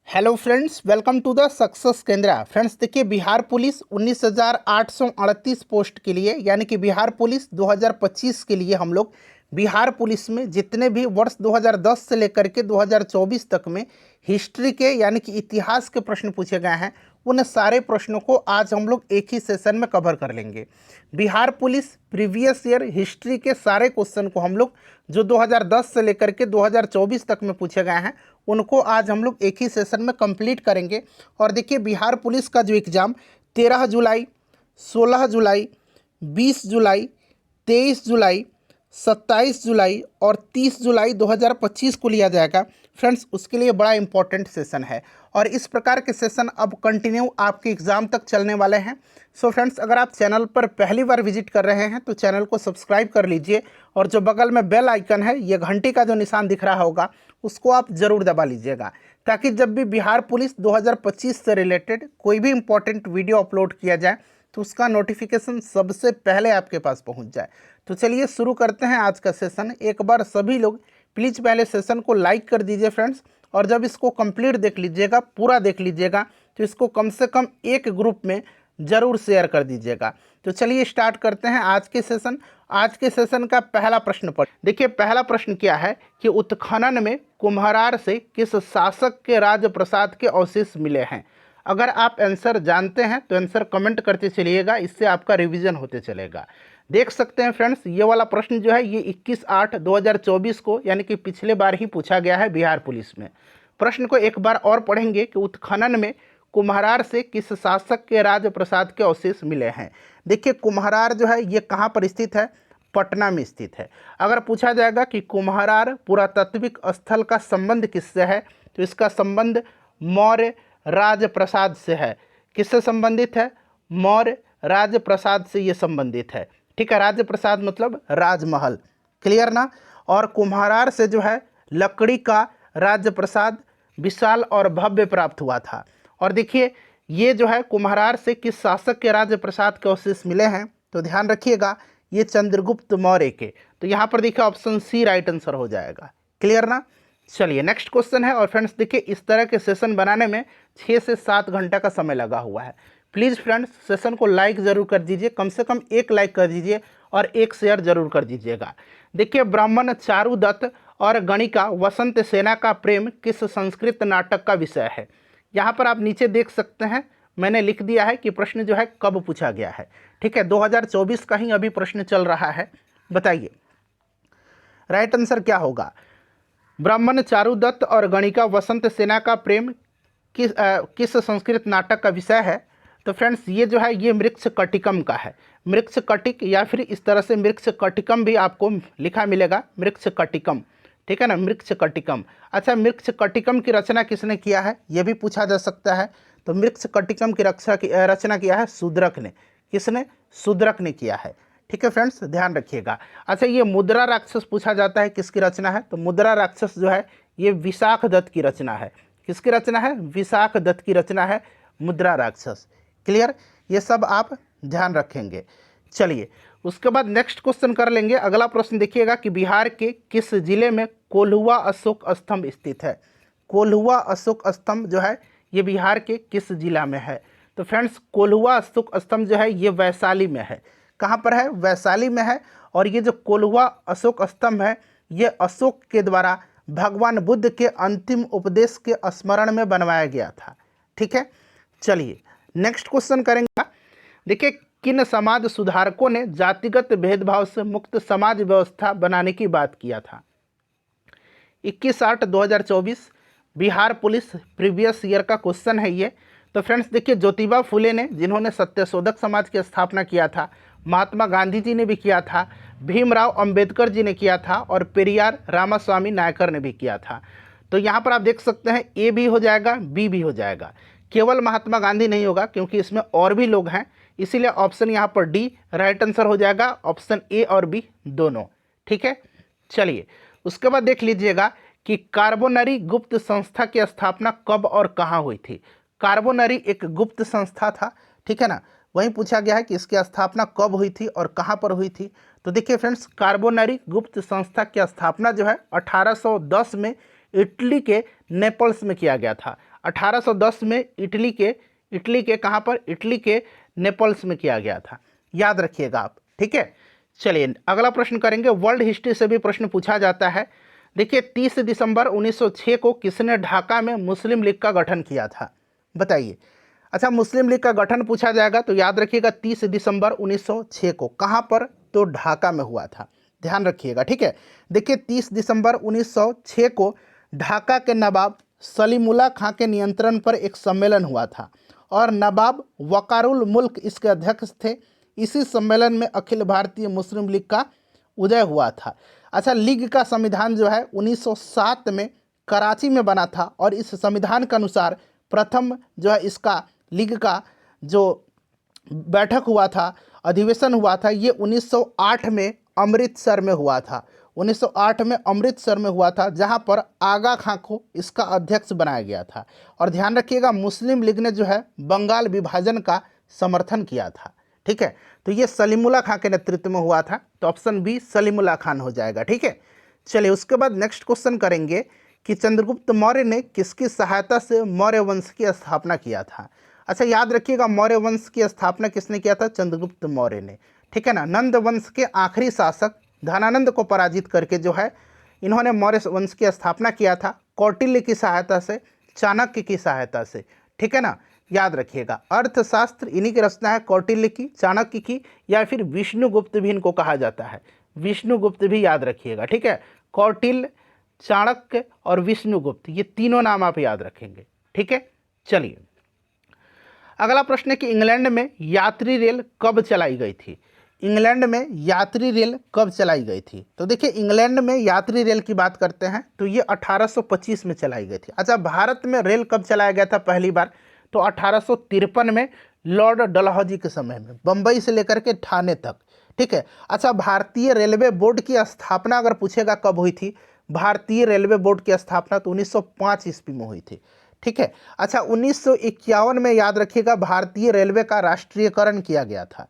Hello friends, welcome to the success Kendra. Friends देखिए, Bihar police 19,838 post के लिए यानी कि बिहार पुलिस 2025 के लिए हम लोग बिहार पुलिस में जितने भी वर्ष 2010 से लेकर के 2024 तक में हिस्ट्री के यानी कि इतिहास के प्रश्न पूछे गए हैं, उन सारे प्रश्नों को आज हम लोग एक ही सेशन में कवर कर लेंगे। Bihar police previous year history के सारे क्वेश्चन को हम लोग जो 2010 से लेकर के 2024 तक में पूछे गए हैं उनको आज हम लोग एक ही सेशन में कंप्लीट करेंगे। और देखिए, बिहार पुलिस का जो एग्ज़ाम 13 जुलाई, 16 जुलाई, 20 जुलाई, 23 जुलाई, 27 जुलाई और 30 जुलाई 2025 को लिया जाएगा। फ्रेंड्स, उसके लिए बड़ा इंपॉर्टेंट सेशन है और इस प्रकार के सेशन अब कंटिन्यू आपके एग्ज़ाम तक चलने वाले हैं। सो फ्रेंड्स, अगर आप चैनल पर पहली बार विजिट कर रहे हैं तो चैनल को सब्सक्राइब कर लीजिए और जो बगल में बेल आइकन है, ये घंटी का जो निशान दिख रहा होगा, उसको आप ज़रूर दबा लीजिएगा ताकि जब भी बिहार पुलिस 2025 से रिलेटेड कोई भी इंपॉर्टेंट वीडियो अपलोड किया जाए तो उसका नोटिफिकेशन सबसे पहले आपके पास पहुंच जाए। तो चलिए शुरू करते हैं आज का सेशन। एक बार सभी लोग प्लीज़ पहले सेशन को लाइक कर दीजिए फ्रेंड्स, और जब इसको कंप्लीट देख लीजिएगा, पूरा देख लीजिएगा, तो इसको कम से कम एक ग्रुप में ज़रूर शेयर कर दीजिएगा। तो चलिए स्टार्ट करते हैं आज के सेशन। आज के सेशन का पहला प्रश्न पर देखिए, पहला प्रश्न क्या है कि उत्खनन में कुम्हरार से किस शासक के राजप्रसाद के अवशेष मिले हैं। अगर आप आंसर जानते हैं तो आंसर कमेंट करते चलिएगा, इससे आपका रिवीजन होते चलेगा। देख सकते हैं फ्रेंड्स, ये वाला प्रश्न जो है ये 21/8/2024 को यानी कि पिछले बार ही पूछा गया है बिहार पुलिस में। प्रश्न को एक बार और पढ़ेंगे कि उत्खनन में कुम्हरार से किस शासक के राजप्रसाद के अवशेष मिले हैं। देखिए, कुम्हरार जो है ये कहाँ पर स्थित है? पटना में स्थित है। अगर पूछा जाएगा कि कुम्हरार पुरातात्विक स्थल का संबंध किससे है, तो इसका संबंध मौर्य राजप्रसाद से है। किससे संबंधित है? मौर्य राजप्रसाद से ये संबंधित है। ठीक है, राजप्रसाद मतलब राजमहल, क्लियर ना। और कुम्हरार से जो है लकड़ी का राजप्रसाद विशाल और भव्य प्राप्त हुआ था। और देखिए, ये जो है कुम्हरार से किस शासक के राजप्रसाद के अवशेष मिले हैं, तो ध्यान रखिएगा ये चंद्रगुप्त मौर्य के। तो यहाँ पर देखिए ऑप्शन सी राइट आंसर हो जाएगा, क्लियर ना। चलिए नेक्स्ट क्वेश्चन है। और फ्रेंड्स देखिए, इस तरह के सेशन बनाने में 6 से 7 घंटा का समय लगा हुआ है। प्लीज़ फ्रेंड्स सेशन को लाइक ज़रूर कर दीजिए, कम से कम एक लाइक कर दीजिए और एक शेयर जरूर कर दीजिएगा। देखिए, ब्राह्मण चारुदत्त और गणिका वसंत सेना का प्रेम किस संस्कृत नाटक का विषय है। यहाँ पर आप नीचे देख सकते हैं, मैंने लिख दिया है कि प्रश्न जो है कब पूछा गया है। ठीक है, 2024 का ही अभी प्रश्न चल रहा है। बताइए राइट आंसर क्या होगा। ब्राह्मण चारुदत्त और गणिका वसंत सेना का प्रेम किस संस्कृत नाटक का विषय है। तो फ्रेंड्स ये जो है ये मृक्ष कटिकम का है। मृक्ष कटिक या फिर इस तरह से मृक्ष कटिकम भी आपको लिखा मिलेगा, मृक्ष कटिकम। ठीक है ना, मृक्ष कटिकम। अच्छा, मृक्ष कटिकम की रचना किसने किया है, यह भी पूछा जा सकता है। तो मृक्ष कटिकम की रचना किया है शूद्रक ने। किसने? शूद्रक ने किया है। ठीक है फ्रेंड्स, ध्यान रखिएगा। अच्छा, ये मुद्रा राक्षस पूछा जाता है, किसकी रचना है। तो मुद्रा राक्षस जो है ये विशाख दत्त की रचना है। किसकी रचना है? विशाख दत्त की रचना है मुद्रा राक्षस, क्लियर। ये सब आप ध्यान रखेंगे। चलिए उसके बाद नेक्स्ट क्वेश्चन कर लेंगे। अगला प्रश्न देखिएगा कि बिहार के किस जिले में कोल्हुआ अशोक स्तंभ स्थित है। कोल्हुआ अशोक स्तंभ जो है ये बिहार के किस जिला में है। तो फ्रेंड्स, कोल्हुआ अशोक स्तंभ जो है ये वैशाली में है। कहाँ पर है? वैशाली में है। और ये जो कोल्हुआ अशोक स्तंभ है ये अशोक के द्वारा भगवान बुद्ध के अंतिम उपदेश के स्मरण में बनवाया गया था। ठीक है, चलिए नेक्स्ट क्वेश्चन करेंगे। देखिए, किन समाज सुधारकों ने जातिगत भेदभाव से मुक्त समाज व्यवस्था बनाने की बात किया था। 21/8/2024 बिहार पुलिस प्रीवियस ईयर का क्वेश्चन है ये। तो फ्रेंड्स देखिए, ज्योतिबा फुले ने, जिन्होंने सत्यशोधक समाज की स्थापना किया था, महात्मा गांधी जी ने भी किया था, भीमराव अंबेडकर जी ने किया था और पेरियार रामास्वामी नायकर ने भी किया था। तो यहाँ पर आप देख सकते हैं ए भी हो जाएगा, बी भी हो जाएगा, केवल महात्मा गांधी नहीं होगा क्योंकि इसमें और भी लोग हैं, इसीलिए ऑप्शन यहाँ पर डी राइट आंसर हो जाएगा, ऑप्शन ए और बी दोनों। ठीक है, चलिए उसके बाद देख लीजिएगा कि कार्बोनरी गुप्त संस्था की स्थापना कब और कहाँ हुई थी। कार्बोनरी एक गुप्त संस्था था, ठीक है ना। वहीं पूछा गया है कि इसकी स्थापना कब हुई थी और कहाँ पर हुई थी। तो देखिए फ्रेंड्स, कार्बोनरी गुप्त संस्था की स्थापना जो है 1810 में इटली के नेपल्स में किया गया था। 1810 में इटली के कहाँ पर, इटली के नेपल्स में किया गया था, याद रखिएगा आप। ठीक है, चलिए अगला प्रश्न करेंगे। वर्ल्ड हिस्ट्री से भी प्रश्न पूछा जाता है। देखिए 30 दिसंबर 1906 को किसने ढाका में मुस्लिम लीग का गठन किया था, बताइए। अच्छा, मुस्लिम लीग का गठन पूछा जाएगा तो याद रखिएगा 30 दिसंबर 1906 को, कहाँ पर, तो ढाका में हुआ था, ध्यान रखिएगा। ठीक है, देखिए 30 दिसंबर 1906 को ढाका के नवाब सलीमुल्लाह खां के नियंत्रण पर एक सम्मेलन हुआ था और नवाब वकारुल मुल्क इसके अध्यक्ष थे। इसी सम्मेलन में अखिल भारतीय मुस्लिम लीग का उदय हुआ था। अच्छा, लीग का संविधान जो है 1907 में कराची में बना था और इस संविधान के अनुसार प्रथम जो है इसका लीग का जो बैठक हुआ था, अधिवेशन हुआ था, ये 1908 में अमृतसर में हुआ था। 1908 में अमृतसर में हुआ था, जहां पर आगा खां को इसका अध्यक्ष बनाया गया था। और ध्यान रखिएगा मुस्लिम लीग ने जो है बंगाल विभाजन का समर्थन किया था। ठीक है, तो ये सलीमुल्लाह खां के नेतृत्व में हुआ था, तो ऑप्शन बी सलीमुल्लाह खान हो जाएगा। ठीक है, चलिए उसके बाद नेक्स्ट क्वेश्चन करेंगे कि चंद्रगुप्त मौर्य ने किसकी सहायता से मौर्य वंश की स्थापना किया था। अच्छा, याद रखिएगा मौर्य वंश की स्थापना किसने किया था, चंद्रगुप्त मौर्य ने। ठीक है ना, नंद वंश के आखिरी शासक धनानंद को पराजित करके जो है इन्होंने मौर्य वंश की स्थापना किया था, कौटिल्य की सहायता से, चाणक्य की सहायता से। ठीक है ना, याद रखिएगा अर्थशास्त्र इन्हीं की रचना है, कौटिल्य की, चाणक्य की, या फिर विष्णुगुप्त भी इनको कहा जाता है, विष्णुगुप्त भी याद रखिएगा। ठीक है, कौटिल्य, चाणक्य और विष्णुगुप्त, ये तीनों नाम आप याद रखेंगे। ठीक है, चलिए अगला प्रश्न है कि इंग्लैंड में यात्री रेल कब चलाई गई थी। इंग्लैंड में यात्री रेल कब चलाई गई थी, तो देखिए इंग्लैंड में यात्री रेल की बात करते हैं तो ये 1825 में चलाई गई थी। अच्छा, भारत में रेल कब चलाया गया था पहली बार, तो 1853 में लॉर्ड डलहौजी के समय में, बम्बई से लेकर के ठाणे तक। ठीक है, अच्छा भारतीय रेलवे बोर्ड की स्थापना अगर पूछेगा कब हुई थी, भारतीय रेलवे बोर्ड की स्थापना तो 1905 ईस्वी में हुई थी। ठीक है, अच्छा 1951 में याद रखिएगा भारतीय रेलवे का राष्ट्रीयकरण किया गया था।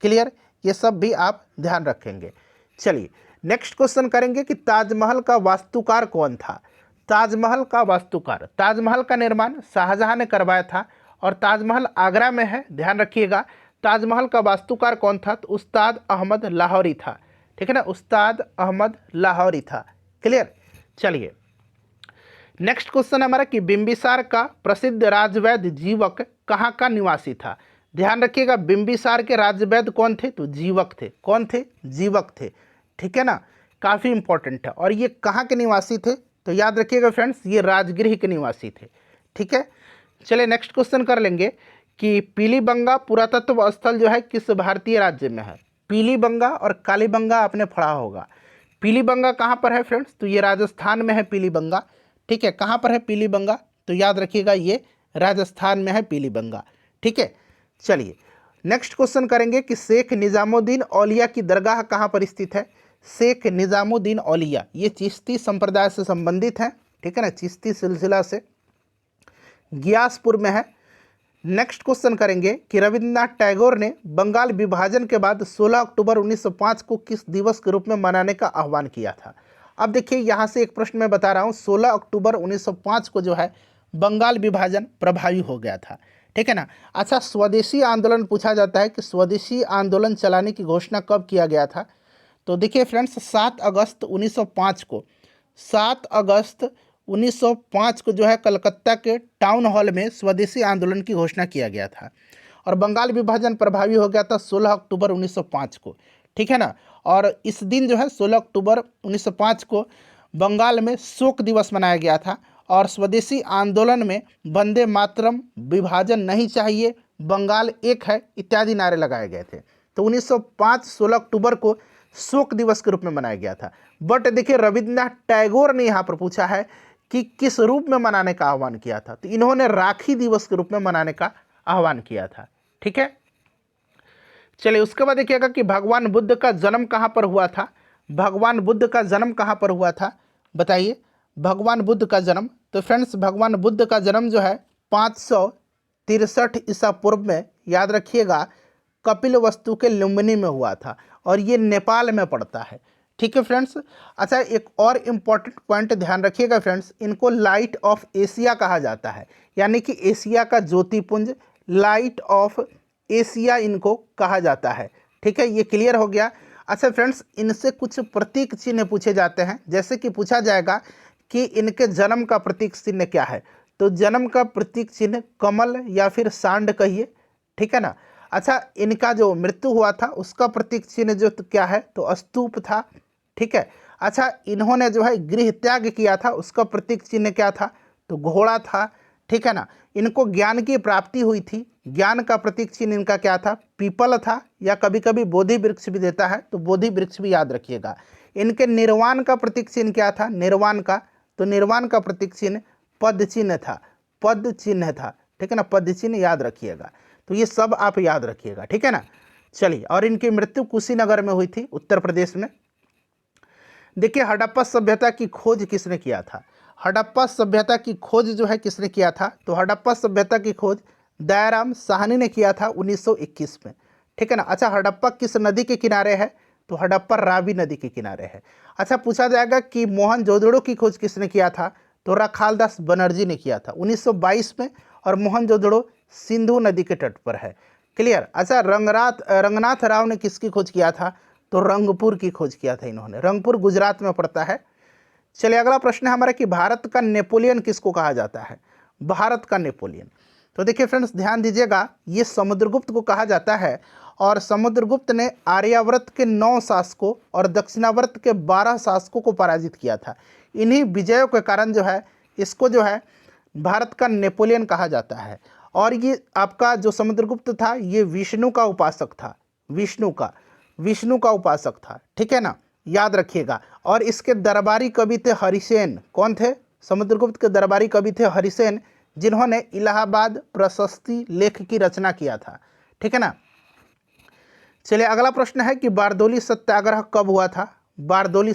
क्लियर, ये सब भी आप ध्यान रखेंगे। चलिए नेक्स्ट क्वेश्चन करेंगे कि ताजमहल का वास्तुकार कौन था। ताजमहल का वास्तुकार, ताजमहल का निर्माण शाहजहां ने करवाया था और ताजमहल आगरा में है, ध्यान रखिएगा। ताजमहल का वास्तुकार कौन था, तो उस्ताद अहमद लाहौरी था। ठीक है ना, उस्ताद अहमद लाहौरी था। क्लियर, चलिए नेक्स्ट क्वेश्चन है हमारा कि बिंबिसार का प्रसिद्ध राजवैद्य जीवक कहाँ का निवासी था। ध्यान रखिएगा बिंबिसार के राजवैद्य कौन थे, तो जीवक थे। कौन थे, जीवक थे। ठीक है ना, काफ़ी इंपॉर्टेंट है। और ये कहाँ के निवासी थे, तो याद रखिएगा फ्रेंड्स ये राजगृह के निवासी थे। ठीक है, चलिए नेक्स्ट क्वेश्चन कर लेंगे कि पीलीबंगा पुरातत्व स्थल जो है किस भारतीय राज्य में है। पीलीबंगा और कालीबंगा आपने पढ़ा होगा। पीलीबंगा कहाँ पर है फ्रेंड्स, तो ये राजस्थान में है पीलीबंगा। ठीक है, कहाँ पर है पीलीबंगा, तो याद रखिएगा ये राजस्थान में है पीलीबंगा। ठीक है, चलिए नेक्स्ट क्वेश्चन करेंगे कि शेख निज़ामुद्दीन औलिया की दरगाह कहाँ पर स्थित है। शेख निज़ामुद्दीन औलिया ये चिश्ती संप्रदाय से संबंधित हैं। ठीक है ना, चिश्ती सिलसिला से, गियासपुर में है। नेक्स्ट क्वेश्चन करेंगे कि रविंद्रनाथ टैगोर ने बंगाल विभाजन के बाद 16 अक्टूबर 1905 को किस दिवस के रूप में मनाने का आह्वान किया था। अब देखिए यहाँ से एक प्रश्न मैं बता रहा हूँ, 16 अक्टूबर 1905 को जो है बंगाल विभाजन प्रभावी हो गया था। ठीक है ना। अच्छा, स्वदेशी आंदोलन पूछा जाता है कि स्वदेशी आंदोलन चलाने की घोषणा कब किया गया था। तो देखिए फ्रेंड्स 7 अगस्त 1905 को, 7 अगस्त 1905 को जो है कलकत्ता के टाउन हॉल में स्वदेशी आंदोलन की घोषणा किया गया था और बंगाल विभाजन प्रभावी हो गया था 16 अक्टूबर 1905 को। ठीक है ना, और इस दिन जो है 16 अक्टूबर 1905 को बंगाल में शोक दिवस मनाया गया था और स्वदेशी आंदोलन में वंदे मातरम, विभाजन नहीं चाहिए, बंगाल एक है इत्यादि नारे लगाए गए थे। तो 1905 16 अक्टूबर को शोक दिवस के रूप में मनाया गया था। बट देखिए रविंद्रनाथ टैगोर ने यहाँ पर पूछा है कि किस रूप में मनाने का आह्वान किया था, तो इन्होंने राखी दिवस के रूप में मनाने का आह्वान किया था। ठीक है, चलिए उसके बाद देखिएगा कि भगवान बुद्ध का जन्म कहाँ पर हुआ था। भगवान बुद्ध का जन्म कहाँ पर हुआ था, बताइए। भगवान बुद्ध का जन्म, तो फ्रेंड्स भगवान बुद्ध का जन्म जो है 563 ईसा पूर्व में, याद रखिएगा, कपिलवस्तु के लुम्बिनी में हुआ था और ये नेपाल में पड़ता है। ठीक है फ्रेंड्स। अच्छा, एक और इम्पॉर्टेंट पॉइंट ध्यान रखिएगा फ्रेंड्स, इनको लाइट ऑफ एशिया कहा जाता है, यानी कि एशिया का ज्योतिपुंज, लाइट ऑफ एशिया इनको कहा जाता है। ठीक है, ये क्लियर हो गया। अच्छा फ्रेंड्स, इनसे कुछ प्रतीक चिन्ह पूछे जाते हैं, जैसे कि पूछा जाएगा कि इनके जन्म का प्रतीक चिन्ह क्या है, तो जन्म का प्रतीक चिन्ह कमल या फिर सांड कहिए। ठीक है ना। अच्छा, इनका जो मृत्यु हुआ था उसका प्रतीक चिन्ह जो क्या है, तो स्तूप था। ठीक है। अच्छा, इन्होंने जो है गृह त्याग किया था, उसका प्रतीक चिन्ह क्या था, तो घोड़ा था। ठीक है ना। इनको ज्ञान की प्राप्ति हुई थी, ज्ञान का प्रतीक चिन्ह इनका क्या था, पीपल था, या कभी कभी बोधि वृक्ष भी देता है, तो बोधि वृक्ष भी याद रखिएगा। इनके निर्वाण का प्रतीक चिन्ह क्या था, निर्वाण का, तो निर्वाण का प्रतीक चिन्ह पद चिन्ह था, पद चिन्ह था। ठीक है ना, पद चिन्ह याद रखिएगा। तो ये सब आप याद रखिएगा। ठीक है ना। चलिए, और इनकी मृत्यु कुशीनगर में हुई थी, उत्तर प्रदेश में। देखिए, हड़प्पा सभ्यता की खोज किसने किया था, हड़प्पा सभ्यता की खोज जो है किसने किया था, तो हड़प्पा सभ्यता की खोज दयाराम साहनी ने किया था 1921 में। ठीक है ना। अच्छा, हड़प्पा किस नदी के किनारे है, तो हड़प्पा रावी नदी के किनारे है। अच्छा, पूछा जाएगा कि मोहनजोदड़ो की खोज किसने किया था, तो रखालदास बनर्जी ने किया था 1922 में, और मोहनजोदड़ो सिंधु नदी के तट पर है। क्लियर। अच्छा, रंगनाथ राव ने किसकी खोज किया था, तो रंगपुर की खोज किया था इन्होंने, रंगपुर गुजरात में पड़ता है। चलिए, अगला प्रश्न है हमारा कि भारत का नेपोलियन किसको कहा जाता है, भारत का नेपोलियन। तो देखिए फ्रेंड्स, ध्यान दीजिएगा, ये समुद्रगुप्त को कहा जाता है, और समुद्रगुप्त ने आर्यावर्त के 9 शासकों और दक्षिणावर्त के 12 शासकों को पराजित किया था। इन्हीं विजयों के कारण जो है इसको जो है भारत का नेपोलियन कहा जाता है। और ये आपका जो समुद्रगुप्त था, ये विष्णु का उपासक था, विष्णु का उपासक था। ठीक है ना, याद रखिएगा। और इसके दरबारी कवि थे हरिसेन। कौन थे, समुद्रगुप्त के दरबारी कवि थे हरिसेन, जिन्होंने इलाहाबाद प्रशस्ति लेख की रचना किया था। ठीक है ना। चलिए, अगला प्रश्न है कि बारदोली सत्याग्रह कब हुआ था, बारदोली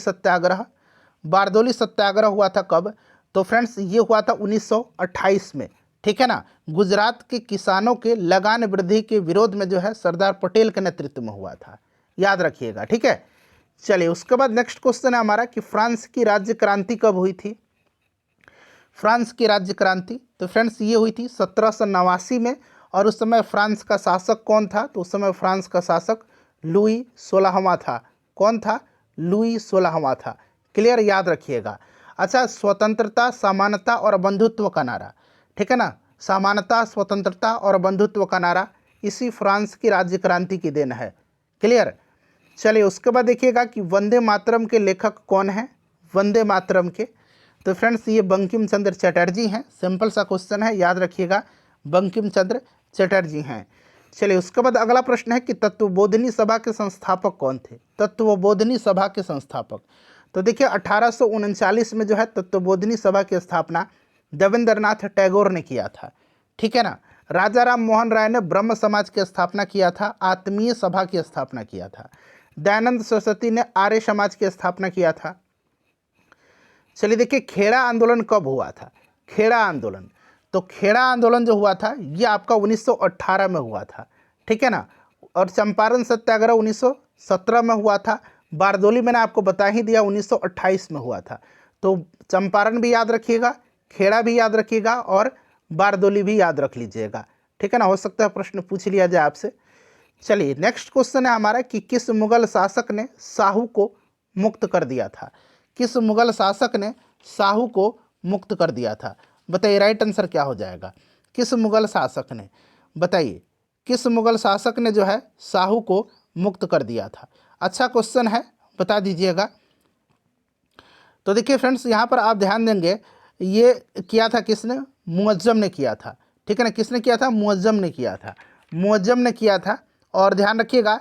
सत्याग्रह हुआ था कब, तो फ्रेंड्स ये हुआ था 1928 में। ठीक है ना। गुजरात के किसानों के लगान वृद्धि के विरोध में जो है सरदार पटेल के नेतृत्व में हुआ था, याद रखिएगा। ठीक है। चलिए, उसके बाद नेक्स्ट क्वेश्चन है हमारा कि फ्रांस की राज्य क्रांति कब हुई थी, फ्रांस की राज्य क्रांति, तो फ्रेंड्स ये हुई थी 1789 में। और उस समय फ्रांस का शासक कौन था, तो उस समय फ्रांस का शासक लुई 16वां था। कौन था, लुई 16वां था। क्लियर, याद रखिएगा। अच्छा, स्वतंत्रता, समानता और बंधुत्व का नारा। ठीक है ना, समानता, स्वतंत्रता और बंधुत्व का नारा इसी फ्रांस की राज्य क्रांति की देन है। क्लियर। चलिए, उसके बाद देखिएगा कि वंदे मातरम के लेखक कौन है, वंदे मातरम के, तो फ्रेंड्स ये बंकिम चंद्र चटर्जी हैं। सिंपल सा क्वेश्चन है, याद रखिएगा, बंकिम चंद्र चटर्जी हैं। चलिए, उसके बाद अगला प्रश्न है कि तत्वबोधिनी सभा के संस्थापक कौन थे, तत्वबोधिनी सभा के संस्थापक, तो देखिए 1839 में जो है तत्वबोधिनी सभा की स्थापना देवेंद्रनाथ टैगोर ने किया था। ठीक है ना। राजा राम मोहन राय ने ब्रह्म समाज की स्थापना किया था, आत्मीय सभा की स्थापना किया था। दयानंद सरस्वती ने आर्य समाज की स्थापना किया था। चलिए, देखिए खेड़ा आंदोलन कब हुआ था, खेड़ा आंदोलन, तो खेड़ा आंदोलन जो हुआ था ये आपका 1918 में हुआ था। ठीक है ना। और चंपारण सत्याग्रह 1917 में हुआ था। बारदोली मैंने आपको बता ही दिया 1928 में हुआ था। तो चंपारण भी याद रखिएगा, खेड़ा भी याद रखिएगा, और बारदोली भी याद रख लीजिएगा। ठीक है ना, हो सकता है प्रश्न पूछ लिया जाए आपसे। चलिए, नेक्स्ट क्वेश्चन है हमारा कि किस मुगल शासक ने साहू को मुक्त कर दिया था, किस मुगल शासक ने साहू को मुक्त कर दिया था, बताइए राइट आंसर क्या हो जाएगा, किस मुगल शासक ने, बताइए किस मुगल शासक ने जो है साहू को मुक्त कर दिया था। अच्छा क्वेश्चन है, बता दीजिएगा। तो देखिए फ्रेंड्स, यहाँ पर आप ध्यान देंगे, ये किया था किसने, मुअज्जम ने किया था। ठीक है ना, किसने किया था, मुअज्जम ने किया था, मुअज्जम ने किया था। और ध्यान रखिएगा,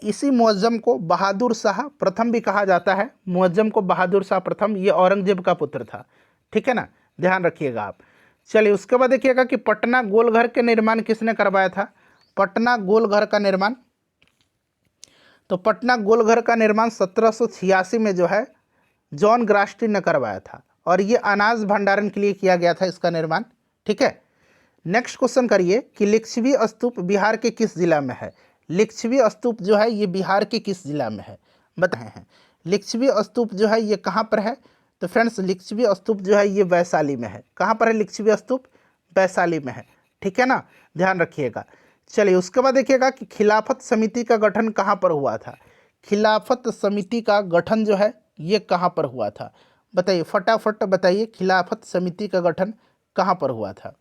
इसी मुअज्जम को बहादुर शाह प्रथम भी कहा जाता है। मुअज्जम को बहादुर शाह प्रथम, ये औरंगजेब का पुत्र था। ठीक है ना, ध्यान रखिएगा आप। चलिए, उसके बाद देखिएगा कि पटना गोलघर के निर्माण किसने करवाया था, पटना गोलघर का निर्माण, तो पटना गोलघर का निर्माण 1786 में जो है जॉन ग्रास्टी ने करवाया था, और ये अनाज भंडारण के लिए किया गया था इसका निर्माण। ठीक है। नेक्स्ट क्वेश्चन करिए कि लिच्छवी स्तूप बिहार के किस जिला में है, लिच्छवी स्तूप जो है ये बिहार के किस जिला में है, बताए हैं, लिच्छवी स्तूप जो है ये कहाँ पर है? तो फ्रेंड्स लिच्छवी स्तूप जो है ये वैशाली में है। कहाँ पर है लिच्छवी स्तूप? वैशाली में है, ठीक है ना, ध्यान रखिएगा। चलिए उसके बाद देखिएगा कि खिलाफत समिति का गठन कहाँ पर हुआ था? खिलाफत समिति का गठन जो है ये कहाँ पर हुआ था? बताइए, फटाफट बताइए, खिलाफत समिति का गठन कहाँ पर हुआ था?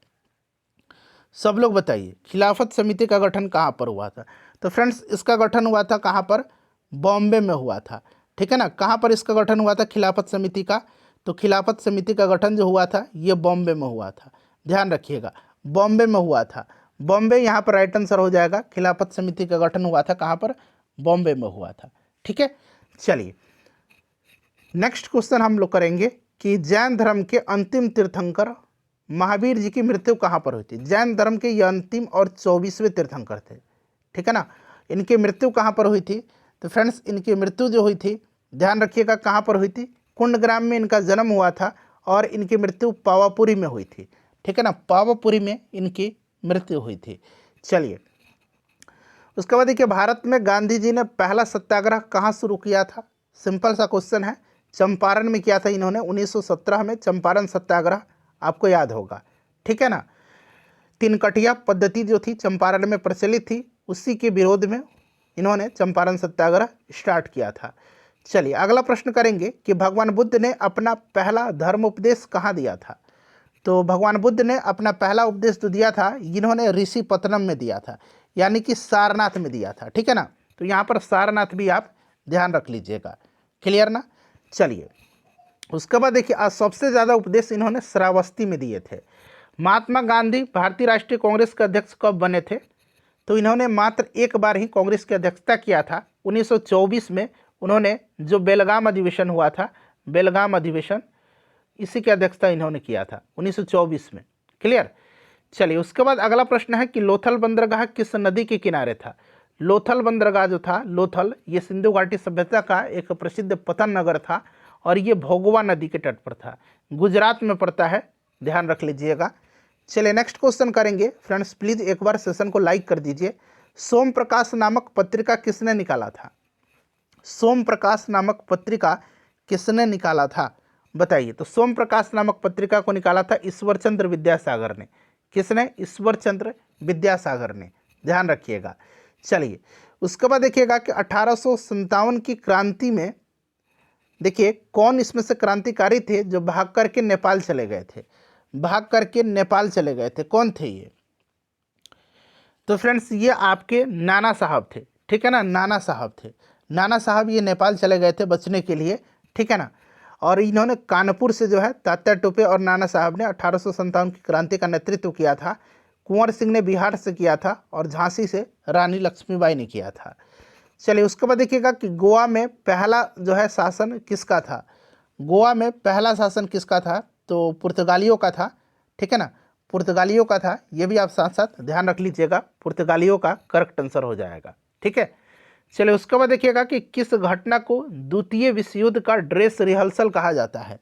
सब लोग बताइए, खिलाफत समिति का गठन कहाँ पर हुआ था? तो फ्रेंड्स इसका गठन हुआ था कहाँ पर? बॉम्बे में हुआ था, ठीक है ना। कहाँ पर इसका गठन हुआ था खिलाफत समिति का? तो खिलाफत समिति का गठन जो हुआ था ये बॉम्बे में हुआ था, ध्यान रखिएगा, बॉम्बे में हुआ था। बॉम्बे यहाँ पर राइट आंसर हो जाएगा। खिलाफत समिति का गठन हुआ था कहाँ पर? बॉम्बे में हुआ था, ठीक है। चलिए नेक्स्ट क्वेश्चन हम लोग करेंगे कि जैन धर्म के अंतिम तीर्थंकर महावीर जी की मृत्यु कहाँ पर हुई थी? जैन धर्म के ये अंतिम और 24वें तीर्थंकर थे, ठीक है ना। इनकी मृत्यु कहाँ पर हुई थी? तो फ्रेंड्स इनकी मृत्यु जो हुई थी, ध्यान रखिएगा, कहाँ पर हुई थी? कुंडग्राम में इनका जन्म हुआ था और इनकी मृत्यु पावापुरी में हुई थी, ठीक है ना, पावापुरी में इनकी मृत्यु हुई थी। चलिए उसके बाद देखिए, भारत में गांधी जी ने पहला सत्याग्रह कहाँ शुरू किया था? सिंपल सा क्वेश्चन है, चंपारण में किया था इन्होंने 1917 में चंपारण सत्याग्रह, आपको याद होगा, ठीक है ना। तिनकटिया पद्धति जो थी चंपारण में प्रचलित थी, उसी के विरोध में इन्होंने चंपारण सत्याग्रह स्टार्ट किया था। चलिए अगला प्रश्न करेंगे कि भगवान बुद्ध ने अपना पहला धर्म उपदेश कहाँ दिया था? तो भगवान बुद्ध ने अपना पहला उपदेश जो दिया था इन्होंने ऋषिपत्तनम में दिया था, यानी कि सारनाथ में दिया था, ठीक है ना। तो यहाँ पर सारनाथ भी आप ध्यान रख लीजिएगा, क्लियर ना। चलिए उसके बाद देखिए, सबसे ज़्यादा उपदेश इन्होंने श्रावस्ती में दिए थे। महात्मा गांधी भारतीय राष्ट्रीय कांग्रेस के अध्यक्ष कब बने थे? तो इन्होंने मात्र एक बार ही कांग्रेस की अध्यक्षता किया था, 1924 में उन्होंने, जो बेलगाम अधिवेशन हुआ था, बेलगाम अधिवेशन, इसी की अध्यक्षता इन्होंने किया था 1924 में, क्लियर। चलिए उसके बाद अगला प्रश्न है कि लोथल बंदरगाह किस नदी के किनारे था? लोथल बंदरगाह जो था, लोथल, ये सिंधु घाटी सभ्यता का एक प्रसिद्ध पतन नगर था और ये भोगवा नदी के तट पर था, गुजरात में पड़ता है, ध्यान रख लीजिएगा। चलिए नेक्स्ट क्वेश्चन करेंगे। फ्रेंड्स प्लीज़ एक बार सेशन को लाइक कर दीजिए। सोम प्रकाश नामक पत्रिका किसने निकाला था? सोम प्रकाश नामक पत्रिका किसने निकाला था? बताइए। तो सोम प्रकाश नामक पत्रिका को निकाला था ईश्वर चंद्र विद्यासागर ने। किसने? ईश्वर चंद्र विद्यासागर ने, ध्यान रखिएगा। चलिए उसके बाद देखिएगा कि 1857 की क्रांति में देखिए कौन इसमें से क्रांतिकारी थे जो भाग करके नेपाल चले गए थे? भाग करके नेपाल चले गए थे, कौन थे ये? तो फ्रेंड्स ये आपके नाना साहब थे, ठीक है ना, नाना साहब थे। नाना साहब ये नेपाल चले गए थे बचने के लिए, ठीक है ना। और इन्होंने कानपुर से जो है तात्या टोपे और नाना साहब ने 1857 की क्रांति का नेतृत्व किया था। कुंवर सिंह ने बिहार से किया था और झांसी से रानी लक्ष्मीबाई ने किया था। चलिए उसके बाद देखिएगा कि गोवा में पहला जो है शासन किसका था? गोवा में पहला शासन किसका था? तो पुर्तगालियों का था, ठीक है ना, पुर्तगालियों का था। ये भी आप साथ साथ ध्यान रख लीजिएगा, पुर्तगालियों का करेक्ट आंसर हो जाएगा, ठीक है। चलिए उसके बाद देखिएगा कि किस घटना को द्वितीय विश्व युद्ध का ड्रेस रिहर्सल कहा जाता है?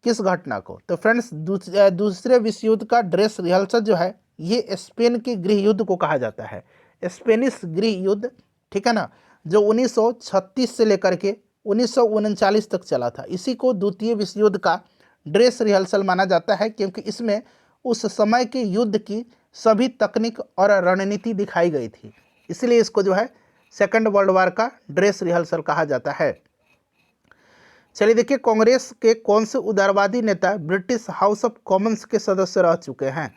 किस घटना को? तो फ्रेंड्स दूसरे विश्व युद्ध का ड्रेस रिहर्सल जो है ये स्पेन के गृह युद्ध को कहा जाता है, स्पेनिश गृह युद्ध, ठीक है ना, जो 1936 से लेकर के 1939 तक चला था। इसी को द्वितीय विश्व युद्ध का ड्रेस रिहर्सल माना जाता है, क्योंकि इसमें उस समय के युद्ध की सभी तकनीक और रणनीति दिखाई गई थी, इसलिए इसको जो है सेकंड वर्ल्ड वार का ड्रेस रिहर्सल कहा जाता है। चलिए देखिए, कांग्रेस के कौन से उदारवादी नेता ब्रिटिश हाउस ऑफ कॉमन्स के सदस्य रह चुके हैं?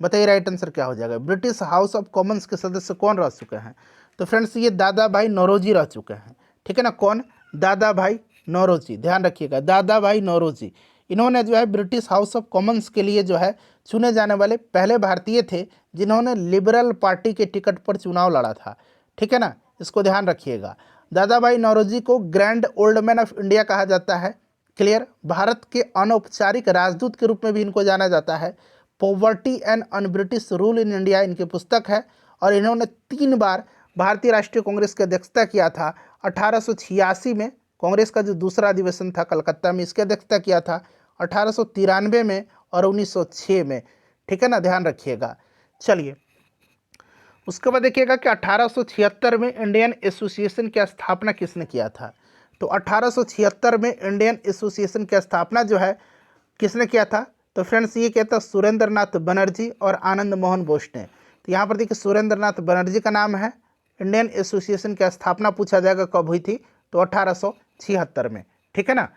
बताइए राइट आंसर क्या हो जाएगा। ब्रिटिश हाउस ऑफ कॉमन्स के सदस्य कौन रह चुके हैं? तो फ्रेंड्स ये दादा भाई नौरोजी रह चुके हैं, ठीक है ना। कौन? दादा भाई नौरोजी, ध्यान रखिएगा, दादा भाई नौरोजी। इन्होंने जो है ब्रिटिश हाउस ऑफ कॉमन्स के लिए जो है चुने जाने वाले पहले भारतीय थे जिन्होंने लिबरल पार्टी के टिकट पर चुनाव लड़ा था, ठीक है ना, इसको ध्यान रखिएगा। दादा भाई नौरोजी को grand old man of India कहा जाता है, क्लियर। भारत के अनौपचारिक राजदूत के रूप में भी इनको जाना जाता है। Poverty and un British rule in India इनकी पुस्तक है और इन्होंने 3 बार भारतीय राष्ट्रीय कांग्रेस की अध्यक्षता किया था। 1886 में कांग्रेस का जो दूसरा अधिवेशन था कलकत्ता में, इसकी अध्यक्षता किया था, 1893 में और 1906 में, ठीक है ना, ध्यान रखिएगा। चलिए उसके बाद देखिएगा कि 1876 में इंडियन एसोसिएशन की स्थापना किसने किया था? तो 1876 में इंडियन एसोसिएशन की स्थापना जो है किसने किया था? तो फ्रेंड्स ये किया था सुरेंद्र नाथ बनर्जी और आनंद मोहन बोस ने। तो यहाँ पर देखिए सुरेंद्र नाथ बनर्जी का नाम है। इंडियन एसोसिएशन की स्थापना पूछा जाएगा कब हुई थी? तो 1876 में, ठीक है ना।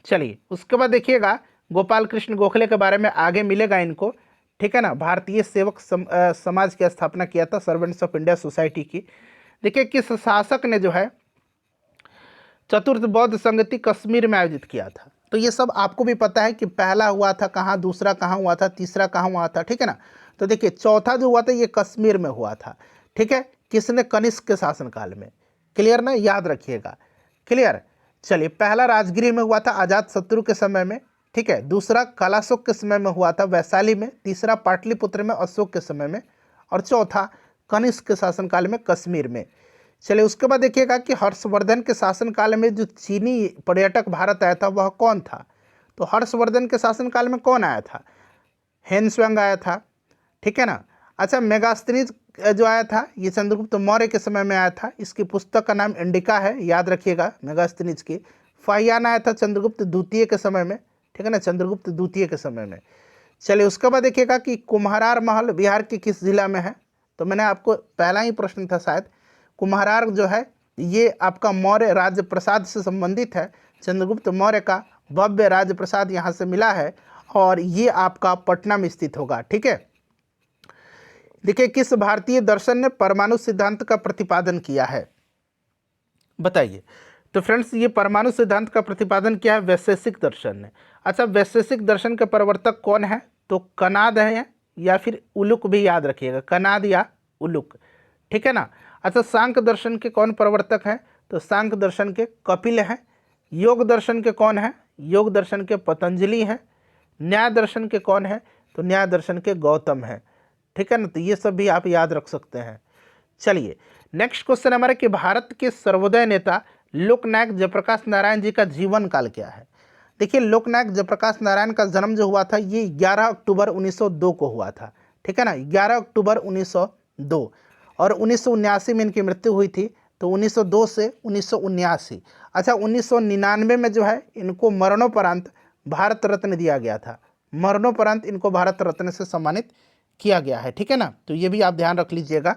चलिए उसके बाद देखिएगा गोपाल कृष्ण गोखले के बारे में आगे मिलेगा इनको, ठीक है ना। भारतीय सेवक समाज की स्थापना किया था, सर्वेंट्स ऑफ इंडिया सोसाइटी की। देखिए किस शासक ने जो है चतुर्थ बौद्ध संगति कश्मीर में आयोजित किया था? तो ये सब आपको भी पता है कि पहला हुआ था कहाँ, दूसरा कहाँ हुआ था, तीसरा कहाँ हुआ था, ठीक है ना। तो देखिए चौथा जो हुआ था ये कश्मीर में हुआ था, ठीक है। किसने? कनिष्क के शासनकाल में। क्लियर ना, याद रखिएगा, क्लियर। चलिए पहला राजगिरी में हुआ था अजात शत्रु के समय में, ठीक है। दूसरा कलाशोक के समय में हुआ था वैशाली में। तीसरा पाटलिपुत्र में अशोक के समय में। और चौथा कनिष्क के शासनकाल में कश्मीर में। चलिए उसके बाद देखिएगा कि हर्षवर्धन के शासनकाल में जो चीनी पर्यटक भारत आया था वह कौन था? तो हर्षवर्धन के शासनकाल में कौन आया था? हेनस्वेंग आया था, ठीक है ना। अच्छा मेगास्थनीज जो आया था ये चंद्रगुप्त मौर्य के समय में आया था। इसकी पुस्तक का नाम इंडिका है, याद रखिएगा मेगास्थनीज की। फाहियान आया था चंद्रगुप्त द्वितीय के समय में, ठीक है ना, चंद्रगुप्त द्वितीय के समय में। चलिए उसके बाद देखिएगा कि कुम्हरार महल बिहार के किस जिला में है? तो मैंने आपको पहला ही प्रश्न था शायद, कुम्हरार जो है ये आपका मौर्य राज्य प्रसाद से संबंधित है। चंद्रगुप्त मौर्य का भव्य राज्य प्रसाद यहाँ से मिला है और ये आपका पटना में स्थित होगा, ठीक है। देखिए किस भारतीय दर्शन ने परमाणु सिद्धांत का प्रतिपादन किया है? बताइए। तो फ्रेंड्स ये परमाणु सिद्धांत का प्रतिपादन किया है वैशेषिक दर्शन ने। अच्छा वैशेषिक दर्शन के प्रवर्तक कौन है? तो कनाद है या फिर उलुक भी याद रखिएगा, कनाद या उलुक, ठीक है ना। अच्छा सांख्य दर्शन के कौन प्रवर्तक हैं? तो सांख्य दर्शन के कपिल हैं। योग दर्शन के कौन है? योग दर्शन के पतंजलि हैं। न्याय दर्शन के कौन है? तो न्याय दर्शन के गौतम हैं, ठीक है ना। तो ये सब भी आप याद रख सकते हैं। चलिए नेक्स्ट क्वेश्चन हमारा कि भारत के सर्वोदय नेता लोकनायक जयप्रकाश नारायण जी का जीवन काल क्या है? देखिए लोकनायक जयप्रकाश नारायण का जन्म जो हुआ था ये 11 अक्टूबर 1902 को हुआ था, ठीक है ना, 11 अक्टूबर 1902। और 1979 में इनकी मृत्यु हुई थी। तो 1902 से 1979। अच्छा 1999 में जो है इनको मरणोपरांत भारत रत्न दिया गया था, मरणोपरांत इनको भारत रत्न से सम्मानित किया गया है, ठीक है ना। तो ये भी आप ध्यान रख लीजिएगा।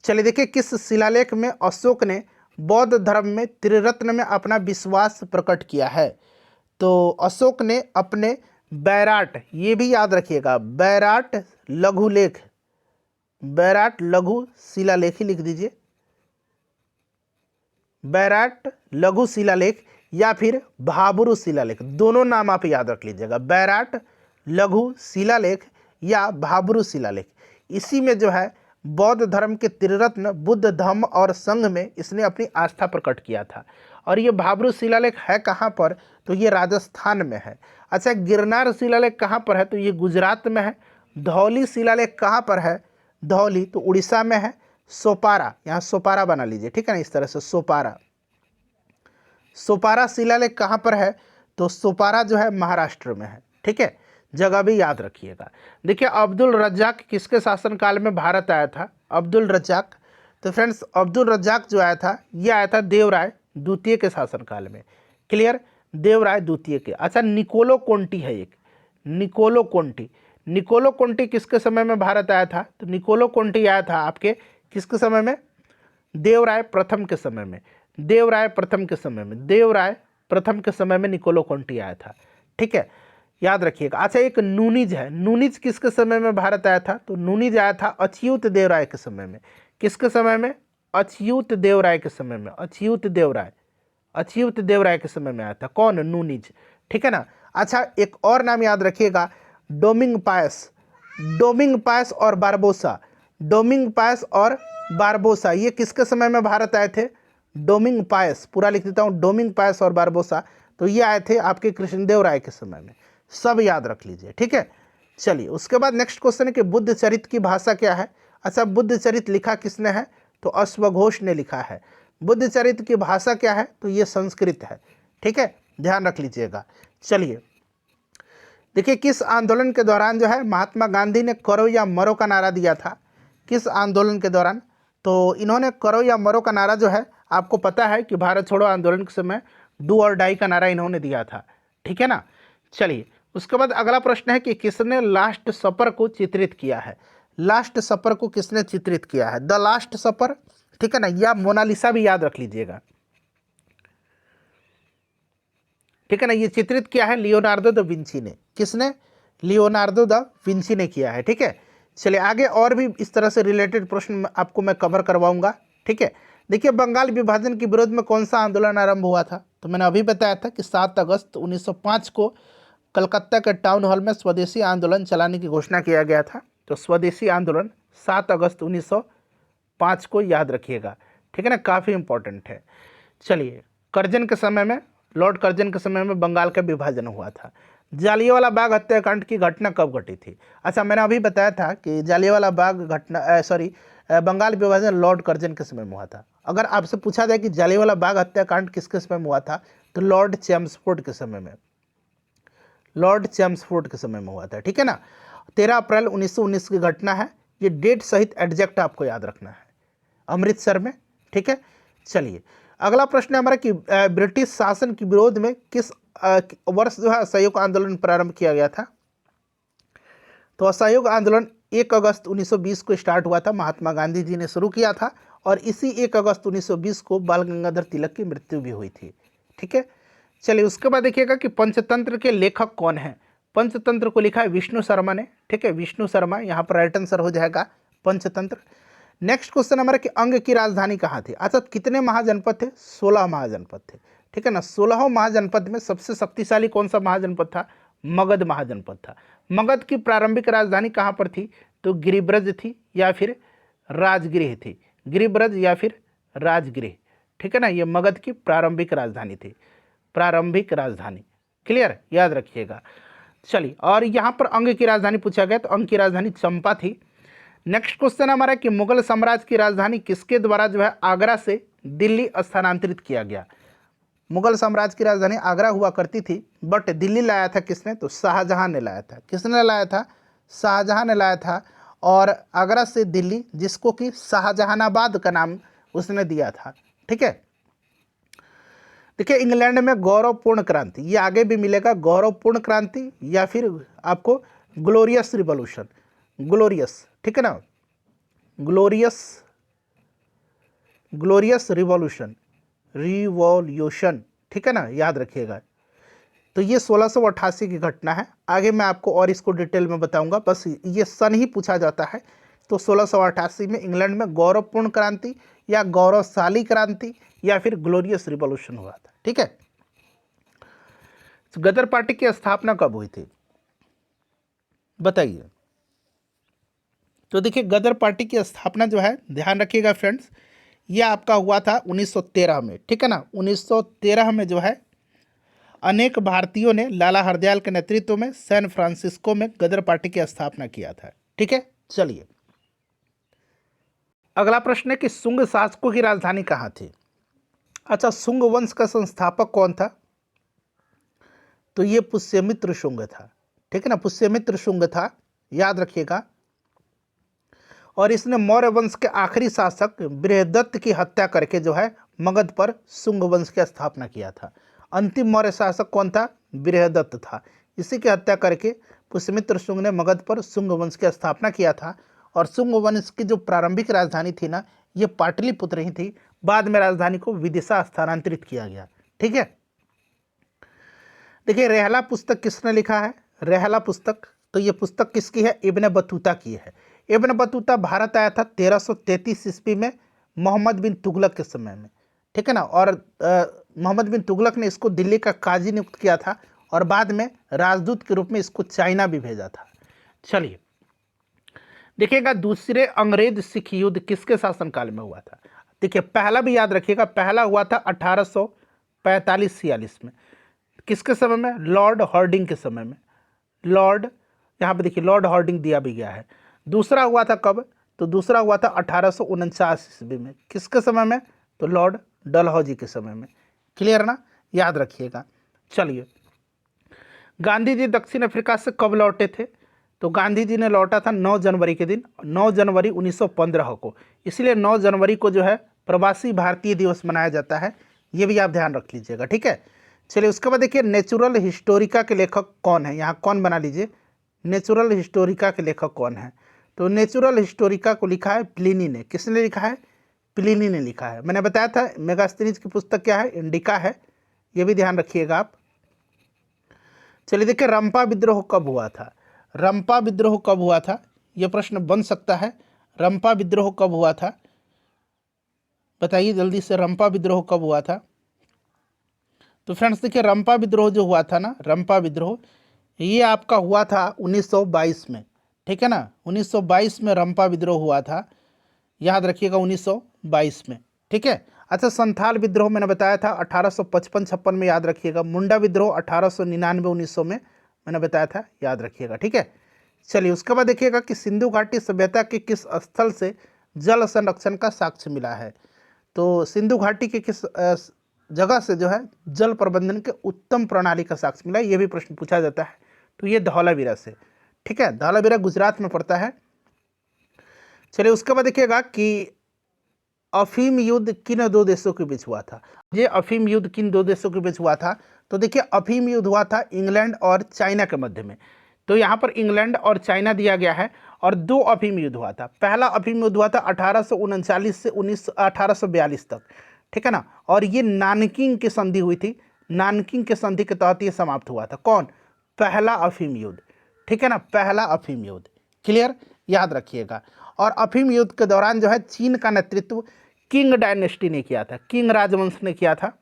चलिए देखिए किस शिलालेख में अशोक ने बौद्ध धर्म में त्रिरत्न में अपना विश्वास प्रकट किया है? तो अशोक ने अपने बैराट, ये भी याद रखिएगा, बैराट लघुलेख, बैराट लघु शिलालेख ही लिख दीजिए, बैराट लघु शिलालेख या फिर भाबरू शिलालेख, दोनों नाम आप याद रख लीजिएगा, बैराट लघु शिलालेख या भाबरू शिलालेख। इसी में जो है बौद्ध धर्म के त्रिरत्न बुद्ध धम्म और संघ में इसने अपनी आस्था प्रकट किया था। और ये भाबरू शिलालेख है कहाँ पर? तो ये राजस्थान में है। अच्छा गिरनार शिलालेख कहाँ पर है? तो ये गुजरात में है। धौली शिलालेख कहाँ पर है? धौली तो उड़ीसा में है। सोपारा, यहाँ सोपारा बना लीजिए, ठीक है ना, इस तरह से सोपारा, सोपारा शिलालेख कहाँ पर है? तो सोपारा जो है महाराष्ट्र में है, ठीक है, जगह भी याद रखिएगा। देखिए अब्दुल रज्जाक किसके शासनकाल में भारत आया था? अब्दुल रज्जाक, तो फ्रेंड्स अब्दुल रज्जाक जो आया था ये आया था देवराय द्वितीय के शासनकाल में, क्लियर, देवराय द्वितीय के। अच्छा निकोलो कोंटी है एक, निकोलो कोंटी, निकोलो कोंटी किसके समय में भारत आया था? तो निकोलो कोंटी आया था आपके किसके समय में? देवराय प्रथम के समय में, देवराय प्रथम के समय में, देवराय प्रथम के समय में निकोलो कोंटी आया था, ठीक है, याद रखिएगा। अच्छा एक नूनिज है, नूनिज किसके समय में भारत आया था? तो नूनिज आया था अच्युत देवराय के समय में। किसके समय में? अच्युत देवराय के समय में, अच्युत देवराय, अच्युत देवराय के समय में आया था कौन? नूनिज, ठीक है ना। अच्छा एक और नाम याद रखिएगा, डोमिंग पायस, डोमिंग पायस और बारबोसा, डोमिंग पायस और बारबोसा ये किसके समय में भारत आए थे? डोमिंग पायस, पूरा लिख देता हूँ, डोमिंग पायस और बारबोसा, तो ये आए थे आपके कृष्णदेव राय के समय में, सब याद रख लीजिए, ठीक है। चलिए उसके बाद नेक्स्ट क्वेश्चन है कि बुद्ध चरित की भाषा क्या है? अच्छा बुद्ध चरित लिखा किसने है? तो अश्वघोष ने लिखा है। बुद्ध चरित की भाषा क्या है? तो ये संस्कृत है, ठीक है, ध्यान रख लीजिएगा। चलिए देखिए किस आंदोलन के दौरान जो है महात्मा गांधी ने करो या मरो का नारा दिया था? किस आंदोलन के दौरान? तो इन्होंने करो या मरो का नारा जो है आपको पता है कि भारत छोड़ो आंदोलन के समय डू और डाई का नारा इन्होंने दिया था, ठीक है ना। चलिए उसके बाद अगला प्रश्न है कि किसने लास्ट सपर को चित्रित किया है। लास्ट सपर को किसने चित्रित किया है? द लास्ट सपर, ठीक है ना, या मोनालिसा भी याद रख लीजिएगा, ठीक है ना। ये चित्रित किया है लियोनार्डो द विंची ने। किसने? लियोनार्डो द विंची ने किया है, ठीक है। चलिए आगे और भी इस तरह से रिलेटेड प्रश्न आपको मैं कवर करवाऊंगा, ठीक है। देखिए बंगाल विभाजन के विरोध में कौन सा आंदोलन आरंभ हुआ था? तो मैंने अभी बताया था कि 7 अगस्त 1905 को कलकत्ता के टाउन हॉल में स्वदेशी आंदोलन चलाने की घोषणा किया गया था। तो स्वदेशी आंदोलन 7 अगस्त 1905 को याद रखिएगा, ठीक है ना, काफ़ी इंपॉर्टेंट है। चलिए कर्जन के समय में, लॉर्ड कर्जन के समय में बंगाल का विभाजन हुआ था। जालियांवाला बाग हत्याकांड की घटना कब घटी थी? अच्छा मैंने अभी बताया था कि जालियांवाला बाग घटना बंगाल विभाजन लॉर्ड कर्जन के समय में हुआ था। अगर आपसे पूछा जाए कि जालियांवाला बाग हत्याकांड किसके समय में हुआ था, तो लॉर्ड चैम्सफोर्ड के समय में, लॉर्ड चैम्सफोर्ड के समय में हुआ था, ठीक है ना। 13 अप्रैल 1919 की घटना है। ये डेट सहित एग्जैक्ट आपको याद रखना है, अमृतसर में, ठीक है। चलिए अगला प्रश्न है हमारा कि ब्रिटिश शासन के विरोध में किस वर्ष जो है असहयोग आंदोलन प्रारंभ किया गया था? तो असहयोग आंदोलन 1 अगस्त 1920 को स्टार्ट हुआ था, महात्मा गांधी जी ने शुरू किया था और इसी 1 अगस्त 1920 को बाल गंगाधर तिलक की मृत्यु भी हुई थी, ठीक है। चलिए उसके बाद देखिएगा कि पंचतंत्र के लेखक कौन है। पंचतंत्र को लिखा है विष्णु शर्मा ने, ठीक है, विष्णु शर्मा, यहाँ पर राइट आंसर हो जाएगा पंचतंत्र। नेक्स्ट क्वेश्चन हमारा कि अंग की राजधानी कहाँ थी? अच्छा कितने महाजनपद थे? 16 महाजनपद थे, ठीक है ना। 16 महाजनपद में सबसे शक्तिशाली कौन सा महाजनपद था? मगध महाजनपद था। मगध की प्रारंभिक राजधानी कहाँ पर थी? तो गिरिब्रज थी या फिर राजगृह थी, गिरिब्रज या फिर राजगृह, ठीक है ना। ये मगध की प्रारंभिक राजधानी थी, प्रारंभिक राजधानी, क्लियर, याद रखिएगा। चलिए और यहाँ पर अंग की राजधानी पूछा गया, तो अंग की राजधानी चंपा थी। नेक्स्ट क्वेश्चन हमारा कि मुगल साम्राज्य की राजधानी किसके द्वारा जो है आगरा से दिल्ली स्थानांतरित किया गया? मुगल साम्राज्य की राजधानी आगरा हुआ करती थी, बट दिल्ली लाया था किसने? तो शाहजहां ने लाया था। किसने लाया था? शाहजहां ने लाया था। और आगरा से दिल्ली, जिसको कि शाहजहानाबाद का नाम उसने दिया था, ठीक है। देखिए इंग्लैंड में गौरवपूर्ण क्रांति, ये आगे भी मिलेगा, गौरवपूर्ण क्रांति या फिर आपको ग्लोरियस रिवॉल्यूशन, ग्लोरियस, ठीक है ना, ग्लोरियस, ग्लोरियस रिवॉल्यूशन, रिवॉल्यूशन, ठीक है ना, याद रखिएगा। तो ये 1688 की घटना है। आगे मैं आपको और इसको डिटेल में बताऊंगा, बस ये सन ही पूछा जाता है। तो 1688 में इंग्लैंड में गौरवपूर्ण क्रांति या गौरवशाली क्रांति या फिर ग्लोरियस रिवॉल्यूशन हुआ था, ठीक है। गदर पार्टी की स्थापना कब हुई थी बताइए? तो देखिए गदर पार्टी की स्थापना जो है, ध्यान रखिएगा फ्रेंड्स, यह आपका हुआ था 1913 में, ठीक है ना। 1913 में जो है अनेक भारतीयों ने लाला हरदयाल के नेतृत्व में सैन फ्रांसिस्को में गदर पार्टी की स्थापना किया था, ठीक है। चलिए अगला प्रश्न है कि शुंग शासकों की राजधानी कहाँ थी? अच्छा शुंग वंश का संस्थापक कौन था? तो ये पुष्यमित्र शुंग था, ठीक है ना, पुष्यमित्र शुंग था, याद रखिएगा। और इसने मौर्य वंश के आखिरी शासक बृहदत्त की हत्या करके जो है मगध पर शुंग वंश की स्थापना किया था। अंतिम मौर्य शासक कौन था? बृहदत्त था। इसी की हत्या करके पुष्यमित्र शुंग ने मगध पर शुंग वंश की स्थापना किया था। और शुंग वंश की जो प्रारंभिक राजधानी थी ना, ये पाटलिपुत्र ही थी। बाद में राजधानी को विदिशा स्थानांतरित किया गया, ठीक है। देखिए रेहला पुस्तक किसने लिखा है? रेहला पुस्तक, तो ये पुस्तक किसकी है? इब्न बतूता की है। इब्न बतूता भारत आया था 1333 ईस्वी में मोहम्मद बिन तुगलक के समय में, ठीक है ना। और मोहम्मद बिन तुगलक ने इसको दिल्ली का काजी नियुक्त किया था और बाद में राजदूत के रूप में इसको चाइना भी भेजा था। चलिए देखिएगा दूसरे अंग्रेज सिख युद्ध किसके शासनकाल में हुआ था? देखिए पहला भी याद रखिएगा, पहला हुआ था 1845-46 में। किसके समय में? लॉर्ड हॉर्डिंग के समय में। लॉर्ड, यहाँ पे देखिए लॉर्ड हॉर्डिंग दिया भी गया है। दूसरा हुआ था कब? तो दूसरा हुआ था 1849 ईस्वी में। किसके समय में? तो लॉर्ड डलहौजी के समय में। क्लियर ना, याद रखिएगा। चलिए गांधी जी दक्षिण अफ्रीका से कब लौटे थे? तो गांधी जी ने लौटा था 9 जनवरी के दिन, 9 जनवरी 1915 को। इसलिए 9 जनवरी को जो है प्रवासी भारतीय दिवस मनाया जाता है, ये भी आप ध्यान रख लीजिएगा, ठीक है। चलिए उसके बाद देखिए नेचुरल हिस्टोरिका के लेखक कौन है, यहाँ कौन बना लीजिए, नेचुरल हिस्टोरिका के लेखक कौन है। तो नेचुरल हिस्टोरिका को लिखा है प्लिनी ने। किसने लिखा है? प्लिनी ने लिखा है। मैंने बताया था मेगास्थनीज की पुस्तक क्या है? इंडिका है, ये भी ध्यान रखिएगा आप। चलिए देखिए रंपा विद्रोह कब हुआ था, रंपा विद्रोह कब हुआ था, यह प्रश्न बन सकता है। रंपा विद्रोह कब हुआ था, बताइए जल्दी से, रंपा विद्रोह कब हुआ था। तो फ्रेंड्स देखिए रंपा विद्रोह जो हुआ था ना, रंपा विद्रोह ये आपका हुआ था 1922 में, ठीक है ना। 1922 में रंपा विद्रोह हुआ था, याद रखिएगा 1922 में, ठीक है। अच्छा संथाल विद्रोह मैंने बताया था 1855-56 में, याद रखिएगा। मुंडा विद्रोह 1899-1900 में मैंने बताया था, याद रखिएगा, ठीक है। चलिए उसके बाद देखिएगा कि सिंधु घाटी सभ्यता के किस स्थल से जल संरक्षण का साक्ष्य मिला है। तो सिंधु घाटी के किस जगह से जो है जल प्रबंधन के उत्तम प्रणाली का साक्ष्य मिला है, ये भी प्रश्न पूछा जाता है। तो ये धौलावीरा से, ठीक है। धौलावीरा गुजरात में पड़ता है। चलिए उसके बाद देखिएगा कि अफीम युद्ध किन दो देशों के बीच हुआ था। ये अफीम युद्ध किन दो देशों के बीच हुआ था, तो देखिए अफीम युद्ध हुआ था इंग्लैंड और चाइना के मध्य में। तो यहाँ पर इंग्लैंड और चाइना दिया गया है, और दो अफीम युद्ध हुआ था। पहला अफीम युद्ध हुआ था 1839 से 1842 तक, ठीक है ना। और ये नानकिंग की संधि हुई थी, नानकिंग के संधि के तहत ये समाप्त हुआ था। कौन? पहला अफीम युद्ध, ठीक है ना, पहला अफीम युद्ध। क्लियर, याद रखिएगा। और अफीम युद्ध के दौरान जो है चीन का नेतृत्व किंग डायनेस्टी ने किया था, किंग राजवंश ने किया था।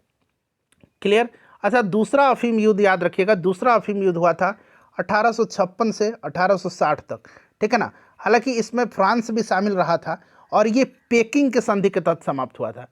क्लियर। अच्छा दूसरा अफीम युद्ध याद रखिएगा, दूसरा अफीम युद्ध हुआ था 1856 से 1860 तक, ठीक है ना। हालांकि इसमें फ्रांस भी शामिल रहा था, और ये पेकिंग के संधि के तहत समाप्त हुआ था।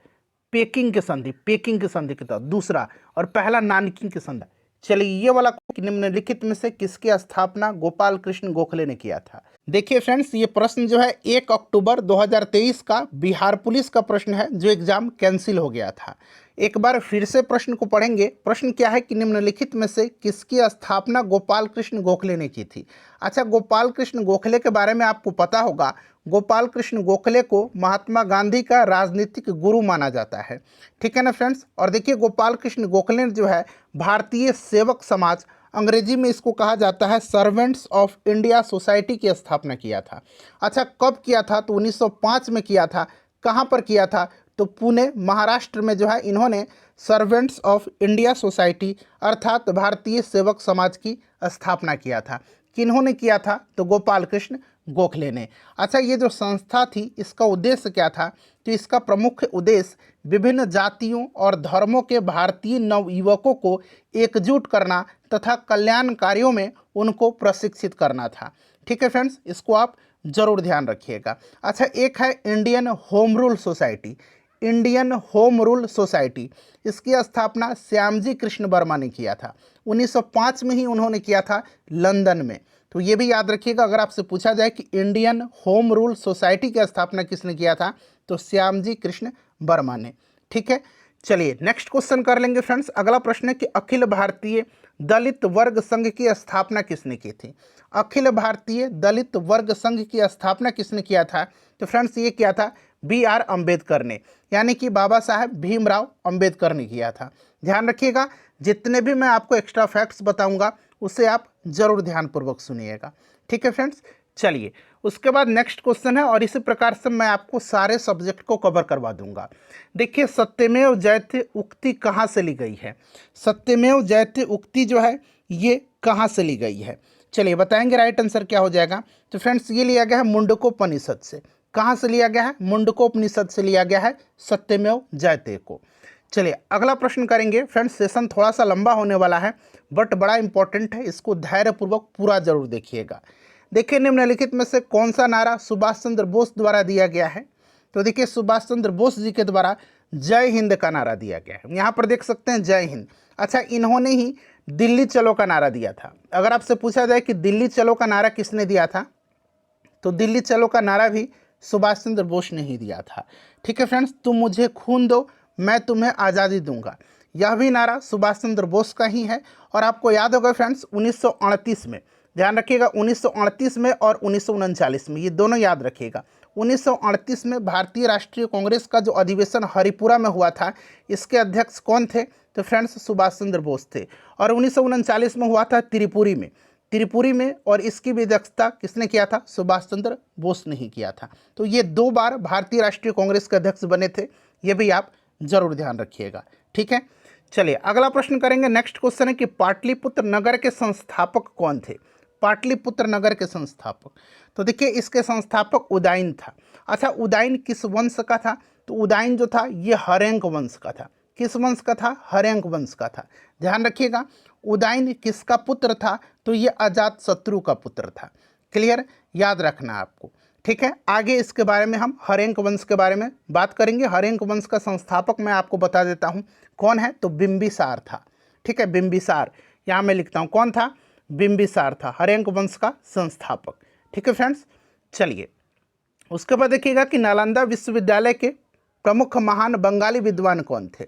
पेकिंग के संधि, पेकिंग के संधि के तहत दूसरा, और पहला नानकिंग के संधि। चलिए ये वाला निम्नलिखित में से किसकी स्थापना गोपाल कृष्ण गोखले ने किया था। देखिए फ्रेंड्स ये प्रश्न जो है 1 अक्टूबर 2023 का बिहार पुलिस का प्रश्न है, जो एग्जाम कैंसिल हो गया था। एक बार फिर से प्रश्न को पढ़ेंगे। प्रश्न क्या है कि निम्नलिखित में से किसकी स्थापना गोपाल कृष्ण गोखले ने की थी। अच्छा गोपाल कृष्ण गोखले के बारे में आपको पता होगा, गोपाल कृष्ण गोखले को महात्मा गांधी का राजनीतिक गुरु माना जाता है, ठीक है ना फ्रेंड्स। और देखिए गोपाल कृष्ण गोखले ने जो है भारतीय सेवक समाज, अंग्रेजी में इसको कहा जाता है सर्वेंट्स ऑफ इंडिया सोसाइटी की स्थापना किया था। अच्छा कब किया था? तो 1905 में किया था। कहाँ पर किया था? तो पुणे महाराष्ट्र में जो है इन्होंने सर्वेंट्स ऑफ इंडिया सोसाइटी अर्थात भारतीय सेवक समाज की स्थापना किया था। किन्होंने किया था? तो गोपाल कृष्ण गोखले ने। अच्छा ये जो संस्था थी इसका उद्देश्य क्या था? तो इसका प्रमुख उद्देश्य विभिन्न जातियों और धर्मों के भारतीय नवयुवकों को एकजुट करना तथा कल्याण कार्यों में उनको प्रशिक्षित करना था, ठीक है फ्रेंड्स, इसको आप जरूर ध्यान रखिएगा। अच्छा एक है Indian home rule society, Indian home rule society, इसकी स्थापना श्यामजी कृष्ण वर्मा ने किया था। 1905 में ही उन्होंने किया था लंदन में। तो ये भी याद रखिएगा, अगर आपसे पूछा जाए कि इंडियन होम रूल सोसाइटी की स्थापना किसने किया था, तो श्यामजी कृष्ण वर्मा ने, ठीक है। चलिए नेक्स्ट क्वेश्चन कर लेंगे फ्रेंड्स। अगला प्रश्न है कि अखिल भारतीय दलित वर्ग संघ की स्थापना किसने की थी। अखिल भारतीय दलित वर्ग संघ की स्थापना किसने किया था? तो फ्रेंड्स ये किया था BR अम्बेडकर ने, यानी कि बाबा साहेब भीमराव अम्बेडकर ने किया था। ध्यान रखिएगा, जितने भी मैं आपको एक्स्ट्रा फैक्ट्स बताऊंगा उसे आप जरूर ध्यानपूर्वक सुनिएगा, ठीक है फ्रेंड्स। चलिए उसके बाद नेक्स्ट क्वेश्चन है, और इसी प्रकार से मैं आपको सारे सब्जेक्ट को कवर करवा दूंगा। देखिए सत्यमेव जयते उक्ति कहाँ से ली गई है? सत्यमेव जयते उक्ति जो है ये कहाँ से ली गई है? चलिए बताएंगे राइट आंसर क्या हो जाएगा। तो फ्रेंड्स ये लिया गया है मुंडकोपनिषद से। कहाँ से लिया गया है? मुंडकोपनिषद से लिया गया है सत्यमेव जयते को। चलिए अगला प्रश्न करेंगे फ्रेंड्स। सेशन थोड़ा सा लंबा होने वाला है बट बड़ा इंपॉर्टेंट है, इसको धैर्यपूर्वक पूरा जरूर देखिएगा। देखिए निम्नलिखित में से कौन सा नारा सुभाष चंद्र बोस द्वारा दिया गया है? तो देखिए सुभाष चंद्र बोस जी के द्वारा जय हिंद का नारा दिया गया है। यहाँ पर देख सकते हैं जय हिंद। अच्छा इन्होंने ही दिल्ली चलो का नारा दिया था। अगर आपसे पूछा जाए कि दिल्ली चलो का नारा किसने दिया था, तो दिल्ली चलो का नारा भी सुभाष चंद्र बोस ने ही दिया था, ठीक है फ्रेंड्स। तुम मुझे खून दो मैं तुम्हें आज़ादी दूंगा, यह भी नारा सुभाष चंद्र बोस का ही है। और आपको याद होगा फ्रेंड्स 1938 में ध्यान रखिएगा 1938 में और 1939 में, ये दोनों याद रखिएगा। 1938 में भारतीय राष्ट्रीय कांग्रेस का जो अधिवेशन हरिपुरा में हुआ था, इसके अध्यक्ष कौन थे? तो फ्रेंड्स सुभाष चंद्र बोस थे। और 1939 में हुआ था त्रिपुरी में, और इसकी भी अध्यक्षता किसने किया था? सुभाष चंद्र बोस ने ही किया था। तो ये 2 बार भारतीय राष्ट्रीय कांग्रेस के अध्यक्ष बने थे, ये भी आप जरूर ध्यान रखिएगा। ठीक है, चलिए अगला प्रश्न करेंगे। नेक्स्ट क्वेश्चन है कि पाटलिपुत्र नगर के संस्थापक कौन थे? पाटलिपुत्र नगर के संस्थापक, तो देखिए इसके संस्थापक उदयन था। अच्छा, उदयन किस वंश का था? तो उदयन जो था ये हर्यंक वंश का था। किस वंश का था? हर्यंक वंश का था। ध्यान रखिएगा, उदयन किसका पुत्र था? तो ये अजातशत्रु का पुत्र था। क्लियर, याद रखना आपको। ठीक है, आगे इसके बारे में हम हर्यंक वंश के बारे में बात करेंगे। हर्यंक वंश का संस्थापक मैं आपको बता देता हूँ कौन है, तो बिंबिसार था। ठीक है, बिंबिसार, यहाँ मैं लिखता हूँ कौन था? बिंबिसार था हर्यंक वंश का संस्थापक। ठीक है फ्रेंड्स, चलिए उसके बाद देखिएगा कि नालंदा विश्वविद्यालय के प्रमुख महान बंगाली विद्वान कौन थे?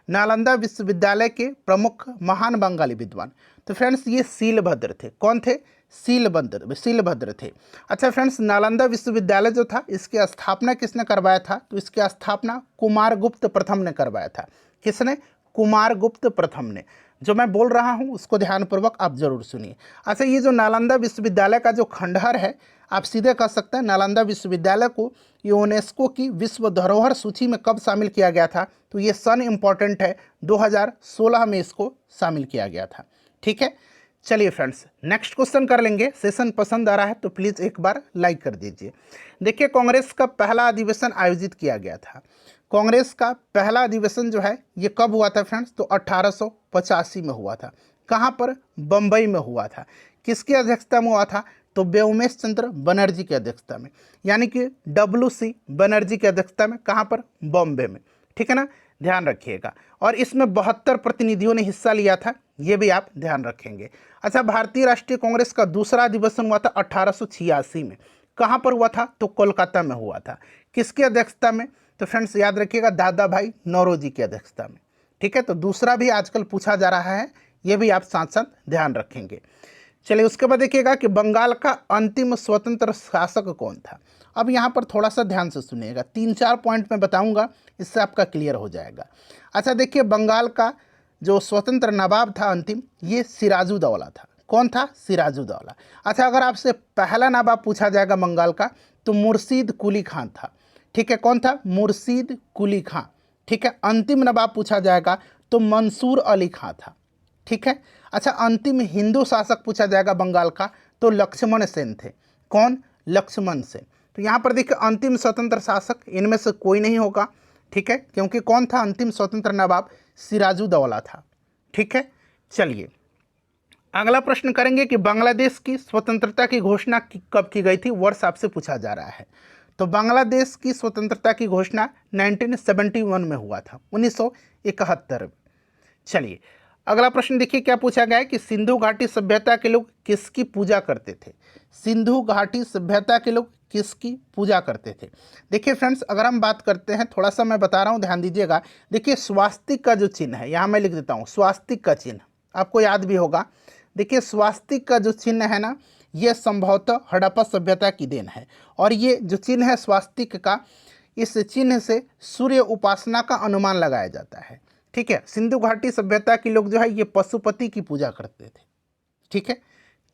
नालंदा विश्वविद्यालय के प्रमुख महान बंगाली विद्वान, तो फ्रेंड्स ये शीलभद्र थे। कौन थे? शीलभद्र थे। अच्छा फ्रेंड्स, नालंदा विश्वविद्यालय जो था इसकी स्थापना किसने करवाया था? तो इसकी स्थापना कुमारगुप्त प्रथम ने करवाया था। किसने? कुमारगुप्त प्रथम ने। जो मैं बोल रहा हूँ उसको ध्यानपूर्वक आप जरूर सुनिए। अच्छा, ये जो नालंदा विश्वविद्यालय का जो खंडहर है, आप सीधे कह सकते हैं नालंदा विश्वविद्यालय को यूनेस्को की विश्व धरोहर सूची में कब शामिल किया गया था? तो ये सन इम्पॉर्टेंट है, 2016 में इसको शामिल किया गया था। ठीक है, चलिए फ्रेंड्स नेक्स्ट क्वेश्चन कर लेंगे। सेशन पसंद आ रहा है तो प्लीज़ एक बार लाइक कर दीजिए। देखिए, कांग्रेस का पहला अधिवेशन आयोजित किया गया था। कांग्रेस का पहला अधिवेशन जो है ये कब हुआ था फ्रेंड्स? तो 1885 में हुआ था। कहाँ पर? बम्बई में हुआ था। किसकी अध्यक्षता में हुआ था? तो व्योमेश चंद्र बनर्जी की अध्यक्षता में, यानी कि WC बनर्जी की अध्यक्षता में। कहाँ पर? बॉम्बे में। ठीक है ना, ध्यान रखिएगा। और इसमें 72 प्रतिनिधियों ने हिस्सा लिया था, ये भी आप ध्यान रखेंगे। अच्छा, भारतीय राष्ट्रीय कांग्रेस का दूसरा अधिवेशन हुआ था 1886 में। कहाँ पर हुआ था? तो कोलकाता में हुआ था। किसकी अध्यक्षता में? तो फ्रेंड्स याद रखिएगा दादा भाई नौरोजी की अध्यक्षता में। ठीक है, तो दूसरा भी आजकल पूछा जा रहा है, ये भी आप साथ साथ ध्यान रखेंगे। चलिए उसके बाद देखिएगा कि बंगाल का अंतिम स्वतंत्र शासक कौन था? अब यहाँ पर थोड़ा सा ध्यान से सुनिएगा, 3-4 पॉइंट मैं बताऊंगा, इससे आपका क्लियर हो जाएगा। अच्छा देखिए, बंगाल का जो स्वतंत्र नवाब था अंतिम, ये सिराजुद्दौला था। कौन था? सिराजुद्दौला। अच्छा, अगर आपसे पहला नवाब पूछा जाएगा बंगाल का तो मुर्शीद कुली खान था। ठीक है, कौन था? मुर्शीद कुली खान। ठीक है, अंतिम नवाब पूछा जाएगा तो मंसूर अली खां था। ठीक है, अच्छा अंतिम हिंदू शासक पूछा जाएगा बंगाल का तो लक्ष्मण सेन थे। कौन? लक्ष्मण सेन। तो यहाँ पर देखिए अंतिम स्वतंत्र शासक इनमें से कोई नहीं होगा। ठीक है, क्योंकि कौन था अंतिम स्वतंत्र नवाब? सिराजुद्दौला था। ठीक है, चलिए अगला प्रश्न करेंगे कि बांग्लादेश की स्वतंत्रता की घोषणा कब की गई थी? वर्ष आपसे पूछा जा रहा है। तो बांग्लादेश की स्वतंत्रता की घोषणा 1971 में हुआ था, 1971 में। चलिए अगला प्रश्न देखिए क्या पूछा गया है कि सिंधु घाटी सभ्यता के लोग किसकी पूजा करते थे? सिंधु घाटी सभ्यता के लोग किसकी पूजा करते थे? देखिए फ्रेंड्स, अगर हम बात करते हैं, थोड़ा सा मैं बता रहा हूँ, ध्यान दीजिएगा। देखिए स्वास्तिक का जो चिन्ह है, यहाँ मैं लिख देता हूँ स्वास्तिक का चिन्ह, आपको याद भी होगा। देखिए स्वास्तिक का जो चिन्ह है ना, ये संभवतः हड़प्पा सभ्यता की देन है। और ये जो चिन्ह है स्वास्तिक का, इस चिन्ह से सूर्य उपासना का अनुमान लगाया जाता है। ठीक है, सिंधु घाटी सभ्यता के लोग जो है ये पशुपति की पूजा करते थे। ठीक है,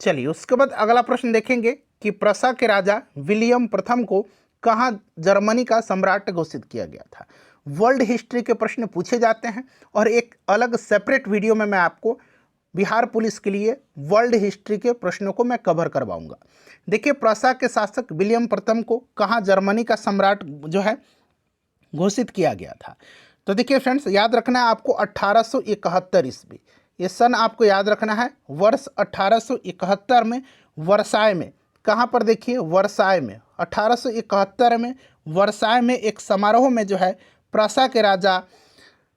चलिए उसके बाद अगला प्रश्न देखेंगे कि प्रसा के राजा विलियम प्रथम को कहाँ जर्मनी का सम्राट घोषित किया गया था? वर्ल्ड हिस्ट्री के प्रश्न पूछे जाते हैं और एक अलग सेपरेट वीडियो में मैं आपको बिहार पुलिस के लिए वर्ल्ड हिस्ट्री के प्रश्नों को मैं कवर करवाऊंगा। देखिए प्रसा के शासक विलियम प्रथम को कहाँ जर्मनी का सम्राट जो है घोषित किया गया था? तो देखिए फ्रेंड्स, याद रखना है आपको 1871 ईस्वी, ये सन आपको याद रखना है। वर्ष 1871 में वर्साय में, कहाँ पर? देखिए वर्साय में, 1871 में वर्साय में एक समारोह में जो है प्रसा के राजा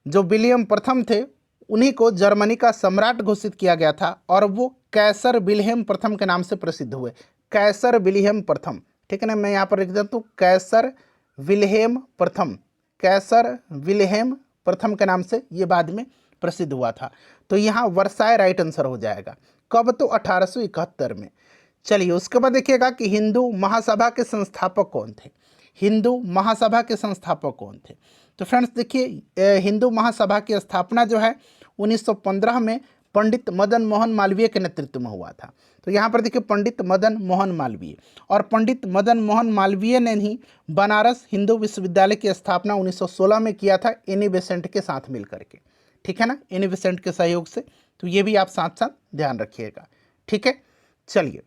जो विलियम प्रथम थे उन्हीं को जर्मनी का सम्राट घोषित किया गया था और वो कैसर विल्हेम प्रथम के नाम से प्रसिद्ध हुए। कैसर विल्हेम प्रथम। ठीक है ना, मैं यहाँ पर लिख देता हूँ कैसर विल्हेम प्रथम। कैसर विल्हेम प्रथम के नाम से ये बाद में प्रसिद्ध हुआ था। तो यहाँ वर्साय राइट आंसर हो जाएगा। कब? तो 1871 में। चलिए उसके बाद देखिएगा कि हिंदू महासभा के संस्थापक कौन थे। हिंदू महासभा के संस्थापक कौन थे? तो फ्रेंड्स देखिए हिंदू महासभा की स्थापना जो है 1915 में पंडित मदन मोहन मालवीय के नेतृत्व में हुआ था। तो यहाँ पर देखिए पंडित मदन मोहन मालवीय, और पंडित मदन मोहन मालवीय ने ही बनारस हिंदू विश्वविद्यालय की स्थापना 1916 में किया था एनी बेसेंट के साथ मिलकर के। ठीक है ना, एनी बेसेंट के सहयोग से। तो ये भी आप साथ साथ ध्यान रखिएगा। ठीक है, चलिए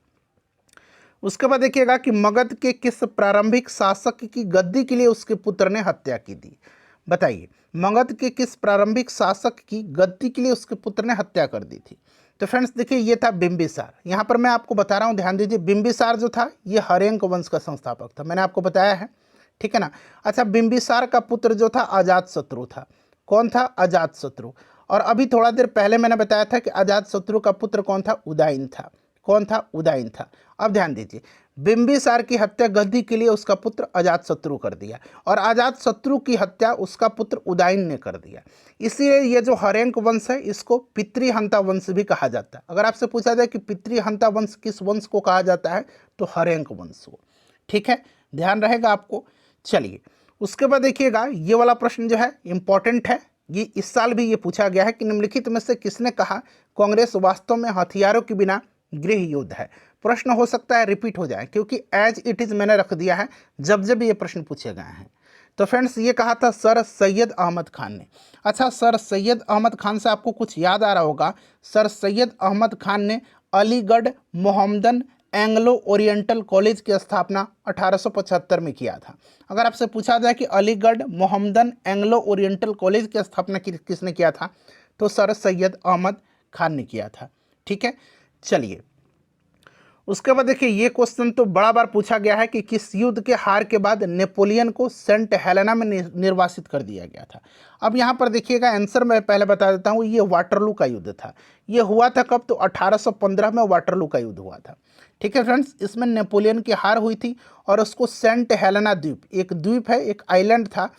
उसके बाद देखिएगा कि मगध के किस प्रारंभिक शासक की गद्दी के लिए उसके पुत्र ने हत्या की थी? बताइए, मगध के किस प्रारंभिक शासक की गद्दी के लिए उसके पुत्र ने हत्या कर दी थी? तो फ्रेंड्स देखिए ये था बिंबिसार। यहाँ पर मैं आपको बता रहा हूँ, ध्यान दीजिए, बिंबिसार जो था ये हर्यंक वंश का संस्थापक था, मैंने आपको बताया है। ठीक है ना। अच्छा, बिंबिसार का पुत्र जो था अजातशत्रु था। कौन था? अजातशत्रु। और अभी थोड़ा देर पहले मैंने बताया था कि अजातशत्रु का पुत्र कौन था? उदयन था। कौन था? उदयन था। अब ध्यान दीजिए, बिंबिसार की हत्या गद्दी के लिए उसका पुत्र अजातशत्रु कर दिया, और अजातशत्रु की हत्या उसका पुत्र उदयन ने कर दिया। इसीलिए ये जो हर्यंक वंश है इसको पितृहंता वंश भी कहा जाता है। अगर आपसे पूछा जाए कि पितृहंता वंश किस वंश को कहा जाता है, तो हर्यंक वंश को। ठीक है, ध्यान रहेगा आपको। चलिए उसके बाद देखिएगा ये वाला प्रश्न जो है इंपॉर्टेंट है, ये इस साल भी ये पूछा गया है कि निम्नलिखित में से किसने कहा कांग्रेस वास्तव में हथियारों के बिना गृह युद्ध है? प्रश्न हो सकता है रिपीट हो जाए, क्योंकि एज इट इज मैंने रख दिया है जब जब ये प्रश्न पूछे गए हैं। तो फ्रेंड्स ये कहा था सर सैयद अहमद खान ने। अच्छा, सर सैयद अहमद खान से आपको कुछ याद आ रहा होगा। सर सैयद अहमद खान ने Aligarh Mohammedan Anglo oriental college की स्थापना 1875 में किया था। अगर आपसे पूछा जाए कि Aligarh Mohammedan Anglo oriental college की स्थापना किसने किया था, तो सर सैयद अहमद खान ने किया था। ठीक है, चलिए उसके बाद देखिए ये क्वेश्चन तो बड़ा बार पूछा गया है कि किस युद्ध के हार के बाद नेपोलियन को सेंट हेलेना में निर्वासित कर दिया गया था। अब यहाँ पर देखिएगा आंसर मैं पहले बता देता हूँ, ये वाटरलू का युद्ध था। ये हुआ था कब? तो 1815 में वाटरलू का युद्ध हुआ था। ठीक है फ्रेंड्स, इसमें नेपोलियन की हार हुई थी और उसको सेंट हेलेना द्वीप, एक द्वीप है, एक आइलैंड था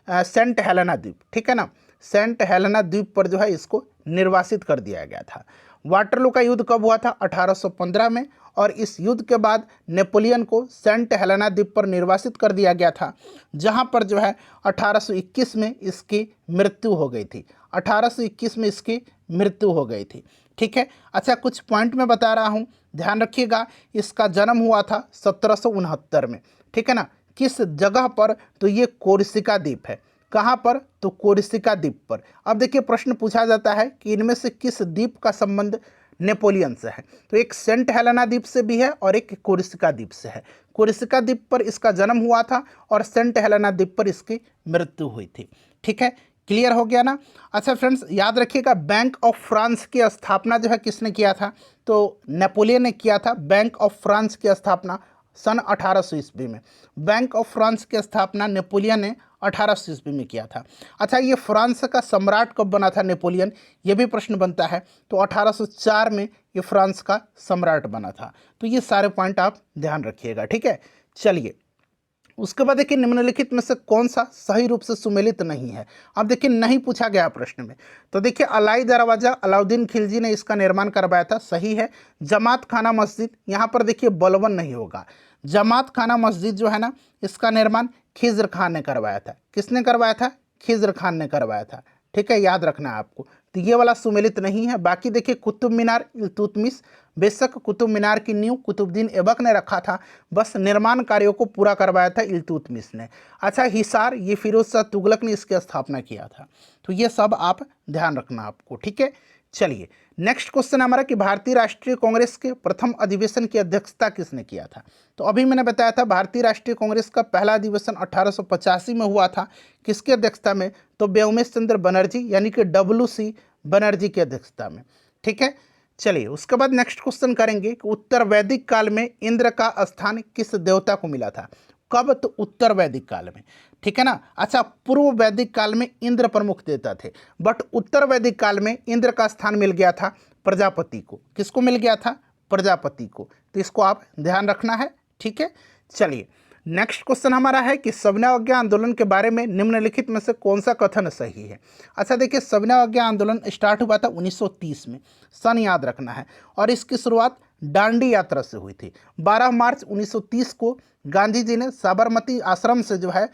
सेंट हेलेना द्वीप, ठीक है ना, सेंट हेलेना द्वीप पर जो है इसको निर्वासित कर दिया गया था। वाटरलू का युद्ध कब हुआ था? 1815 में, और इस युद्ध के बाद नेपोलियन को सेंट हेलेना द्वीप पर निर्वासित कर दिया गया था, जहां पर जो है 1821 में इसकी मृत्यु हो गई थी। 1821 में इसकी मृत्यु हो गई थी। ठीक है, अच्छा कुछ पॉइंट मैं बता रहा हूं, ध्यान रखिएगा। इसका जन्म हुआ था 1769 में। ठीक है ना, किस जगह पर? तो ये कोर्सिका द्वीप है। कहाँ पर? तो कोर्सिका द्वीप पर। अब देखिए प्रश्न पूछा जाता है कि इनमें से किस द्वीप का संबंध नेपोलियन से है? तो एक सेंट हेलेना द्वीप से भी है और एक कोर्सिका द्वीप से है। कोर्सिका द्वीप पर इसका जन्म हुआ था और सेंट हेलेना द्वीप पर इसकी मृत्यु हुई थी। ठीक है, क्लियर हो गया ना। अच्छा फ्रेंड्स याद रखिएगा, बैंक ऑफ फ्रांस की स्थापना जो है किसने किया था? तो नेपोलियन ने किया था बैंक ऑफ फ्रांस की स्थापना सन 1800 ईस्वी में। बैंक ऑफ फ्रांस की स्थापना नेपोलियन ने 1800 ईस्वी में किया था। अच्छा, ये फ्रांस का सम्राट कब बना था नेपोलियन? ये भी प्रश्न बनता है। तो 1804 में ये फ्रांस का सम्राट बना था। तो ये सारे पॉइंट आप ध्यान रखिएगा। ठीक है, चलिए उसके बाद देखिए निम्नलिखित में से कौन सा सही रूप से सुमेलित नहीं है? अब देखिए नहीं पूछा गया प्रश्न में। तो देखिए अलाई दरवाजा अलाउद्दीन खिलजी ने इसका निर्माण करवाया था, सही है। जमात खाना मस्जिद, यहाँ पर देखिए बलवन नहीं होगा। जमात खाना मस्जिद जो है ना, इसका निर्माण खिज्र खान ने करवाया था। किसने करवाया था? खिज्र खान ने करवाया था। ठीक है, याद रखना है आपको। तो ये वाला सुमेलित नहीं है। बाकी देखिए कुतुब मीनार इल्तुतमिश, बेशक कुतुब मीनार की नींव कुतुबुद्दीन ऐबक ने रखा था, बस निर्माण कार्यों को पूरा करवाया था इल्तुतमिश ने। अच्छा, हिसार, ये फिरोज शाह तुगलक ने इसकी स्थापना किया था। तो ये सब आप ध्यान रखना आपको। ठीक है, चलिए नेक्स्ट क्वेश्चन हमारा कि भारतीय राष्ट्रीय कांग्रेस के प्रथम अधिवेशन की अध्यक्षता किसने किया था? तो अभी मैंने बताया था भारतीय राष्ट्रीय कांग्रेस का पहला अधिवेशन 1885 में हुआ था। किसकी अध्यक्षता में? तो व्योमेश चंद्र बनर्जी यानी कि WC बनर्जी की अध्यक्षता में। ठीक है, चलिए उसके बाद नेक्स्ट क्वेश्चन करेंगे कि उत्तर वैदिक काल में इंद्र का स्थान किस देवता को मिला था? कब? तो उत्तर वैदिक काल में। ठीक है ना। अच्छा, पूर्व वैदिक काल में इंद्र प्रमुख देवता थे, बट उत्तर वैदिक काल में इंद्र का स्थान मिल गया था प्रजापति को। किसको मिल गया था? प्रजापति को। तो इसको आप ध्यान रखना है। ठीक है, चलिए नेक्स्ट क्वेश्चन हमारा है कि सविनय अवज्ञा आंदोलन के बारे में निम्नलिखित में से कौन सा कथन सही है। अच्छा देखिए, सविनय अवज्ञा आंदोलन स्टार्ट हुआ था 1930 में, सन याद रखना है, और इसकी शुरुआत दांडी यात्रा से हुई थी। 12 मार्च 1930 को गांधी जी ने साबरमती आश्रम से जो है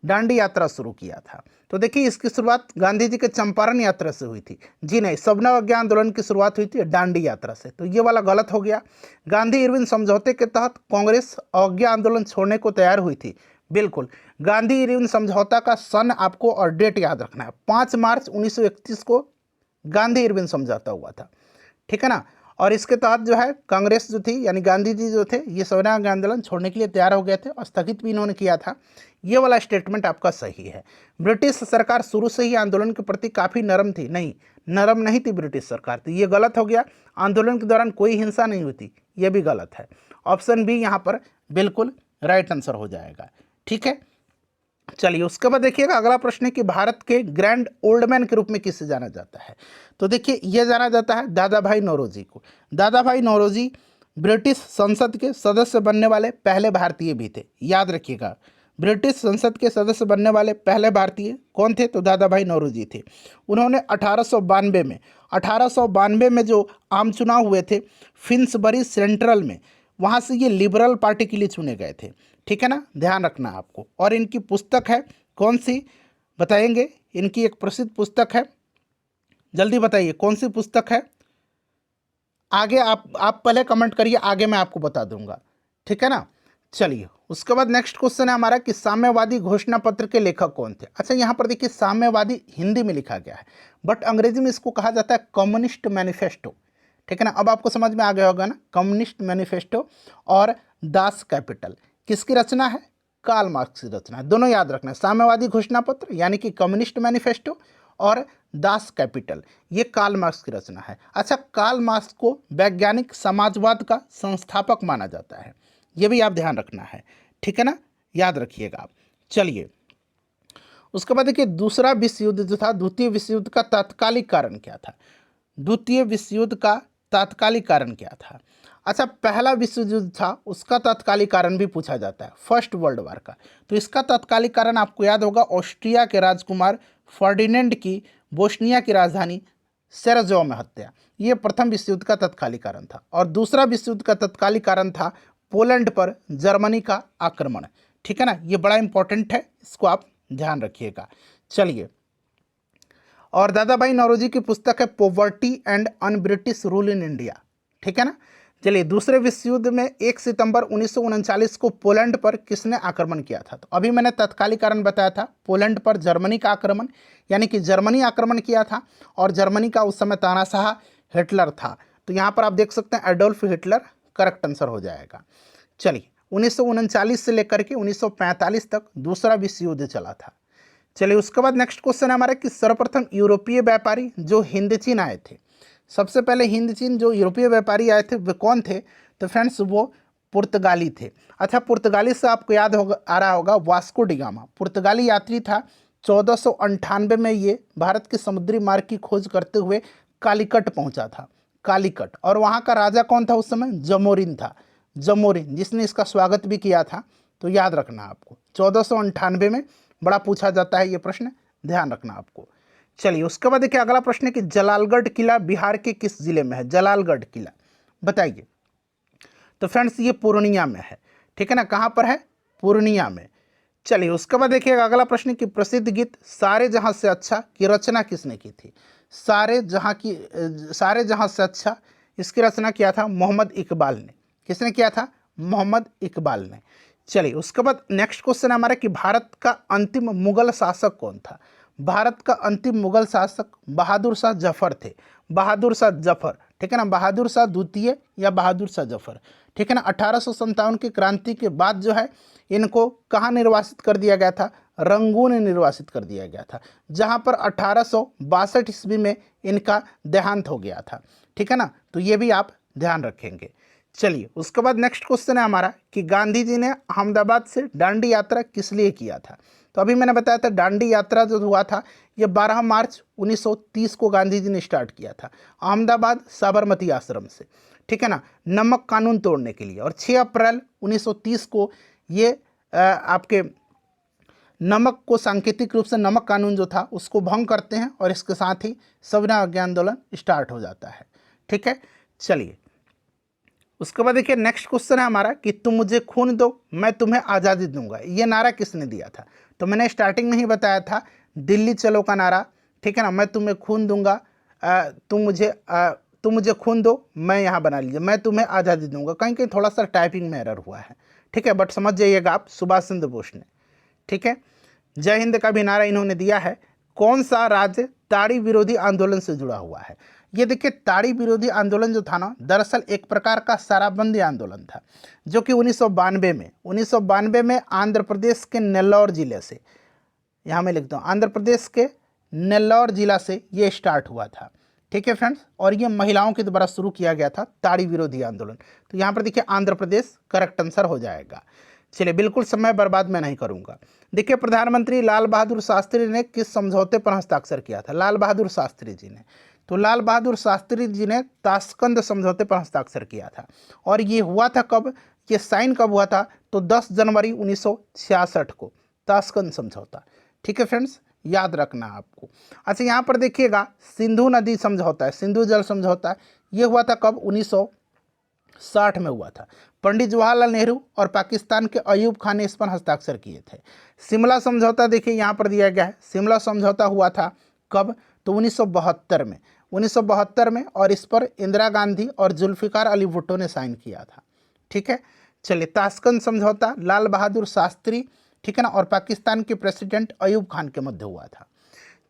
दांडी यात्रा शुरू किया था। तो देखिए, इसकी शुरुआत गांधी जी के चंपारण यात्रा से हुई थी। जी नहीं, सविनय अवज्ञा आंदोलन की शुरुआत हुई थी दांडी यात्रा से, तो ये वाला गलत हो गया। गांधी इरविन समझौते के तहत कांग्रेस अवज्ञा आंदोलन छोड़ने को तैयार हुई थी। बिल्कुल, गांधी इरविन समझौता का सन आपको और डेट याद रखना है। 5 मार्च 1931 को गांधी इरविन समझौता हुआ था, ठीक है ना। और इसके तहत जो है कांग्रेस जो थी, यानी गांधी जी जो थे, ये सविनय अवज्ञा आंदोलन छोड़ने के लिए तैयार हो गए थे और स्थगित भी इन्होंने किया था। ये वाला स्टेटमेंट आपका सही है। ब्रिटिश सरकार शुरू से ही आंदोलन के प्रति काफ़ी नरम थी। नहीं, नरम नहीं थी ब्रिटिश सरकार, तो ये गलत हो गया। आंदोलन के दौरान कोई हिंसा नहीं हुई थी, ये भी गलत है। ऑप्शन बी यहाँ पर बिल्कुल राइट आंसर हो जाएगा, ठीक है। चलिए, उसके बाद देखिएगा अगला प्रश्न है कि भारत के ग्रैंड ओल्ड मैन के रूप में किसे जाना जाता है। तो देखिए, यह जाना जाता है दादा भाई नौरोजी को। दादा भाई नौरोजी ब्रिटिश संसद के सदस्य बनने वाले पहले भारतीय भी थे, याद रखिएगा। ब्रिटिश संसद के सदस्य बनने वाले पहले भारतीय कौन थे? तो दादा भाई नौरोजी थे। उन्होंने 1892 में जो आम चुनाव हुए थे फिन्सबरी सेंट्रल में, वहाँ से ये लिबरल पार्टी के लिए चुने गए थे, ठीक है ना, ध्यान रखना आपको। और इनकी पुस्तक है कौन सी, बताएंगे? इनकी एक प्रसिद्ध पुस्तक है, जल्दी बताइए कौन सी पुस्तक है। आगे आप पहले कमेंट करिए, आगे मैं आपको बता दूंगा, ठीक है ना। चलिए, उसके बाद नेक्स्ट क्वेश्चन है हमारा कि साम्यवादी घोषणा पत्र के लेखक कौन थे। अच्छा, यहाँ पर देखिए साम्यवादी हिंदी में लिखा गया है, बट अंग्रेजी में इसको कहा जाता है कम्युनिस्ट मैनिफेस्टो, ठीक है ना। अब आपको समझ में आ गया होगा ना, कम्युनिस्ट मैनिफेस्टो और दास कैपिटल किसकी रचना है? कार्ल मार्क्स की रचना है। दोनों याद रखना है, साम्यवादी घोषणा पत्र यानी कि कम्युनिस्ट मैनिफेस्टो और दास कैपिटल, ये कार्ल मार्क्स की रचना है। अच्छा, कार्ल मार्क्स को वैज्ञानिक समाजवाद का संस्थापक माना जाता है, ये भी आप ध्यान रखना है, ठीक है ना, याद रखिएगा आप। चलिए, उसके बाद देखिए दूसरा विश्व युद्ध जो था, द्वितीय विश्व युद्ध का तात्कालिक कारण क्या था? द्वितीय विश्व युद्ध का तात्कालिक कारण क्या था? अच्छा, पहला विश्व युद्ध था, उसका तात्कालिक कारण भी पूछा जाता है, फर्स्ट वर्ल्ड वार का। तो इसका तात्कालिक कारण आपको याद होगा, ऑस्ट्रिया के राजकुमार फर्डिनेंड की बोस्निया की राजधानी सेराजो में हत्या, ये प्रथम विश्व युद्ध का तत्कालिक कारण था। और दूसरा विश्व युद्ध का तत्कालिक कारण था पोलैंड पर जर्मनी का आक्रमण, ठीक है ना, ये बड़ा इंपॉर्टेंट है, इसको आप ध्यान रखिएगा। चलिए, और दादा भाई नौरोजी की पुस्तक है poverty and un British rule in India, ठीक है ना। चलिए, दूसरे विश्व युद्ध में 1 सितंबर 1939 को पोलैंड पर किसने आक्रमण किया था? तो अभी मैंने तत्कालिक कारण बताया था, पोलैंड पर जर्मनी का आक्रमण, यानी कि जर्मनी आक्रमण किया था, और जर्मनी का उस समय तानाशाह हिटलर था। तो यहाँ पर आप देख सकते हैं एडोल्फ हिटलर करेक्ट आंसर हो जाएगा। चलिए, 1939 से लेकर के 1945 तक दूसरा विश्व युद्ध चला था। चलिए, उसके बाद नेक्स्ट क्वेश्चन है हमारा कि सर्वप्रथम यूरोपीय व्यापारी जो हिंद चीन आए थे, सबसे पहले हिंद चीन जो यूरोपीय व्यापारी आए थे वे कौन थे? तो फ्रेंड्स, वो पुर्तगाली थे। अच्छा, पुर्तगाली से आपको याद होगा, आ रहा होगा वास्को डी गामा, पुर्तगाली यात्री था। 1498 में ये भारत के समुद्री मार्ग की खोज करते हुए कालीकट पहुंचा था, कालीकट। और वहाँ का राजा कौन था उस समय? जमोरिन था, जमोरिन, जिसने इसका स्वागत भी किया था। तो याद रखना आपको, 1498 में बड़ा पूछा जाता है ये प्रश्न, ध्यान रखना आपको। चलिए, उसके बाद देखिए अगला प्रश्न है कि जलालगढ़ किला बिहार के किस जिले में है? जलालगढ़ किला बताइए। तो फ्रेंड्स, ये पूर्णिया में है, ठीक है ना। कहाँ पर है? पूर्णिया में। चलिए, उसके बाद देखिएगा अगला प्रश्न कि प्रसिद्ध गीत सारे जहां से अच्छा की रचना किसने की थी? सारे जहां से अच्छा, इसकी रचना किया था मोहम्मद इकबाल ने। किसने किया था? मोहम्मद इकबाल ने। चलिए, उसके बाद नेक्स्ट क्वेश्चन हमारा कि भारत का अंतिम मुगल शासक कौन था? भारत का अंतिम मुगल शासक बहादुर शाह जफर थे, बहादुर शाह जफर, ठीक है ना, बहादुर शाह द्वितीय या बहादुर शाह जफर, ठीक है ना। 1857 की क्रांति के बाद जो है इनको कहाँ निर्वासित कर दिया गया था? रंगून निर्वासित कर दिया गया था, जहाँ पर 1862 ईस्वी में इनका देहांत हो गया था, ठीक है ना। तो ये भी आप ध्यान रखेंगे। चलिए, उसके बाद नेक्स्ट क्वेश्चन है हमारा कि गांधी जी ने अहमदाबाद से दांडी यात्रा किस लिए किया था? तो अभी मैंने बताया था दांडी यात्रा जो हुआ था ये 12 मार्च 1930 को गांधी जी ने स्टार्ट किया था अहमदाबाद साबरमती आश्रम से, ठीक है ना, नमक कानून तोड़ने के लिए। और 6 अप्रैल 1930 को ये आपके नमक को सांकेतिक रूप से नमक कानून जो था उसको भंग करते हैं और इसके साथ ही सविनय अवज्ञा आंदोलन स्टार्ट हो जाता है। ठीक है, चलिए उसके बाद देखिए नेक्स्ट क्वेश्चन है हमारा कि तुम मुझे खून दो मैं तुम्हें आज़ादी दूंगा। ये नारा किसने दिया था? तो मैंने स्टार्टिंग में ही बताया था, दिल्ली चलो का नारा। ठीक है ना, मैं तुम्हें खून दूंगा, तुम मुझे खून दो, मैं यहाँ बना लीजिए, मैं तुम्हें आज़ादी दूंगा। कहीं कहीं थोड़ा सा टाइपिंग में एरर हुआ है। ठीक है, बट समझ जाइएगा आप, सुभाष चंद्र बोस ने। ठीक है, जय हिंद का भी नारा इन्होंने दिया है। कौन सा राज्य ताड़ी विरोधी आंदोलन से जुड़ा हुआ है? ये देखिए, ताड़ी विरोधी आंदोलन जो था ना, दरअसल एक प्रकार का शराबबंदी आंदोलन था, जो कि 1992 में आंध्र प्रदेश के नेल्लौर जिले से, यहाँ मैं लिखता हूँ, आंध्र प्रदेश के नेल्लौर जिला से ये स्टार्ट हुआ था। ठीक है फ्रेंड्स, और ये महिलाओं के द्वारा शुरू किया गया था ताड़ी विरोधी आंदोलन। तो यहाँ पर देखिए आंध्र प्रदेश करेक्ट आंसर हो जाएगा। चलिए, बिल्कुल समय बर्बाद मैं नहीं करूंगा। देखिए, प्रधानमंत्री लाल बहादुर शास्त्री ने किस समझौते पर हस्ताक्षर किया था? लाल बहादुर शास्त्री जी ने, तो लाल बहादुर शास्त्री जी ने ताशकंद समझौते पर हस्ताक्षर किया था। और ये हुआ था कब, ये साइन कब हुआ था? तो 10 जनवरी 1966 को, ताशकंद समझौता। ठीक है फ्रेंड्स, याद रखना आपको। अच्छा, यहाँ पर देखिएगा सिंधु नदी समझौता है, सिंधु जल समझौता, ये हुआ था कब? 1960 में हुआ था। पंडित जवाहरलाल नेहरू और पाकिस्तान के अयूब खान ने इस पर हस्ताक्षर किए थे। शिमला समझौता देखिए यहाँ पर दिया गया है, शिमला समझौता हुआ था कब? तो 1972 में, 1972 में, और इस पर इंदिरा गांधी और जुल्फिकार अली भुट्टो ने साइन किया था। ठीक है, चलिए, ताशकंद समझौता लाल बहादुर शास्त्री, ठीक है ना, और पाकिस्तान के प्रेसिडेंट अयूब खान के मध्य हुआ था।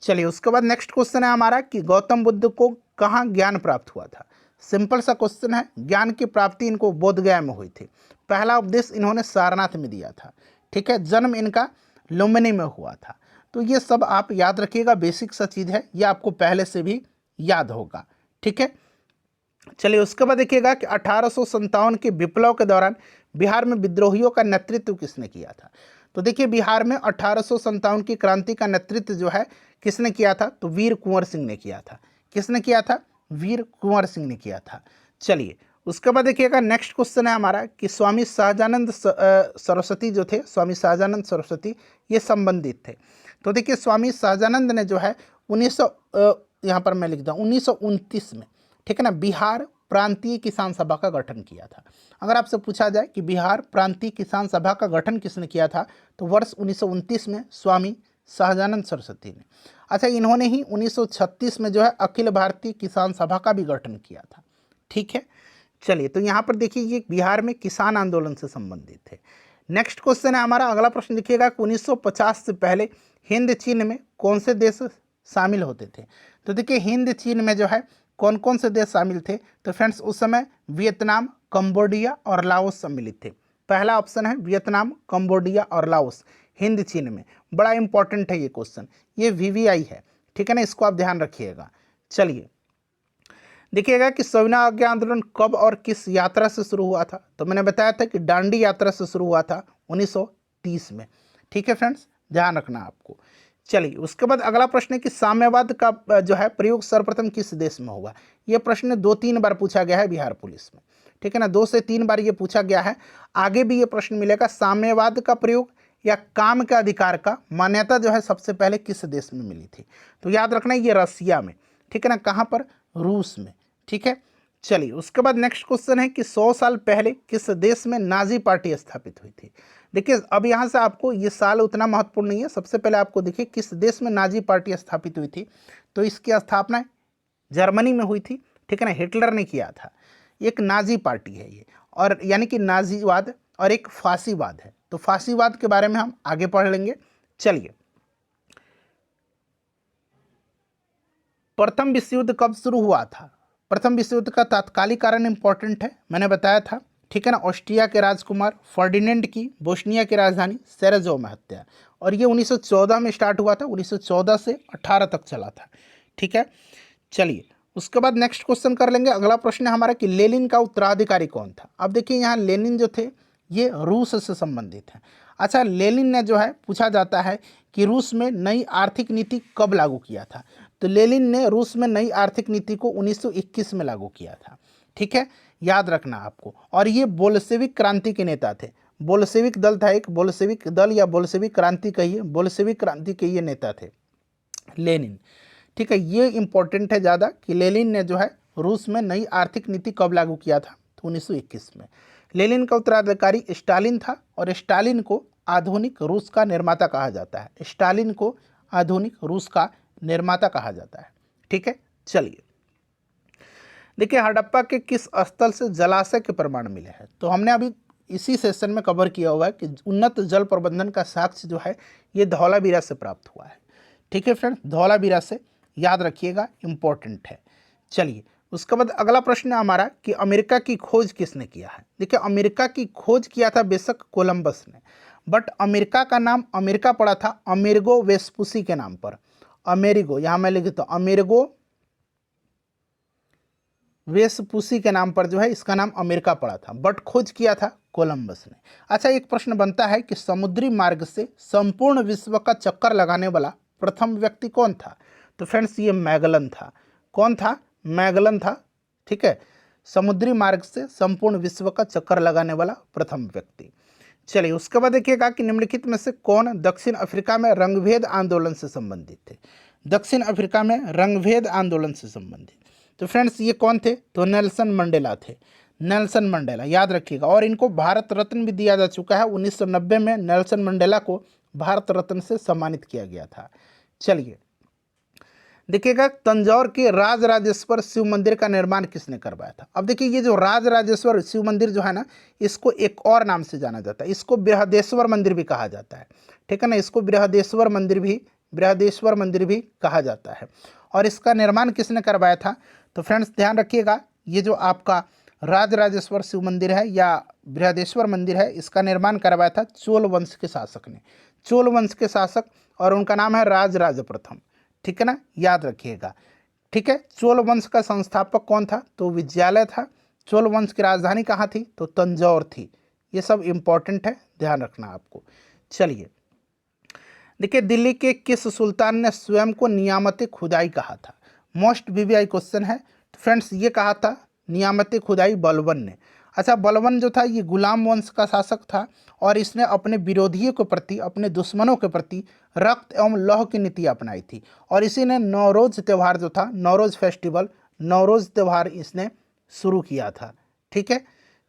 चलिए, उसके बाद नेक्स्ट क्वेश्चन है हमारा कि गौतम बुद्ध को कहाँ ज्ञान प्राप्त हुआ था? सिंपल सा क्वेश्चन है, ज्ञान की प्राप्ति इनको बोधगया में हुई थी। पहला उपदेश इन्होंने सारनाथ में दिया था। ठीक है, जन्म इनका लुम्बिनी में हुआ था। तो ये सब आप याद रखिएगा, बेसिक सा चीज़ है, ये आपको पहले से भी याद होगा। ठीक है, चलिए उसके बाद देखिएगा कि 1857 के विप्लव के दौरान बिहार में विद्रोहियों का नेतृत्व किसने किया था? तो देखिए, बिहार में 1857 की क्रांति का नेतृत्व जो है किसने किया था? तो वीर कुंवर सिंह ने किया था। किसने किया था? वीर कुंवर सिंह ने किया था। चलिए उसके बाद देखिएगा नेक्स्ट क्वेश्चन है हमारा कि स्वामी सहजानंद सरस्वती जो थे, स्वामी सहजानंद सरस्वती, ये संबंधित थे। तो देखिए, स्वामी सहजानंद ने जो है 1900 यहाँ पर मैं लिख दूँ 1929 में, ठीक है ना, बिहार प्रांतीय किसान सभा का गठन किया था। अगर आपसे पूछा जाए कि बिहार प्रांतीय किसान सभा का गठन किसने किया था, तो वर्ष 1929 में स्वामी सहजानंद सरस्वती ने। अच्छा, इन्होंने ही 1936 में जो है अखिल भारतीय किसान सभा का भी गठन किया था। ठीक है, चलिए, तो यहाँ पर देखिए ये बिहार में किसान आंदोलन से संबंधित थे। नेक्स्ट क्वेश्चन है हमारा, अगला प्रश्न देखिएगा कि 1950 से पहले हिंद चीन में कौन से देश शामिल होते थे? तो देखिए, हिंद चीन में जो है कौन कौन से देश शामिल थे? तो फ्रेंड्स, उस समय वियतनाम, कंबोडिया और लाओस सम्मिलित थे। पहला ऑप्शन है वियतनाम, कंबोडिया और लाओस हिंद चीन में। बड़ा इंपॉर्टेंट है ये क्वेश्चन, ये वीवीआई है। ठीक है ना, इसको आप ध्यान रखिएगा। चलिए देखिएगा कि सविनय अवज्ञा आंदोलन कब और किस यात्रा से शुरू हुआ था? तो मैंने बताया था कि दांडी यात्रा से शुरू हुआ था 1930 में। ठीक है फ्रेंड्स, ध्यान रखना आपको। चलिए उसके बाद अगला प्रश्न है कि साम्यवाद का जो है प्रयोग सर्वप्रथम किस देश में हुआ? ये प्रश्न 2-3 बार पूछा गया है बिहार पुलिस में। ठीक है ना, 2 से 3 बार ये पूछा गया है। आगे भी ये प्रश्न मिलेगा, साम्यवाद का प्रयोग या काम के अधिकार का मान्यता जो है सबसे पहले किस देश में मिली थी? तो याद रखना ये रसिया में। ठीक है ना, कहाँ पर? रूस में। ठीक है, चलिए उसके बाद नेक्स्ट क्वेश्चन है कि 100 साल पहले किस देश में नाजी पार्टी स्थापित हुई थी? देखिए, अब यहाँ से आपको ये साल उतना महत्वपूर्ण नहीं है, सबसे पहले आपको देखिए किस देश में नाजी पार्टी स्थापित हुई थी। तो इसकी स्थापना जर्मनी में हुई थी। ठीक है ना, हिटलर ने किया था। एक नाजी पार्टी है ये, और यानी कि नाजीवाद, और एक फांसीवाद है। तो फांसीवाद के बारे में हम आगे पढ़ लेंगे। चलिए, प्रथम विश्व युद्ध कब शुरू हुआ था? प्रथम विश्व युद्ध का तात्कालिक कारण इंपॉर्टेंट है, मैंने बताया था। ठीक है ना, ऑस्ट्रिया के राजकुमार फर्डिनेंड की बोस्निया की राजधानी सेरेजो में हत्या, और ये 1914 में स्टार्ट हुआ था, 1914 से 18 तक चला था। ठीक है, चलिए उसके बाद नेक्स्ट क्वेश्चन कर लेंगे। अगला प्रश्न है हमारा कि लेनिन का उत्तराधिकारी कौन था? अब देखिए, यहाँ लेनिन जो थे ये रूस से संबंधित हैं। अच्छा, लेनिन ने जो है पूछा जाता है कि रूस में नई आर्थिक नीति कब लागू किया था? तो लेनिन ने रूस में नई आर्थिक नीति को 1921 में लागू किया था। ठीक है, याद रखना आपको। और ये बोल्शेविक क्रांति के नेता थे। बोल्शेविक दल था एक, बोल्शेविक दल या बोल्शेविक क्रांति कहिए, बोल्शेविक क्रांति के ये नेता थे लेनिन। ठीक है, ये इंपॉर्टेंट है ज़्यादा कि लेनिन ने जो है रूस में नई आर्थिक नीति कब लागू किया था, तो 1921 में। लेनिन का उत्तराधिकारी स्टालिन था और स्टालिन को आधुनिक रूस का निर्माता कहा जाता है, स्टालिन को आधुनिक रूस का निर्माता कहा जाता है। ठीक है, चलिए देखिए हड़प्पा के किस स्थल से जलाशय के प्रमाण मिले हैं, तो हमने अभी इसी सेशन में कवर किया हुआ है कि उन्नत जल प्रबंधन का साक्ष्य जो है ये धौलावीरा से प्राप्त हुआ है। ठीक है फ्रेंड्स, धौलावीरा से, याद रखिएगा, इंपॉर्टेंट है। चलिए उसके बाद अगला प्रश्न है हमारा कि अमेरिका की खोज किसने किया है। देखिए अमेरिका की खोज किया था बेशक कोलंबस ने, बट अमेरिका का नाम अमेरिका पड़ा था अमेरिगो वेस्पुसी के नाम पर। अमेरिगो, यहाँ मैं लिख देता हूँ, अमेरिगो वेस्पुसी के नाम पर जो है इसका नाम अमेरिका पड़ा था, बट खोज किया था कोलंबस ने। अच्छा, एक प्रश्न बनता है कि समुद्री मार्ग से संपूर्ण विश्व का चक्कर लगाने वाला प्रथम व्यक्ति कौन था, तो फ्रेंड्स ये मैगलन था। कौन था? मैगलन था। ठीक है, समुद्री मार्ग से संपूर्ण विश्व का चक्कर लगाने वाला प्रथम व्यक्ति। चलिए उसके बाद देखिएगा कि निम्नलिखित में से कौन दक्षिण अफ्रीका में रंगभेद आंदोलन से संबंधित थे। दक्षिण अफ्रीका में रंगभेद आंदोलन से संबंधित, तो फ्रेंड्स ये कौन थे, तो नेल्सन मंडेला थे। नेल्सन मंडेला, याद रखिएगा, और इनको भारत रत्न भी दिया जा चुका है। 1990 में नेल्सन मंडेला को भारत रत्न से सम्मानित किया गया था। चलिए देखिएगा तंजौर के राजराजेश्वर शिव मंदिर का निर्माण किसने करवाया था। अब देखिए ये जो राजराजेश्वर शिव मंदिर जो है ना, इसको एक और नाम से जाना जाता है, इसको बृहदेश्वर मंदिर भी कहा जाता है। ठीक है ना, इसको बृहदेश्वर मंदिर भी कहा जाता है। और इसका निर्माण किसने करवाया था, तो फ्रेंड्स ध्यान रखिएगा, ये जो आपका राजराजेश्वर शिव मंदिर है या बृहदेश्वर मंदिर है, इसका निर्माण करवाया था चोल वंश के शासक ने। चोल वंश के शासक, और उनका नाम है राजराज प्रथम। ठीक है ना, याद रखिएगा। ठीक है, चोल वंश का संस्थापक कौन था, तो विजयालय था। चोल वंश की राजधानी कहाँ थी, तो तंजौर थी। ये सब इंपॉर्टेंट है, ध्यान रखना आपको। चलिए देखिए दिल्ली के किस सुल्तान ने स्वयं को नियामत खुदाई कहा था। मोस्ट वीवीआई क्वेश्चन है। तो फ्रेंड्स ये कहा था नियामत खुदाई बलबन ने। अच्छा, बलबन जो था ये गुलाम वंश का शासक था और इसने अपने विरोधियों के प्रति, अपने दुश्मनों के प्रति रक्त एवं लौह की नीति अपनाई थी। और इसी ने नौरोज़ त्यौहार जो था, नौरोज़ फेस्टिवल, नौरोज़ त्यौहार इसने शुरू किया था। ठीक है,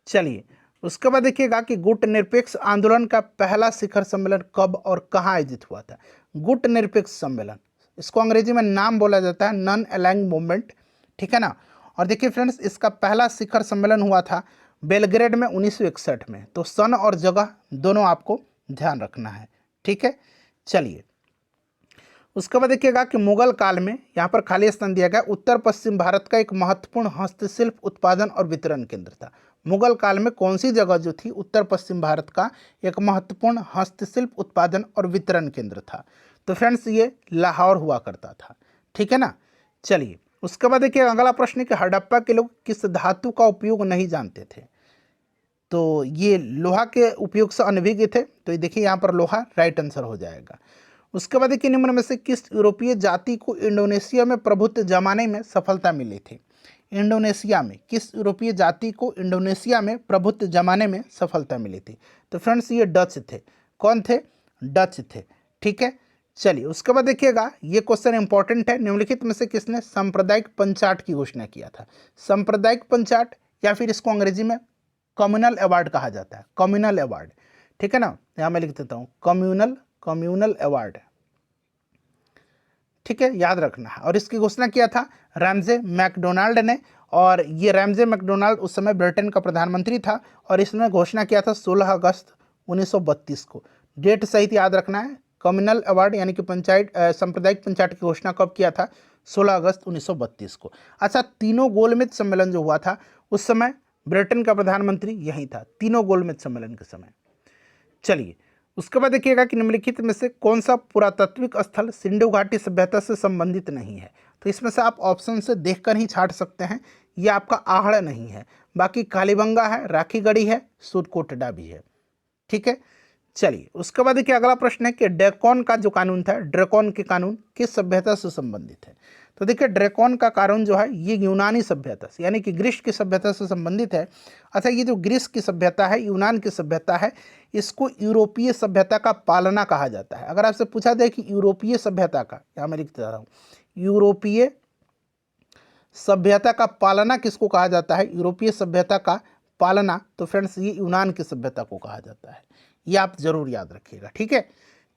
चलिए उसके बाद देखिएगा कि गुट निरपेक्ष आंदोलन का पहला शिखर सम्मेलन कब और कहाँ आयोजित हुआ था। गुट निरपेक्ष सम्मेलन, इसको अंग्रेजी में नाम बोला जाता है नॉन अलाइंग मूवमेंट। ठीक है ना, और देखिए फ्रेंड्स इसका पहला शिखर सम्मेलन हुआ था बेलग्रेड में 1961 में। तो सन और जगह दोनों आपको ध्यान रखना है। ठीक है, चलिए उसके बाद देखिएगा कि मुगल काल में, यहाँ पर खाली स्थान दिया गया, उत्तर पश्चिम भारत का एक महत्वपूर्ण हस्तशिल्प उत्पादन और वितरण केंद्र था। मुगल काल में कौन सी जगह जो थी उत्तर पश्चिम भारत का एक महत्वपूर्ण हस्तशिल्प उत्पादन और वितरण केंद्र था, तो फ्रेंड्स ये लाहौर हुआ करता था। ठीक है ना, चलिए उसके बाद देखिए अगला प्रश्न है कि हड़प्पा के लोग किस धातु का उपयोग नहीं जानते थे, तो ये लोहा के उपयोग से अनभिज्ञ थे। तो ये देखिए यहाँ पर लोहा राइट आंसर हो जाएगा। उसके बाद देखिए निम्न में से किस यूरोपीय जाति को इंडोनेशिया में प्रभुत्व जमाने में सफलता मिली थी। इंडोनेशिया में किस यूरोपीय जाति को इंडोनेशिया में प्रभुत्व जमाने में सफलता मिली थी, तो फ्रेंड्स ये डच थे। कौन थे? डच थे। ठीक है, चलिए उसके बाद देखिएगा ये क्वेश्चन इंपॉर्टेंट है, निम्नलिखित में से किसने सांप्रदायिक पंचाट की घोषणा किया था। सांप्रदायिक पंचाट या फिर इसको अंग्रेजी में कम्युनल अवार्ड कहा जाता है, कम्युनल अवार्ड। ठीक है ना, यहाँ मैं लिख देता हूँ कम्युनल अवार्ड। ठीक है, याद रखना है। और इसकी घोषणा किया था रैमजे मैकडोनाल्ड ने, और ये रैमजे मैकडोनाल्ड उस समय ब्रिटेन का प्रधानमंत्री था और इसने घोषणा किया था 16 अगस्त 1932 को। डेट सहित याद रखना है। कम्युनल अवार्ड यानी कि सांप्रदायिक पंचायत की घोषणा कब किया था? 16 अगस्त 1932 को। अच्छा, तीनों गोलमेज सम्मेलन जो हुआ था उस समय ब्रिटेन का प्रधानमंत्री यही था, तीनों गोलमेज सम्मेलन के समय। चलिए उसके बाद देखिएगा कि निम्नलिखित में से कौन सा पुरातात्विक स्थल सिंधु घाटी सभ्यता से संबंधित नहीं है। तो इसमें से आप ऑप्शन से देखकर ही छांट सकते हैं, ये आपका आहड़ नहीं है। बाकी कालीबंगा है, राखीगढ़ी है, सूदकोटड़ा भी है। ठीक है, चलिए उसके बाद देखिए अगला प्रश्न है कि ड्रैकोन का जो कानून था, ड्रैकोन के कानून किस सभ्यता से संबंधित है। तो देखिए ड्रैकोन का कारण जो है ये यूनानी सभ्यता से यानी कि ग्रीस की सभ्यता से संबंधित है। अच्छा, ये जो ग्रीस की सभ्यता है, यूनान की सभ्यता है, इसको यूरोपीय सभ्यता का पालना कहा जाता है। अगर आपसे पूछा जाए कि यूरोपीय सभ्यता का, यहाँ मैं लिख दे रहा हूँ, यूरोपीय सभ्यता का पालना किसको कहा जाता है, यूरोपीय सभ्यता का पालना, तो फ्रेंड्स ये यूनान की सभ्यता को कहा जाता है। ये आप जरूर याद रखिएगा, ठीक है।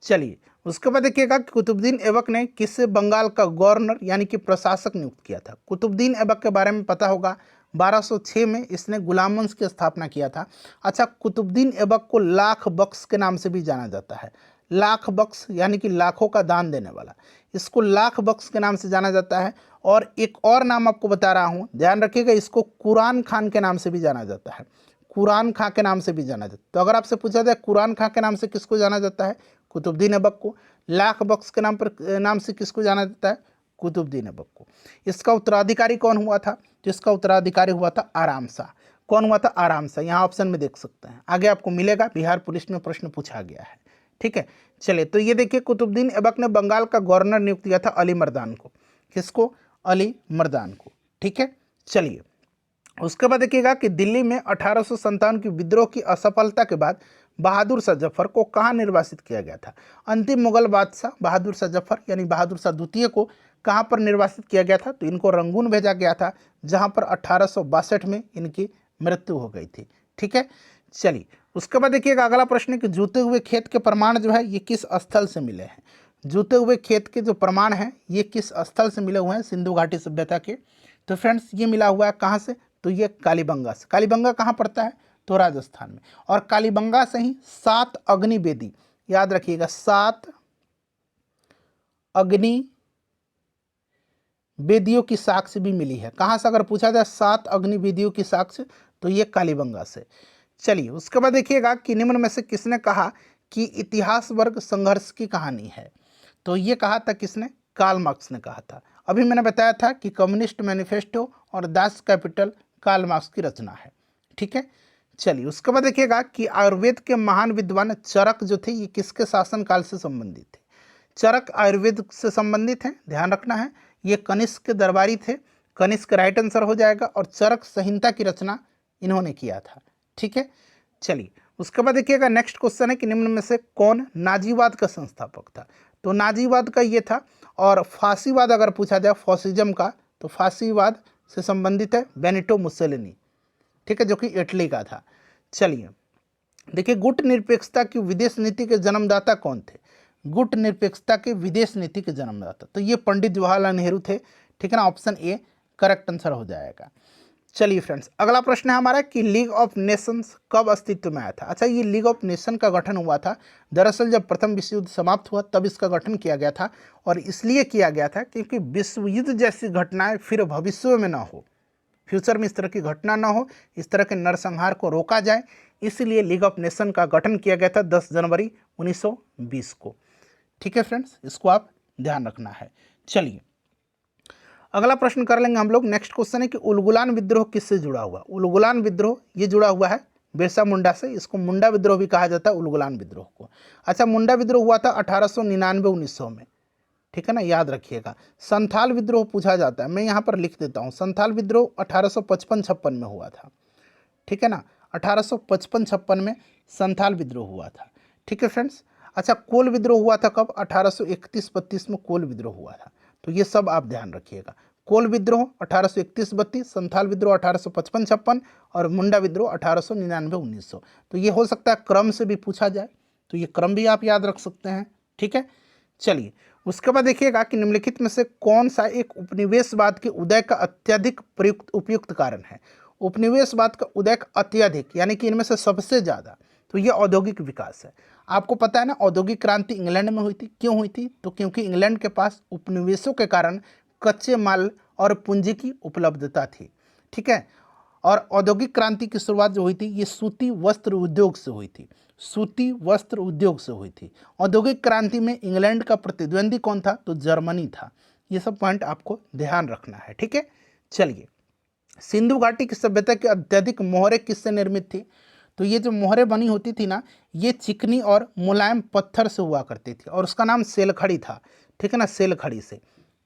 चलिए उसके बाद देखिएगा कि कुतुबुद्दीन ऐबक ने किसे बंगाल का गवर्नर यानी कि प्रशासक नियुक्त किया था। कुतुबुद्दीन ऐबक के बारे में पता होगा, 1206 में इसने गुलाम वंश की स्थापना किया था। अच्छा, कुतुबुद्दीन ऐबक को लाख बख्श के नाम से भी जाना जाता है। लाख बख्श यानी कि लाखों का दान देने वाला, इसको लाख बख्श के नाम से जाना जाता है। और एक और नाम आपको बता रहा हूँ, ध्यान रखिएगा, इसको कुरान खान के नाम से भी जाना जाता है। कुरान खां के नाम से भी जाना जाता है। तो अगर आपसे पूछा जाए कुरान खां के नाम से किसको जाना जाता है, कुतुबुद्दीन ऐबक को। लाख बख्श के नाम से किसको जाना जाता है, कुतुबुद्दीन ऐबक को। इसका उत्तराधिकारी कौन हुआ था, तो इसका उत्तराधिकारी हुआ था आराम शाह। कौन हुआ था, आराम शाह। यहाँ ऑप्शन में देख सकते हैं, आगे आपको मिलेगा, बिहार पुलिस में प्रश्न पूछा गया है, ठीक है। चलिए तो ये देखिए, कुतुबुद्दीन ऐबक ने बंगाल का गवर्नर नियुक्त किया था अली मर्दान को। किसको, अली मर्दान को, ठीक है। चलिए उसके बाद देखिएगा कि दिल्ली में 1857 की विद्रोह की असफलता के बाद बहादुर शाह जफर को कहाँ निर्वासित किया गया था। अंतिम मुगल बादशाह बहादुर शाह जफर यानी बहादुर शाह द्वितीय को कहाँ पर निर्वासित किया गया था, तो इनको रंगून भेजा गया था, जहाँ पर 1862 में इनकी मृत्यु हो गई थी, ठीक है। चलिए उसके बाद देखिएगा अगला प्रश्न है कि जूते हुए खेत के प्रमाण जो है ये किस स्थल से मिले हैं। जूते हुए खेत के जो प्रमाण हैं ये किस स्थल से मिले हुए हैं, सिंधु घाटी सभ्यता के। तो फ्रेंड्स ये मिला हुआ है कहाँ से, तो ये कालीबंगा से। कालीबंगा कहाँ पड़ता है, तो राजस्थान में। और कालीबंगा से ही 7 अग्नि वेदी, याद रखिएगा 7 अग्नि वेदियों की साक्ष्य भी मिली है। कहाँ से अगर पूछा जाए 7 अग्नि वेदियों की साक्ष्य, तो ये कालीबंगा से। चलिए उसके बाद देखिएगा कि निम्न में से किसने कहा कि इतिहास वर्ग संघर्ष की कहानी है, तो ये कहा था किसने, कार्ल मार्क्स ने कहा था। अभी मैंने बताया था कि कम्युनिस्ट मैनिफेस्टो और दास कैपिटल कार्ल मार्क्स की रचना है, ठीक है। चलिए उसके बाद देखिएगा कि आयुर्वेद के महान विद्वान चरक जो थे ये किसके शासनकाल से संबंधित थे। चरक आयुर्वेद से संबंधित हैं, ध्यान रखना है। ये कनिष्क के दरबारी थे, कनिष्क राइट आंसर हो जाएगा। और चरक संहिता की रचना इन्होंने किया था, ठीक है। चलिए उसके बाद देखिएगा नेक्स्ट क्वेश्चन है कि निम्न में से कौन नाजीवाद का संस्थापक था, तो नाजीवाद का ये था। और फांसीवाद अगर पूछा जाए फासिज्म का, तो फांसीवाद से संबंधित है बेनिटो मुसोलिनी, ठीक है, जो कि इटली का था। चलिए देखिए गुट निरपेक्षता की विदेश नीति के जन्मदाता कौन थे। गुट निरपेक्षता के विदेश नीति के जन्मदाता, तो ये पंडित जवाहरलाल नेहरू थे, ठीक है ना। ऑप्शन ए करेक्ट आंसर हो जाएगा। चलिए फ्रेंड्स अगला प्रश्न है हमारा कि लीग ऑफ नेशंस कब अस्तित्व में आया था। अच्छा, ये लीग ऑफ नेशन का गठन हुआ था दरअसल जब प्रथम विश्व युद्ध समाप्त हुआ तब इसका गठन किया गया था। और इसलिए किया गया था क्योंकि विश्व युद्ध जैसी घटनाएं फिर भविष्य में ना हो, फ्यूचर में इस तरह की घटना ना हो, इस तरह के नरसंहार को रोका जाए, इसलिए लीग ऑफ नेशन का गठन किया गया था 10 जनवरी 1920 को, ठीक है फ्रेंड्स, इसको आप ध्यान रखना है। चलिए अगला प्रश्न कर लेंगे हम लोग। नेक्स्ट क्वेश्चन है कि उलगुलान विद्रोह किससे जुड़ा हुआ। उलगुलान विद्रोह ये जुड़ा हुआ है बिरसा मुंडा से, इसको मुंडा विद्रोह भी कहा जाता है उलगुलान विद्रोह को। अच्छा, मुंडा विद्रोह हुआ था 1899-1900 में, ठीक है ना, याद रखिएगा। संथाल विद्रोह पूछा जाता है, मैं यहाँ पर लिख देता हूँ, संथाल विद्रोह 1855-56 में हुआ था, ठीक है ना, 1855-56 में संथाल विद्रोह हुआ था, ठीक है फ्रेंड्स। अच्छा, कोल विद्रोह हुआ था कब, 1831-32 में कोल विद्रोह हुआ था, तो ये सब आप ध्यान रखिएगा। कोल विद्रोह 1831-32, संथाल विद्रोह 1855-56 और मुंडा विद्रोह 1899-1900। तो ये हो सकता है क्रम से भी पूछा जाए, तो ये क्रम भी आप याद रख सकते हैं, ठीक है। चलिए उसके बाद देखिएगा कि निम्नलिखित में से कौन सा एक उपनिवेशवाद के उदय का अत्यधिक उपयुक्त कारण है। उपनिवेशवाद का उदय अत्यधिक यानी कि इनमें से सबसे ज़्यादा, तो ये औद्योगिक विकास है। आपको पता है ना औद्योगिक क्रांति इंग्लैंड में हुई थी, क्यों हुई थी, तो क्योंकि इंग्लैंड के पास उपनिवेशों के कारण कच्चे माल और पूंजी की उपलब्धता थी, ठीक है। और औद्योगिक क्रांति की शुरुआत जो हुई थी ये सूती वस्त्र उद्योग से हुई थी, सूती वस्त्र उद्योग से हुई थी। औद्योगिक क्रांति में इंग्लैंड का प्रतिद्वंदी कौन था, तो जर्मनी था। ये सब पॉइंट आपको ध्यान रखना है, ठीक है। चलिए सिंधु घाटी की सभ्यता की अत्यधिक मोहरें किससे निर्मित थी, तो ये जो मोहरें बनी होती थी ना ये चिकनी और मुलायम पत्थर से हुआ करती थी और उसका नाम सेलखड़ी था, ठीक है ना, सेलखड़ी से।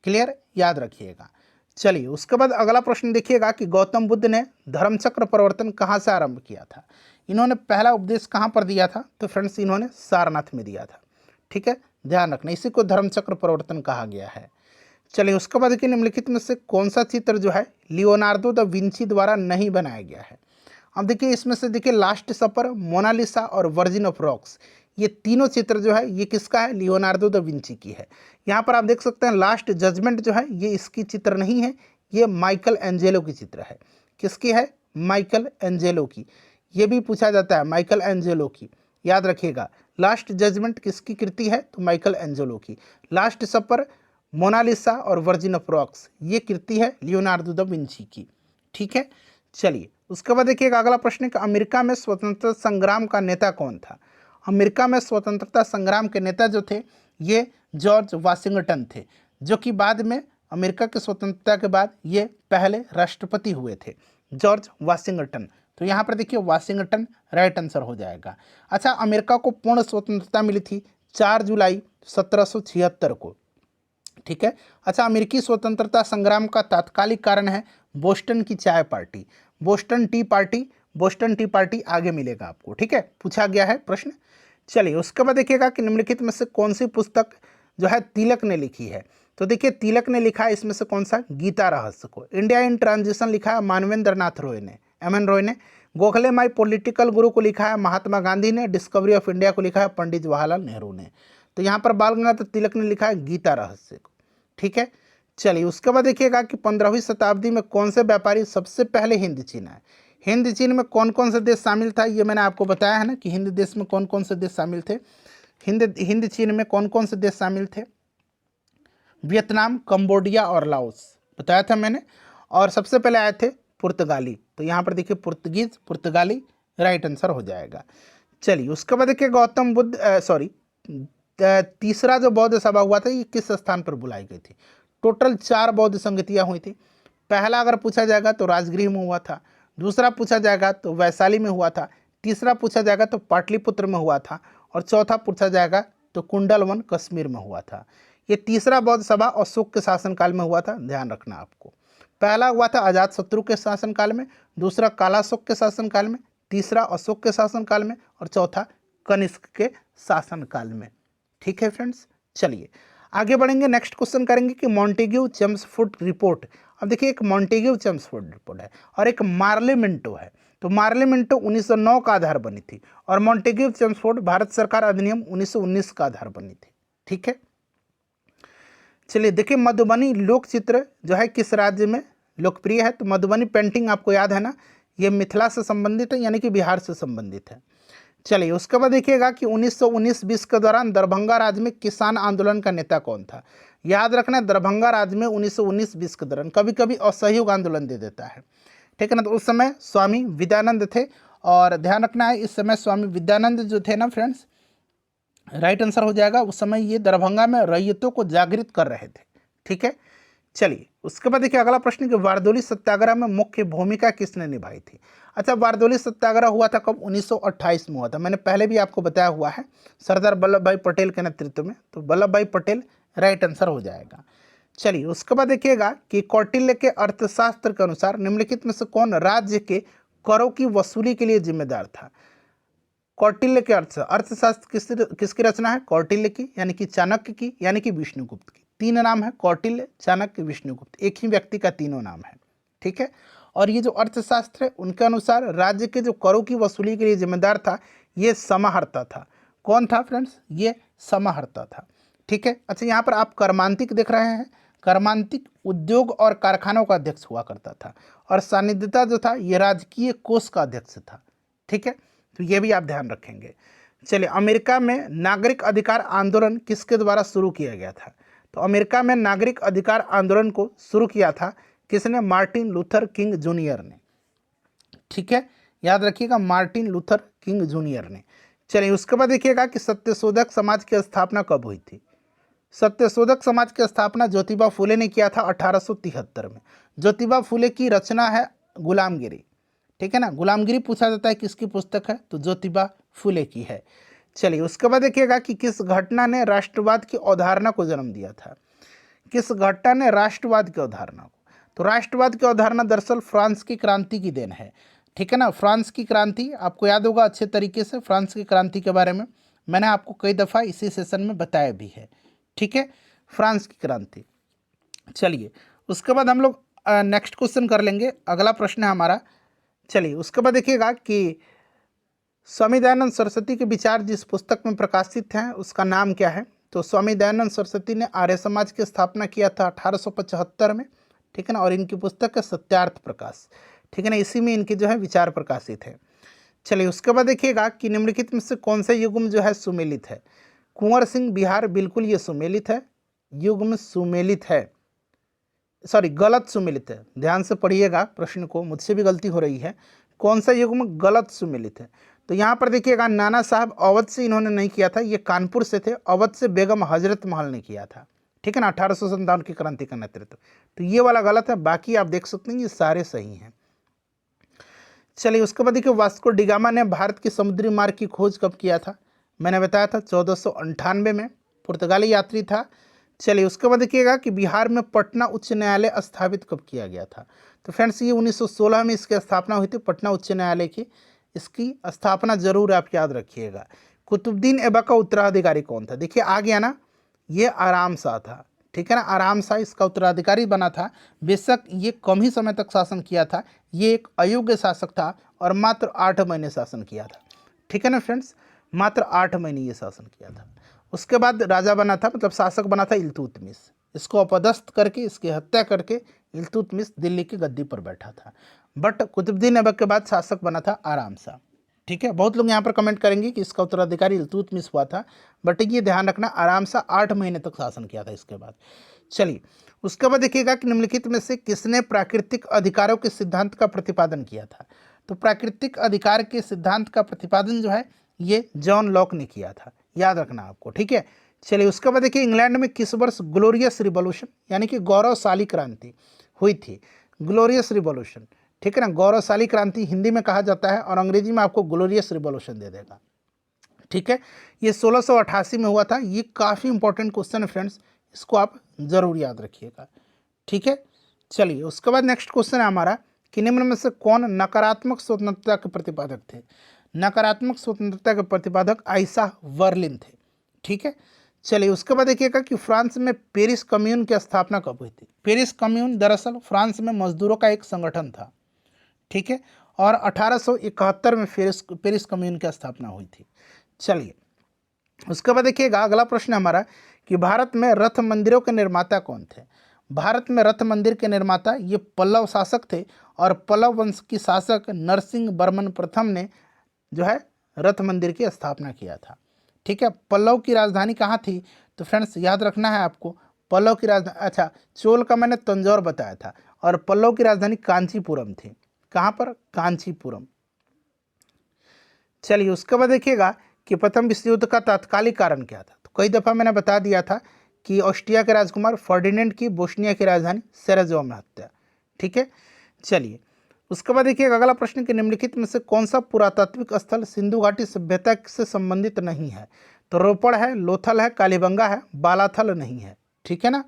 क्लियर, याद रखिएगा। चलिए उसके बाद अगला प्रश्न देखिएगा कि गौतम बुद्ध ने धर्मचक्र परिवर्तन कहाँ से आरंभ किया था। इन्होंने पहला उपदेश कहाँ पर दिया था, तो फ्रेंड्स इन्होंने सारनाथ में दिया था। ठीक है, ध्यान रखना, इसी को धर्मचक्र परिवर्तन कहा गया है। चलिए उसके बाद देखिए निम्नलिखित में से कौन सा चित्र जो है लियोनार्डो द विंची द्वारा नहीं बनाया गया है। अब देखिए इसमें से देखिए लास्ट सपर, मोनालिसा और वर्जिन ऑफ रॉक्स, ये तीनों चित्र जो है ये किसका है, लियोनार्डो द विंची की है। यहाँ पर आप देख सकते हैं लास्ट जजमेंट जो है ये इसकी चित्र नहीं है, ये माइकल एंजेलो की चित्र है। किसकी है, माइकल एंजेलो की। ये भी पूछा जाता है माइकल एंजेलो की, याद रखिएगा। लास्ट जजमेंट किसकी कृति है, तो माइकल एंजेलो की। लास्ट सपर, मोनालिसा और वर्जिन ऑफ रॉक्स ये कृति है लियोनार्डो द विंची की। ठीक है, चलिए उसके बाद देखिएगा अगला प्रश्न कि अमेरिका में स्वतंत्रता संग्राम का नेता कौन था। अमेरिका में स्वतंत्रता संग्राम के नेता जो थे ये जॉर्ज वाशिंगटन थे, जो कि बाद में अमेरिका की स्वतंत्रता के बाद ये पहले राष्ट्रपति हुए थे, जॉर्ज वाशिंगटन। तो यहाँ पर देखिए वाशिंगटन राइट आंसर हो जाएगा। अच्छा, अमेरिका को पूर्ण स्वतंत्रता मिली थी 4 जुलाई 1776 को। ठीक है, अच्छा, अमेरिकी स्वतंत्रता संग्राम का तात्कालिक कारण है बोस्टन की चाय party, Boston T party. Boston T party आगे मिलेगा आपको। ठीक है, पूछा गया है प्रश्न। चलिए उसके बाद देखिएगा कि निम्नलिखित में से कौन सी पुस्तक जो है तिलक ने लिखी है। तो देखिए तिलक ने लिखा है इसमें से कौन सा, गीता रहस्य को। इंडिया इन ट्रांजिशन लिखा है मानवेंद्र नाथ रॉय ने, एम.एन. रॉय ने। गोखले माई पॉलिटिकल गुरु को लिखा है महात्मा गांधी ने। डिस्कवरी ऑफ इंडिया को लिखा है पंडित जवाहरलाल नेहरू ने। तो यहाँ पर बाल गंगाधर तिलक ने लिखा है गीता रहस्य को। ठीक है, चलिए उसके बाद देखिएगा कि 15वीं शताब्दी में कौन से व्यापारी सबसे पहले हिंद चीन आए। हिंद चीन में कौन कौन से देश शामिल था, ये मैंने आपको बताया है ना कि हिंद देश में कौन कौन से देश शामिल थे। हिंद चीन में कौन कौन से देश शामिल थे, वियतनाम, कंबोडिया और लाओस, बताया था मैंने। और सबसे पहले आए थे पुर्तगाली। तो यहाँ पर देखिए पुर्तगीज, पुर्तगाली राइट आंसर हो जाएगा। चलिए उसके बाद देखिए गौतम बुद्ध तीसरा जो बौद्ध सभा हुआ था ये किस स्थान पर बुलाई गई थी। टोटल 4 बौद्ध संगतियाँ हुई थी। पहला अगर पूछा जाएगा तो राजगृह में हुआ था, दूसरा पूछा जाएगा तो वैशाली में हुआ था, तीसरा पूछा जाएगा तो पाटलिपुत्र में हुआ था, और चौथा पूछा जाएगा तो कुंडलवन कश्मीर में हुआ था। ये तीसरा बौद्ध सभा अशोक के शासनकाल में हुआ था, ध्यान रखना आपको। पहला हुआ था अजातशत्रु के शासनकाल में, दूसरा कालाशोक के शासनकाल में, तीसरा अशोक के शासनकाल में, और चौथा कनिष्क के शासनकाल में। ठीक है फ्रेंड्स, चलिए आगे बढ़ेंगे। नेक्स्ट क्वेश्चन करेंगे कि मॉन्टेग्यू चेम्सफोर्ड रिपोर्ट। अब देखिए एक मॉन्टेग्यू चेम्सफोर्ड रिपोर्ट है और एक मार्ले मिंटो है। तो मार्ले मिंटो 1909 का आधार बनी थी और मॉन्टेग्यू चेम्सफोर्ड भारत सरकार अधिनियम 1919 का आधार बनी थी। ठीक है, चलिए देखिए मधुबनी लोक चित्र जो है किस राज्य में लोकप्रिय है। तो मधुबनी पेंटिंग आपको याद है ना, ये मिथिला से संबंधित है, यानी कि बिहार से संबंधित है। चलिए उसके बाद देखिएगा कि 1919-20 के दौरान दरभंगा राज्य में किसान आंदोलन का नेता कौन था। याद रखना दरभंगा राज्य में 1919-20 के दौरान कभी कभी असहयोग आंदोलन दे देता है। ठीक है ना, तो उस समय स्वामी विद्यानंद थे। और ध्यान रखना है इस समय स्वामी विद्यानंद जो थे ना फ्रेंड्स, राइट आंसर हो जाएगा। उस समय ये दरभंगा में रैयतों को जागृत कर रहे थे। ठीक है, चलिए उसके बाद देखिए अगला प्रश्न कि बारदोली सत्याग्रह में मुख्य भूमिका किसने निभाई थी। अच्छा, बारदोली सत्याग्रह हुआ था कब, 1928 में हुआ था। मैंने पहले भी आपको बताया हुआ है, सरदार वल्लभ भाई पटेल के नेतृत्व में। तो वल्लभ भाई पटेल राइट आंसर हो जाएगा। चलिए उसके बाद देखिएगा कि कौटिल्य के अर्थशास्त्र के अनुसार निम्नलिखित में से कौन राज्य के करों की वसूली के लिए जिम्मेदार था। कौटिल्य के अर्थशास्त्र किसकी रचना है, कौटिल्य की, यानी कि चाणक्य की, यानी कि विष्णुगुप्त की। 3 नाम है, कौटिल्य, चाणक्य, विष्णुगुप्त, एक ही व्यक्ति का तीनों नाम है। ठीक है, और ये जो अर्थशास्त्र है उनके अनुसार राज्य के जो करों की वसूली के लिए जिम्मेदार था ये समाहर्ता था। कौन था फ्रेंड्स, ये समाहर्ता था। ठीक है, अच्छा यहाँ पर आप कर्मांतिक देख रहे हैं, कर्मांतिक उद्योग और कारखानों का अध्यक्ष हुआ करता था, और सानिध्यता जो था ये राजकीय कोष का अध्यक्ष था। ठीक है, तो ये भी आप ध्यान रखेंगे। चलिए अमेरिका में नागरिक अधिकार आंदोलन किसके द्वारा शुरू किया गया था। तो अमेरिका में नागरिक अधिकार आंदोलन को शुरू किया था किसने, मार्टिन लूथर किंग जूनियर ने। ठीक है, याद रखिएगा मार्टिन लूथर किंग जूनियर ने। चलिए उसके बाद देखिएगा कि सत्यशोधक समाज की स्थापना कब हुई थी। सत्यशोधक समाज की स्थापना ज्योतिबा फुले ने किया था 1873 में। ज्योतिबा फुले की रचना है गुलामगिरी। ठीक है ना, गुलामगिरी पूछा जाता है किसकी पुस्तक है, तो ज्योतिबा फुले की है। चलिए उसके बाद देखिएगा कि किस घटना ने राष्ट्रवाद की अवधारणा को जन्म दिया था। किस घटना ने राष्ट्रवाद की अवधारणा को, तो राष्ट्रवाद की अवधारणा दरअसल फ्रांस की क्रांति की देन है, ठीक है ना। फ्रांस की क्रांति आपको याद होगा अच्छे तरीके से, फ्रांस की क्रांति के बारे में मैंने आपको कई दफ़ा इसी सेशन में बताया भी है, ठीक है, फ्रांस की क्रांति। चलिए उसके बाद हम लोग नेक्स्ट क्वेश्चन कर लेंगे, अगला प्रश्न है हमारा। चलिए उसके बाद देखिएगा कि स्वामी दयानंद सरस्वती के विचार जिस पुस्तक में प्रकाशित हैं उसका नाम क्या है, तो स्वामी दयानंद सरस्वती ने आर्य समाज की स्थापना किया था 1875 में, ठीक है ना, और इनकी पुस्तक है सत्यार्थ प्रकाश, ठीक है ना, इसी में इनके जो है विचार प्रकाशित है। चलिए उसके बाद देखिएगा कि निम्नलिखित में से कौन सा युग्म जो है सुमेलित है, कुंवर सिंह बिहार बिल्कुल ये सुमेलित है, युग्म सुमेलित है, सॉरी गलत सुमेलित है, ध्यान से पढ़िएगा प्रश्न को, मुझसे भी गलती हो रही है, कौन सा युग्म गलत सुमेलित है। तो यहाँ पर देखिएगा नाना साहब अवध से इन्होंने नहीं किया था, ये कानपुर से थे, अवध से बेगम हजरत महल ने किया था, ठीक है ना, 1857 की क्रांति का नेतृत्व, तो ये वाला गलत है, बाकी आप देख सकते हैं ये सारे सही हैं। चलिए उसके बाद देखिए वास्को डिगामा ने भारत के समुद्री मार्ग की खोज कब किया था, मैंने बताया था 1498 में, पुर्तगाली यात्री था। चलिए उसके बाद देखिएगा कि बिहार में पटना उच्च न्यायालय स्थापित कब किया गया था, तो फ्रेंड्स ये 1916 में इसकी स्थापना हुई थी, पटना उच्च न्यायालय की, इसकी स्थापना जरूर आप याद रखिएगा। कुतुबुद्दीन ऐबक का उत्तराधिकारी कौन था, देखिए आ गया ना, ये आराम शाह था, ठीक है ना, आराम शाह इसका उत्तराधिकारी बना था, बेशक ये कम ही समय तक शासन किया था, ये एक अयोग्य शासक था और मात्र 8 महीने शासन किया था, ठीक है ना फ्रेंड्स, मात्र 8 महीने ये शासन किया था। उसके बाद राजा बना था, मतलब शासक बना था इल्तुतमिश, इसको अपदस्थ करके इसकी हत्या करके इल्तुतमिश दिल्ली की गद्दी पर बैठा था, बट कुतुबुद्दीन ऐबक के बाद शासक बना था आराम शाह, ठीक है। बहुत लोग यहाँ पर कमेंट करेंगे कि इसका उत्तराधिकारी इल्तुतमिश हुआ था, बट ये ध्यान रखना आराम शाह 8 महीने तक शासन किया था इसके बाद। चलिए उसके बाद देखिएगा कि निम्नलिखित में से किसने प्राकृतिक अधिकारों के सिद्धांत का प्रतिपादन किया था, तो प्राकृतिक अधिकार के सिद्धांत का प्रतिपादन जो है ये जॉन लॉक ने किया था, याद रखना आपको, ठीक है। चलिए उसके बाद देखिए इंग्लैंड में किस वर्ष ग्लोरियस रिवॉल्यूशन यानी कि गौरवशाली क्रांति हुई थी, ग्लोरियस रिवॉल्यूशन, ठीक है ना, गौरवशाली क्रांति हिंदी में कहा जाता है और अंग्रेजी में आपको ग्लोरियस रिवॉल्यूशन दे देगा, ठीक है। ये 1688 में हुआ था, ये काफ़ी इंपॉर्टेंट क्वेश्चन है फ्रेंड्स, इसको आप जरूर याद रखिएगा, ठीक है। चलिए उसके बाद नेक्स्ट क्वेश्चन है हमारा कि निम्न में से कौन नकारात्मक स्वतंत्रता के प्रतिपादक थे, नकारात्मक स्वतंत्रता के प्रतिपादक आइसा वर्लिन थे, ठीक है। चलिए उसके बाद देखिएगा कि फ्रांस में पेरिस कम्यून की स्थापना कब हुई थी, पेरिस कम्यून दरअसल फ्रांस में मजदूरों का एक संगठन था, ठीक है, और 1871 में पेरिस कम्यून की स्थापना हुई थी। चलिए उसके बाद देखिएगा अगला प्रश्न हमारा कि भारत में रथ मंदिरों के निर्माता कौन थे, भारत में रथ मंदिर के निर्माता ये पल्लव शासक थे और पल्लव वंश की शासक नरसिंह वर्मन प्रथम ने जो है रथ मंदिर की स्थापना किया था, ठीक है। पल्लव की राजधानी कहाँ थी, तो फ्रेंड्स याद रखना है आपको, पल्लव की राजधानी, अच्छा चोल का मैंने तंजौर बताया था और पल्लव की राजधानी कांचीपुरम थी, कहाँ पर, कांचीपुरम। चलिए उसके बाद देखिएगा कि प्रथम विश्व युद्ध का तात्कालिक कारण क्या था, तो कई दफ़ा मैंने बता दिया था कि ऑस्ट्रिया के राजकुमार फर्डिनेंड की बोस्निया की राजधानी सेराजेवो में हत्या, ठीक है। चलिए उसके बाद देखिए अगला प्रश्न कि निम्नलिखित में से कौन सा पुरातात्विक स्थल सिंधु घाटी सभ्यता से संबंधित नहीं है, तो रोपड़ है, लोथल है, कालीबंगा है, बालाथल नहीं है, ठीक है ना।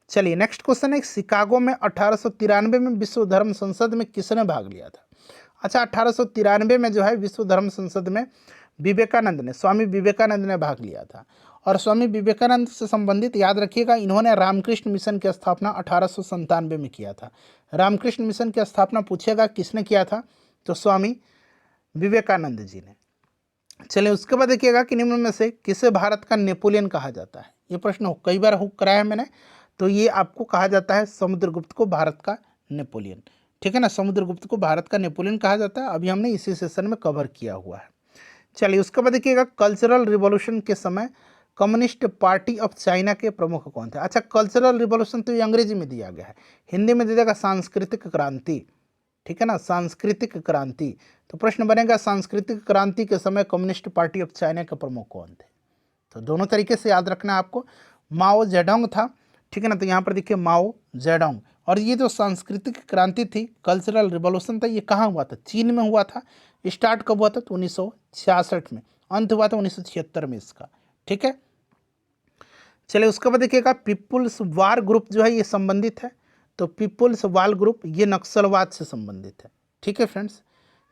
चलिए नेक्स्ट क्वेश्चन है शिकागो में 1893 में विश्व धर्म संसद में किसने भाग लिया था, अच्छा 1893 में जो है विश्व धर्म संसद में विवेकानंद ने, स्वामी विवेकानंद ने भाग लिया था, और स्वामी विवेकानंद से संबंधित याद रखिएगा इन्होंने रामकृष्ण मिशन की स्थापना 1897 में किया था, रामकृष्ण मिशन की स्थापना पूछेगा किसने किया था, तो स्वामी विवेकानंद जी ने। चलिए उसके बाद देखिएगा कि निम्न में से किसे भारत का नेपोलियन कहा जाता है, ये प्रश्न कई बार हुक कराया है मैंने, तो ये आपको कहा जाता है समुद्रगुप्त को भारत का नेपोलियन, ठीक है ना, समुद्रगुप्त को भारत का नेपोलियन कहा जाता है, अभी हमने इसी सेशन में कवर किया हुआ है। चलिए उसके बाद देखिएगा कल्चरल रिवॉल्यूशन के समय कम्युनिस्ट पार्टी ऑफ चाइना के प्रमुख कौन थे, अच्छा कल्चरल रिवॉल्यूशन तो ये अंग्रेजी में दिया गया है, हिंदी में दे देगा सांस्कृतिक क्रांति, ठीक है ना, सांस्कृतिक क्रांति। तो प्रश्न बनेगा सांस्कृतिक क्रांति के समय कम्युनिस्ट पार्टी ऑफ चाइना के प्रमुख कौन थे, तो दोनों तरीके से याद रखना आपको, माओ जेडोंग था, ठीक है ना, तो यहाँ पर देखिए माओ जेडोंग। और ये जो सांस्कृतिक क्रांति थी, कल्चरल रिवॉल्यूशन था, ये कहाँ हुआ था, चीन में हुआ था, स्टार्ट कब हुआ था, तो 1966 में, अंत हुआ था 1976 में इसका, ठीक है। चलिए उसके बाद देखिएगा पीपुल्स वार ग्रुप जो है ये संबंधित है, तो पीपुल्स वार ग्रुप ये नक्सलवाद से संबंधित है। ठीक है फ्रेंड्स।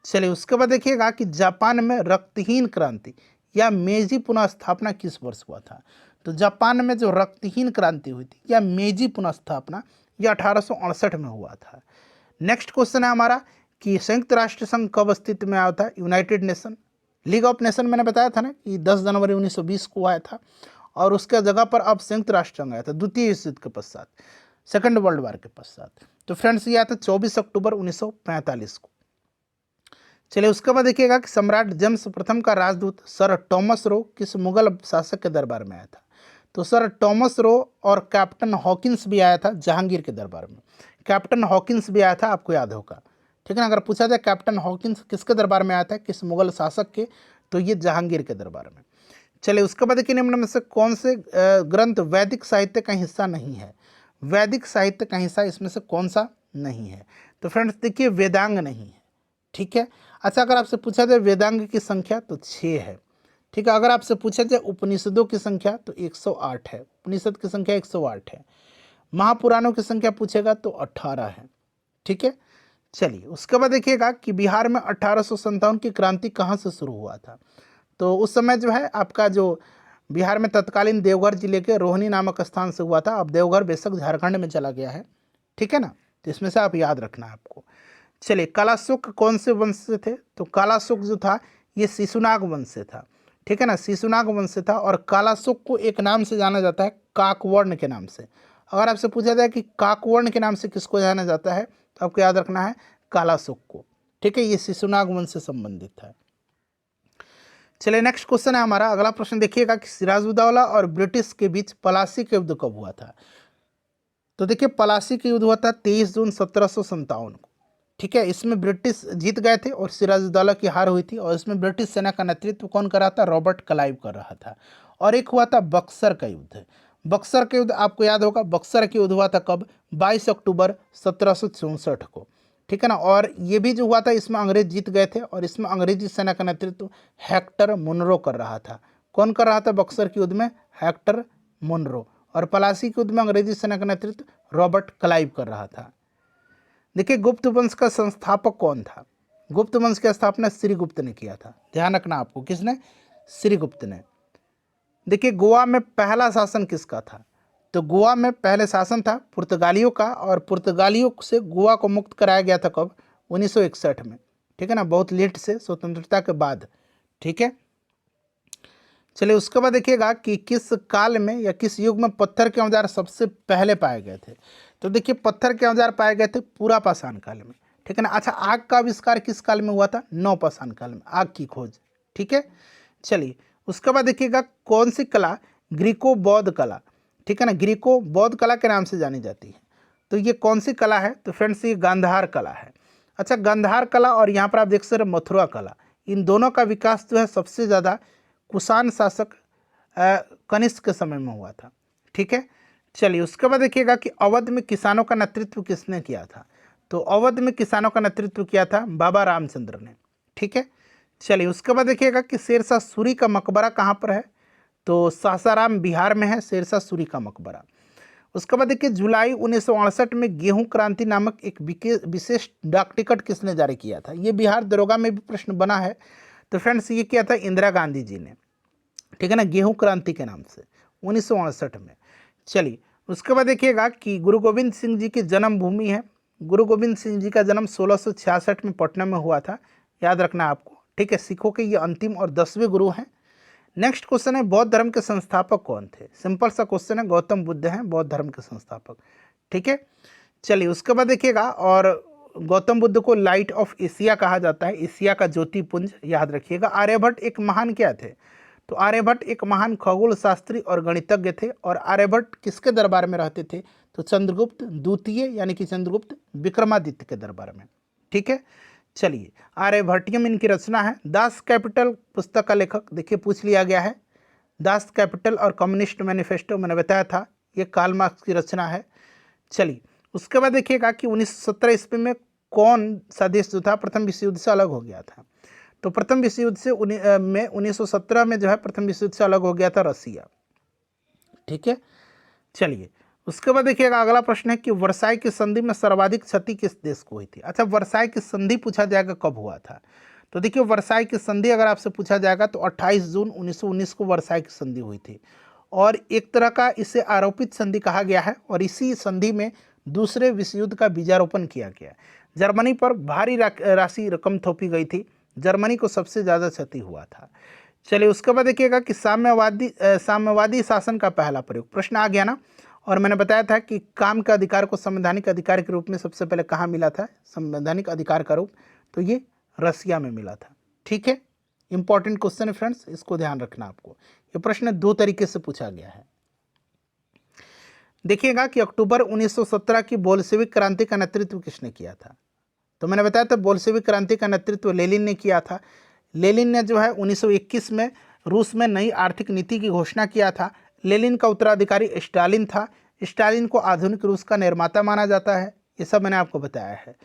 चलिए उसके बाद देखिएगा कि जापान में रक्तहीन क्रांति या मेजी पुनः स्थापना किस वर्ष हुआ था। तो जापान में जो रक्तहीन क्रांति हुई थी या मेजी पुनः स्थापना ये 1868 में हुआ था। नेक्स्ट क्वेश्चन है हमारा कि संयुक्त राष्ट्र संघ कब अस्तित्व में आया था। United nation, league of nation मैंने बताया था ना कि 10 जनवरी 1920 को आया था और उसके जगह पर अब संयुक्त राष्ट्र संघ आया था द्वितीय विश्व युद्ध के पश्चात, सेकंड वर्ल्ड वार के पश्चात। तो फ्रेंड्स ये आया था 24 अक्टूबर 1945 को। चलिए उसके बाद देखिएगा कि सम्राट जेम्स प्रथम का राजदूत सर टॉमस रो किस मुगल शासक के दरबार में आया था। तो सर टॉमस रो और कैप्टन हॉकिंस भी आया था जहांगीर के दरबार में। कैप्टन हॉकिंस भी आया था, आपको याद होगा। ठीक है ना। अगर पूछा जाए कैप्टन हॉकिंस किसके दरबार में आया था, किस मुगल शासक के, तो ये जहांगीर के दरबार में। चलिए उसके बाद देखिए निम्न में से कौन से ग्रंथ वैदिक साहित्य का हिस्सा नहीं है। वैदिक साहित्य का हिस्सा इसमें से कौन सा नहीं है। तो फ्रेंड्स देखिए वेदांग नहीं है। ठीक है। अच्छा अगर आपसे पूछा जाए वेदांग की संख्या तो 6 है। ठीक है। अगर आपसे पूछा जाए उपनिषदों की संख्या तो 108 है। उपनिषद की संख्या 108 है। महापुराणों की संख्या पूछेगा तो 18 है। ठीक है। चलिए उसके बाद देखिएगा कि बिहार में 1857 की क्रांति कहाँ से शुरू हुआ था। तो उस समय जो है आपका जो बिहार में तत्कालीन देवघर जिले के रोहिणी नामक स्थान से हुआ था। अब देवघर बेशक झारखंड में चला गया है। ठीक है ना। तो इसमें से आप याद रखना है आपको। चलिए कालाशोक कौन से वंश से थे। तो कालाशोक जो था ये शिशुनाग वंश से था। ठीक है ना। शिशुनाग वंश से था और कालाशोक को एक नाम से जाना जाता है काकवर्ण के नाम से। अगर आपसे पूछा जाए कि काकवर्ण के नाम से किसको जाना जाता है तो आपको याद रखना है कालाशोक को। ठीक है। ये शिशुनाग वंश से संबंधित है। चलिए नेक्स्ट क्वेश्चन है हमारा। अगला प्रश्न देखिएगा कि सिराजुद्दौला और ब्रिटिश के बीच पलासी का युद्ध कब हुआ था। तो देखिए पलासी का युद्ध हुआ था 23 जून 1757 को। ठीक है। इसमें ब्रिटिश जीत गए थे और सिराजुद्दौला की हार हुई थी और इसमें ब्रिटिश सेना का नेतृत्व कौन कर रहा था, रॉबर्ट क्लाइव कर रहा था। और एक हुआ था बक्सर का युद्ध। बक्सर का युद्ध आपको याद होगा। बक्सर का युद्ध हुआ था कब, 22 अक्टूबर 1764 को। ठीक है ना। और ये भी जो हुआ था इसमें अंग्रेज जीत गए थे और इसमें अंग्रेजी सेना का नेतृत्व हेक्टर मुनरो कर रहा था। कौन कर रहा था बक्सर के युद्ध में, हेक्टर मुनरो। और पलासी के युद्ध में अंग्रेजी सेना का नेतृत्व रॉबर्ट क्लाइव कर रहा था। देखिए गुप्त वंश का संस्थापक कौन था। गुप्त वंश की स्थापना श्रीगुप्त ने किया था। ध्यान रखना आपको, किसने, श्रीगुप्त ने। देखिए गोवा में पहला शासन किसका था। तो गोवा में पहले शासन था पुर्तगालियों का और पुर्तगालियों से गोवा को मुक्त कराया गया था कब, 1961 में। ठीक है ना। बहुत लेट से, स्वतंत्रता के बाद। ठीक है। चलिए उसके बाद देखिएगा कि किस काल में या किस युग में पत्थर के औजार सबसे पहले पाए गए थे। तो देखिए पत्थर के औजार पाए गए थे पूरा पाषाण काल में। ठीक है ना। अच्छा आग का आविष्कार किस काल में हुआ था, नवपाषाण काल में, आग की खोज। ठीक है। चलिए उसके बाद देखिएगा कौन सी कला ग्रीको बौद्ध कला, ठीक है ना, ग्रीको बौद्ध कला के नाम से जानी जाती है। तो ये कौन सी कला है, तो फ्रेंड्स ये गांधार कला है। अच्छा गांधार कला और यहाँ पर आप देख सकते हैं मथुरा कला, इन दोनों का विकास जो है सबसे ज़्यादा कुषाण शासक कनिष्क के समय में हुआ था। ठीक है। चलिए उसके बाद देखिएगा कि अवध में किसानों का नेतृत्व किसने किया था। तो अवध में किसानों का नेतृत्व किया था बाबा रामचंद्र ने। ठीक है। चलिए उसके बाद देखिएगा कि शेरशाह सूरी का मकबरा कहाँ पर है। तो सासाराम बिहार में है शेरशाह सूरी का मकबरा। उसके बाद देखिए जुलाई 1968 में गेहूं क्रांति नामक एक विशेष डाक टिकट किसने जारी किया था। ये बिहार दरोगा में भी प्रश्न बना है। तो फ्रेंड्स ये किया था इंदिरा गांधी जी ने। ठीक है ना। गेहूं क्रांति के नाम से 1968 में। चलिए उसके बाद देखिएगा कि गुरु गोविंद सिंह जी की जन्मभूमि है। गुरु गोविंद सिंह जी का जन्म 1666 में पटना में हुआ था, याद रखना आपको। ठीक है। सिखों के ये अंतिम और 10वें गुरु हैं। नेक्स्ट क्वेश्चन है बौद्ध धर्म के संस्थापक कौन थे। सिंपल सा क्वेश्चन है, गौतम बुद्ध हैं बौद्ध धर्म के संस्थापक। ठीक है। चलिए उसके बाद देखिएगा और गौतम बुद्ध को लाइट ऑफ एशिया कहा जाता है, एशिया का ज्योतिपुंज, याद रखिएगा। आर्यभट्ट एक महान क्या थे, तो आर्यभट्ट एक महान खगोल शास्त्री और गणितज्ञ थे। और आर्यभट्ट किसके दरबार में रहते थे, तो चंद्रगुप्त द्वितीय यानी कि चंद्रगुप्त विक्रमादित्य के दरबार में। ठीक है। चलिए आर्यभट्टियम इनकी रचना है। दास कैपिटल पुस्तक का लेखक देखिए पूछ लिया गया है। दास कैपिटल और कम्युनिस्ट मैनिफेस्टो मैंने बताया था ये कार्ल मार्क्स की रचना है। चलिए उसके बाद देखिएगा कि 1917 ईस्वी में कौन सा देश जो था प्रथम विश्व युद्ध से अलग हो गया था। तो प्रथम विश्व युद्ध से 1917 में जो है प्रथम विश्व युद्ध से अलग हो गया था रसिया। ठीक है। चलिए उसके बाद देखिएगा अगला प्रश्न है कि वर्साई की संधि में सर्वाधिक क्षति किस देश को हुई थी। अच्छा, वर्साई की संधि पूछा जाएगा कब हुआ था, तो देखिए वर्साई की संधि अगर आपसे पूछा जाएगा तो 28 जून 1919 को वर्साई की संधि हुई थी और एक तरह का इसे आरोपित संधि कहा गया है और इसी संधि में दूसरे विश्व युद्ध का बीजारोपण किया गया। जर्मनी पर भारी राशि रकम थोपी गई थी, जर्मनी को सबसे ज़्यादा क्षति हुआ था। चलिए उसके बाद देखिएगा कि साम्यवादी शासन का पहला प्रयोग, प्रश्न आ गया ना। और मैंने बताया था कि काम का अधिकार को संवैधानिक अधिकार के रूप में सबसे पहले कहाँ मिला था, संवैधानिक अधिकार का रूप, तो ये रसिया में मिला था। ठीक है, इंपॉर्टेंट क्वेश्चन है फ्रेंड्स, इसको ध्यान रखना आपको। ये प्रश्न दो तरीके से पूछा गया है। देखिएगा कि अक्टूबर 1917 की बोल्शेविक क्रांति का नेतृत्व किसने किया था, तो मैंने बताया था बोल्शेविक क्रांति का नेतृत्व लेनिन ने किया था। लेनिन ने जो है 1921 में रूस में नई आर्थिक नीति की घोषणा किया था। लेनिन का उत्तराधिकारी स्टालिन था। स्टालिन को आधुनिक रूस का निर्माता माना जाता है। ये सब मैंने आपको बताया है।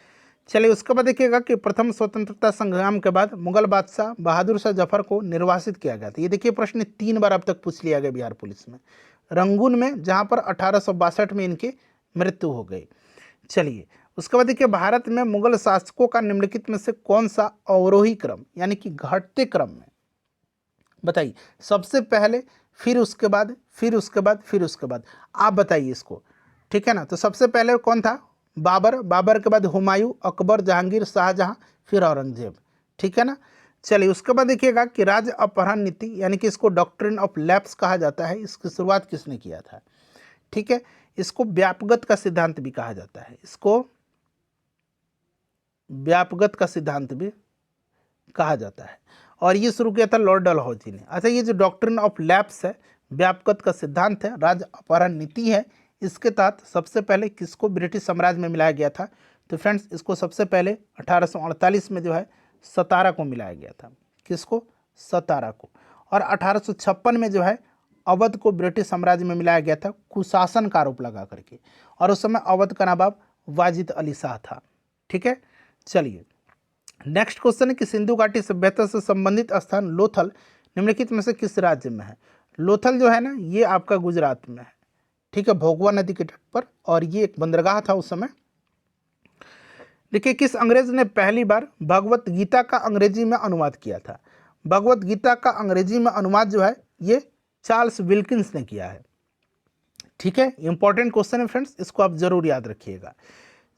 चलिए उसके बाद देखिएगा कि प्रथम स्वतंत्रता संग्राम के बाद मुगल बादशाह बहादुर शाह जफर को निर्वासित किया गया था। ये देखिए प्रश्न 3 बार अब तक पूछ लिया गया बिहार पुलिस में। रंगून में, जहाँ पर 1862 में इनकी मृत्यु हो गई। चलिए उसके बाद देखिए भारत में मुगल शासकों का निम्नलिखित में से कौन सा अवरोही क्रम यानी कि घटते क्रम में, बताइए, सबसे पहले फिर उसके बाद फिर उसके बाद फिर उसके बाद, आप बताइए इसको। ठीक है ना, तो सबसे पहले कौन था, बाबर, बाबर के बाद हुमायूं, अकबर, जहांगीर, शाहजहां, फिर औरंगजेब। ठीक है ना। चलिए उसके बाद देखिएगा कि राज्य अपहरण नीति यानी कि इसको डॉक्ट्रिन ऑफ लैप्स कहा जाता है, इसकी शुरुआत किसने किया था। ठीक है, इसको व्यापगत का सिद्धांत भी कहा जाता है, इसको व्यापगत का सिद्धांत भी कहा जाता है और ये शुरू किया था लॉर्ड डलहौजी ने। अच्छा, ये जो डॉक्ट्रिन ऑफ लैप्स है, व्यापगत का सिद्धांत है, राज्य अपहरण नीति है, इसके तहत सबसे पहले किसको ब्रिटिश साम्राज्य में मिलाया गया था, तो फ्रेंड्स इसको सबसे पहले 1848 में जो है सतारा को मिलाया गया था। किसको, सतारा को। और 1856 में जो है अवध को ब्रिटिश साम्राज्य में मिलाया गया था कुशासन का आरोप लगा करके, और उस समय अवध का नवाब वाजिद अली शाह था। ठीक है। चलिए नेक्स्ट क्वेश्चन है कि सिंधु घाटी सभ्यता से संबंधित स्थान लोथल निम्नलिखित में से किस राज्य में है। लोथल जो है ना, ये आपका गुजरात में है। ठीक है, भोगवा नदी के तट पर, और ये एक बंदरगाह था उस समय। देखिए किस अंग्रेज ने पहली बार भगवत गीता का अंग्रेजी में अनुवाद किया था। भगवत गीता का अंग्रेजी में अनुवाद जो है ये चार्ल्स विल्किंस ने किया है। ठीक है, इंपॉर्टेंट क्वेश्चन है फ्रेंड्स, इसको आप जरूर याद रखिएगा।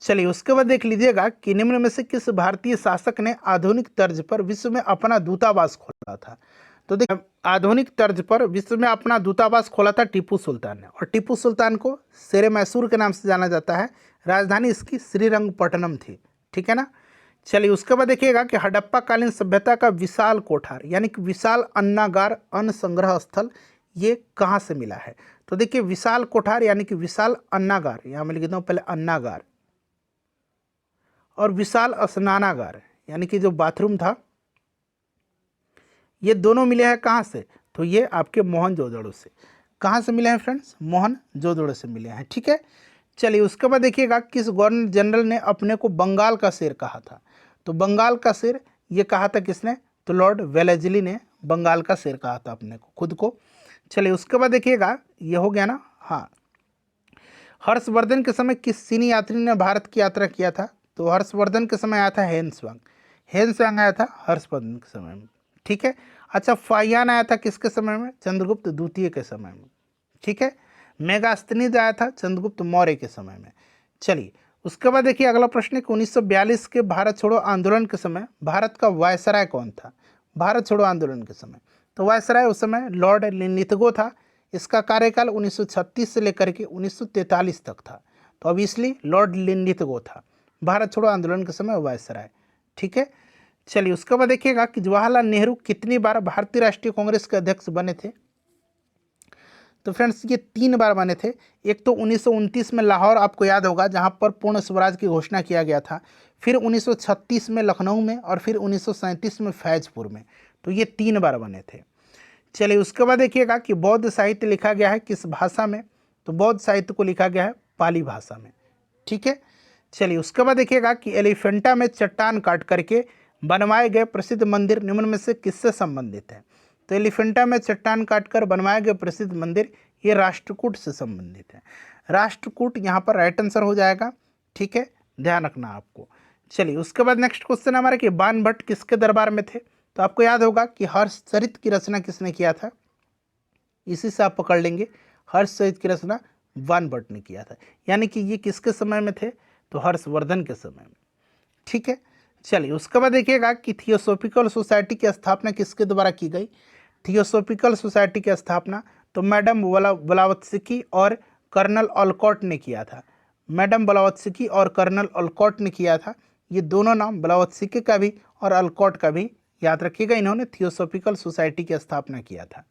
चलिए उसके बाद देख लीजिएगा कि निम्न में से किस भारतीय शासक ने आधुनिक तर्ज पर विश्व में अपना दूतावास खोला था। तो देखिए आधुनिक तर्ज पर विश्व में अपना दूतावास खोला था टीपू सुल्तान ने, और टीपू सुल्तान को शेरे मैसूर के नाम से जाना जाता है। राजधानी इसकी श्रीरंगपट्टनम थी। ठीक है ना। चलिए उसके बाद देखिएगा कि हड़प्पा कालीन सभ्यता का विशाल कोठार यानी कि विशाल अन्नागार, अन्न संग्रह स्थल, ये कहाँ से मिला है। तो देखिए विशाल कोठार यानी कि विशाल अन्नागार, यहाँ मैं लिखता हूँ पहले अन्नागार, और विशाल स्नानागार यानी कि जो बाथरूम था, ये दोनों मिले हैं कहाँ से, तो ये आपके मोहनजोदड़ो से। कहाँ से मिले हैं फ्रेंड्स, मोहनजोदड़ो से मिले हैं। ठीक है। चलिए उसके बाद देखिएगा किस गवर्नर जनरल ने अपने को बंगाल का शेर कहा था। तो बंगाल का शेर ये कहा था किसने, तो लॉर्ड वेलेस्ली ने बंगाल का शेर कहा था अपने को, खुद को। चलिए उसके बाद देखिएगा ये हो गया ना। हाँ, हर्षवर्धन के समय किस चीनी यात्री ने भारत की यात्रा किया था। तो हर्षवर्धन के समय आया था हेनस्वांग, हेनस्वांग आया था हर्षवर्धन के समय में। ठीक है। अच्छा, फाहियान आया था किसके समय में, चंद्रगुप्त द्वितीय के समय में। ठीक है। मेगास्थनीज आया था चंद्रगुप्त मौर्य के समय में। चलिए उसके बाद देखिए अगला प्रश्न है कि 1942 के भारत छोड़ो आंदोलन के समय भारत का वायसराय कौन था। भारत छोड़ो आंदोलन के समय तो वायसराय उस समय लॉर्ड लिनिथगो था। इसका कार्यकाल 1936 से लेकर के 1943 तक था। तो ऑब्वियसली लॉर्ड लिनिथगो था भारत छोड़ो आंदोलन के समय वायसराय। ठीक है। चलिए उसके बाद देखिएगा कि जवाहरलाल नेहरू कितनी बार भारतीय राष्ट्रीय कांग्रेस के अध्यक्ष बने थे। तो फ्रेंड्स ये 3 बार बने थे। एक तो 1929 में लाहौर, आपको याद होगा, जहां पर पूर्ण स्वराज की घोषणा किया गया था। फिर 1936 में लखनऊ में, और फिर 1937 में फैजपुर में। तो ये 3 बार बने थे। चलिए उसके बाद देखिएगा कि बौद्ध साहित्य लिखा गया है किस भाषा में। तो बौद्ध साहित्य को लिखा गया है पाली भाषा में। ठीक है। चलिए उसके बाद देखिएगा कि एलिफेंटा में चट्टान काट करके बनवाए गए प्रसिद्ध मंदिर निम्न में से किससे संबंधित है। तो एलिफेंटा में चट्टान काटकर बनवाए गए प्रसिद्ध मंदिर ये राष्ट्रकूट से संबंधित है। राष्ट्रकूट यहाँ पर राइट आंसर हो जाएगा, ठीक है, ध्यान रखना आपको। चलिए उसके बाद नेक्स्ट क्वेश्चन हमारा कि बाणभट्ट किसके दरबार में थे। तो आपको याद होगा कि हर्षचरित की रचना किसने किया था, इसी से आप पकड़ लेंगे, हर्षचरित की रचना बाणभट्ट ने किया था। यानी कि ये किसके समय में थे, तो हर्षवर्धन के समय में, ठीक है। चलिए उसके बाद देखिएगा कि थियोसॉफिकल सोसाइटी की स्थापना किसके द्वारा की गई। थियोसॉफिकल सोसाइटी की स्थापना तो मैडम ब्लावत्स्की और कर्नल ऑलकॉट ने किया था। मैडम ब्लावत्स्की और कर्नल ऑलकॉट ने किया था। ये दोनों नाम ब्लावत्स्की का भी और ऑलकॉट का भी याद रखिएगा, इन्होंने थियोसॉफिकल सोसाइटी की स्थापना किया था।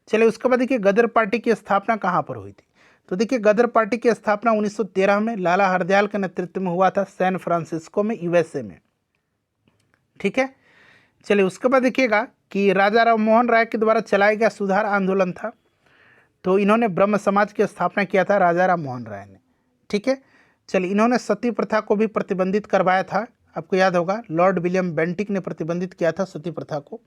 चलिए उसके बाद देखिए गदर पार्टी की स्थापना कहाँ पर हुई थी। तो देखिए गदर पार्टी की स्थापना 1913 में लाला हरदयाल के नेतृत्व में हुआ था, सैन फ्रांसिस्को में, यूएसए में, ठीक है। चलिए उसके बाद देखिएगा कि राजा राम मोहन राय के द्वारा चलाया गया सुधार आंदोलन था। तो इन्होंने ब्रह्म समाज की स्थापना किया था राजा राम मोहन राय ने, ठीक है। चलिए इन्होंने सती प्रथा को भी प्रतिबंधित करवाया था, आपको याद होगा लॉर्ड विलियम बेंटिक ने प्रतिबंधित किया था सती प्रथा को।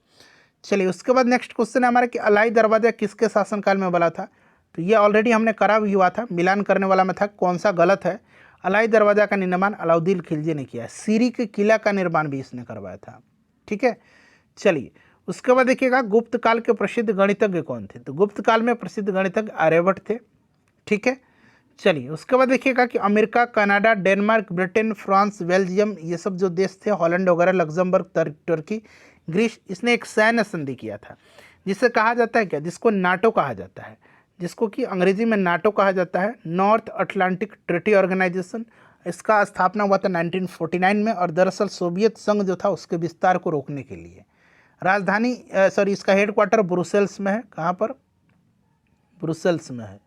चलिए उसके बाद नेक्स्ट क्वेश्चन है हमारा कि अलाई दरवाजा किसके शासनकाल में बना था। तो ये ऑलरेडी हमने करा भी हुआ था, मिलान करने वाला में था, कौन सा गलत है। अलाई दरवाजा का निर्माण अलाउद्दीन खिलजी ने किया। सीरी के किला का निर्माण भी इसने करवाया था, ठीक है। चलिए उसके बाद देखिएगा गुप्त काल के प्रसिद्ध गणितज्ञ कौन थे। तो गुप्त काल में प्रसिद्ध गणितज्ञ आर्यभट्ट थे, ठीक है। चलिए उसके बाद देखिएगा कि America, Canada, Denmark, Britain, France, Belgium, ये सब जो देश थे, हॉलैंड वगैरह, लग्जमबर्ग, तुर्की, ग्रीस, इसने एक सैन्य संधि किया था जिसे कहा जाता है क्या, जिसको नाटो कहा जाता है, जिसको कि अंग्रेजी में नाटो कहा जाता है, नॉर्थ अटलांटिक ट्रीटी ऑर्गेनाइजेशन। इसका स्थापना हुआ था 1949 में और दरअसल सोवियत संघ जो था उसके विस्तार को रोकने के लिए। राजधानी इसका हेडक्वार्टर ब्रुसेल्स में है। कहाँ पर, ब्रुसेल्स में है।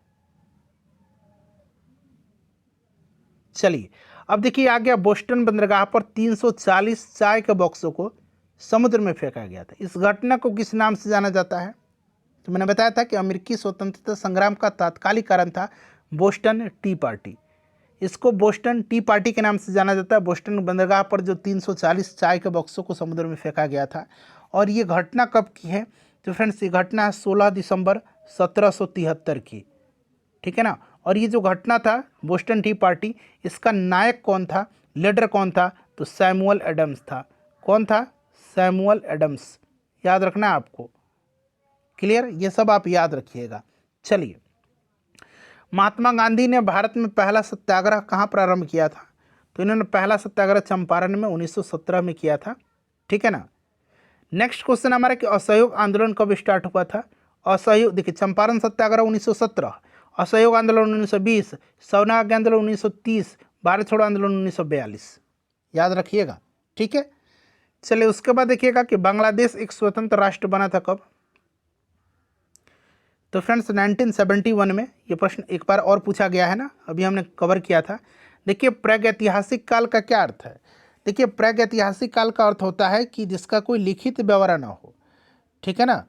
चलिए अब देखिए आ गया बोस्टन बंदरगाह पर 340 चाय के बॉक्सों को समुद्र में फेंका गया था। इस घटना को किस नाम से जाना जाता है। तो मैंने बताया था कि अमेरिकी स्वतंत्रता संग्राम का तात्कालिक कारण था बोस्टन टी पार्टी। इसको बोस्टन टी पार्टी के नाम से जाना जाता है। बोस्टन बंदरगाह पर जो 340 चाय के बॉक्सों को समुद्र में फेंका गया था। और ये घटना कब की है, तो फ्रेंड्स ये घटना है 16 दिसंबर 1773 की, ठीक है ना। और ये जो घटना था बोस्टन टी पार्टी, इसका नायक कौन था, लीडर कौन था, तो सैमुअल एडम्स था। कौन था, सैमुअल एडम्स, याद रखना है आपको, क्लियर, ये सब आप याद रखिएगा। चलिए महात्मा गांधी ने भारत में पहला सत्याग्रह कहाँ प्रारंभ किया था। तो इन्होंने पहला सत्याग्रह चंपारण में 1917 में किया था, ठीक है ना। नेक्स्ट क्वेश्चन हमारा कि असहयोग आंदोलन कब स्टार्ट हुआ था। असहयोग, देखिए चंपारण सत्याग्रह 1917, असहयोग आंदोलन 1920, शवनाग आंदोलन 1930, भारत छोड़ो आंदोलन 1942, याद रखिएगा, ठीक है। चलिए उसके बाद देखिएगा कि बांग्लादेश एक स्वतंत्र राष्ट्र बना था कब। तो फ्रेंड्स 1971 में। ये प्रश्न एक बार और पूछा गया है ना, अभी हमने कवर किया था। देखिए प्रागैतिहासिक काल का क्या अर्थ है। देखिए प्रागैतिहासिक काल का अर्थ होता है कि जिसका कोई लिखित ब्यौरा ना हो, ठीक है ना,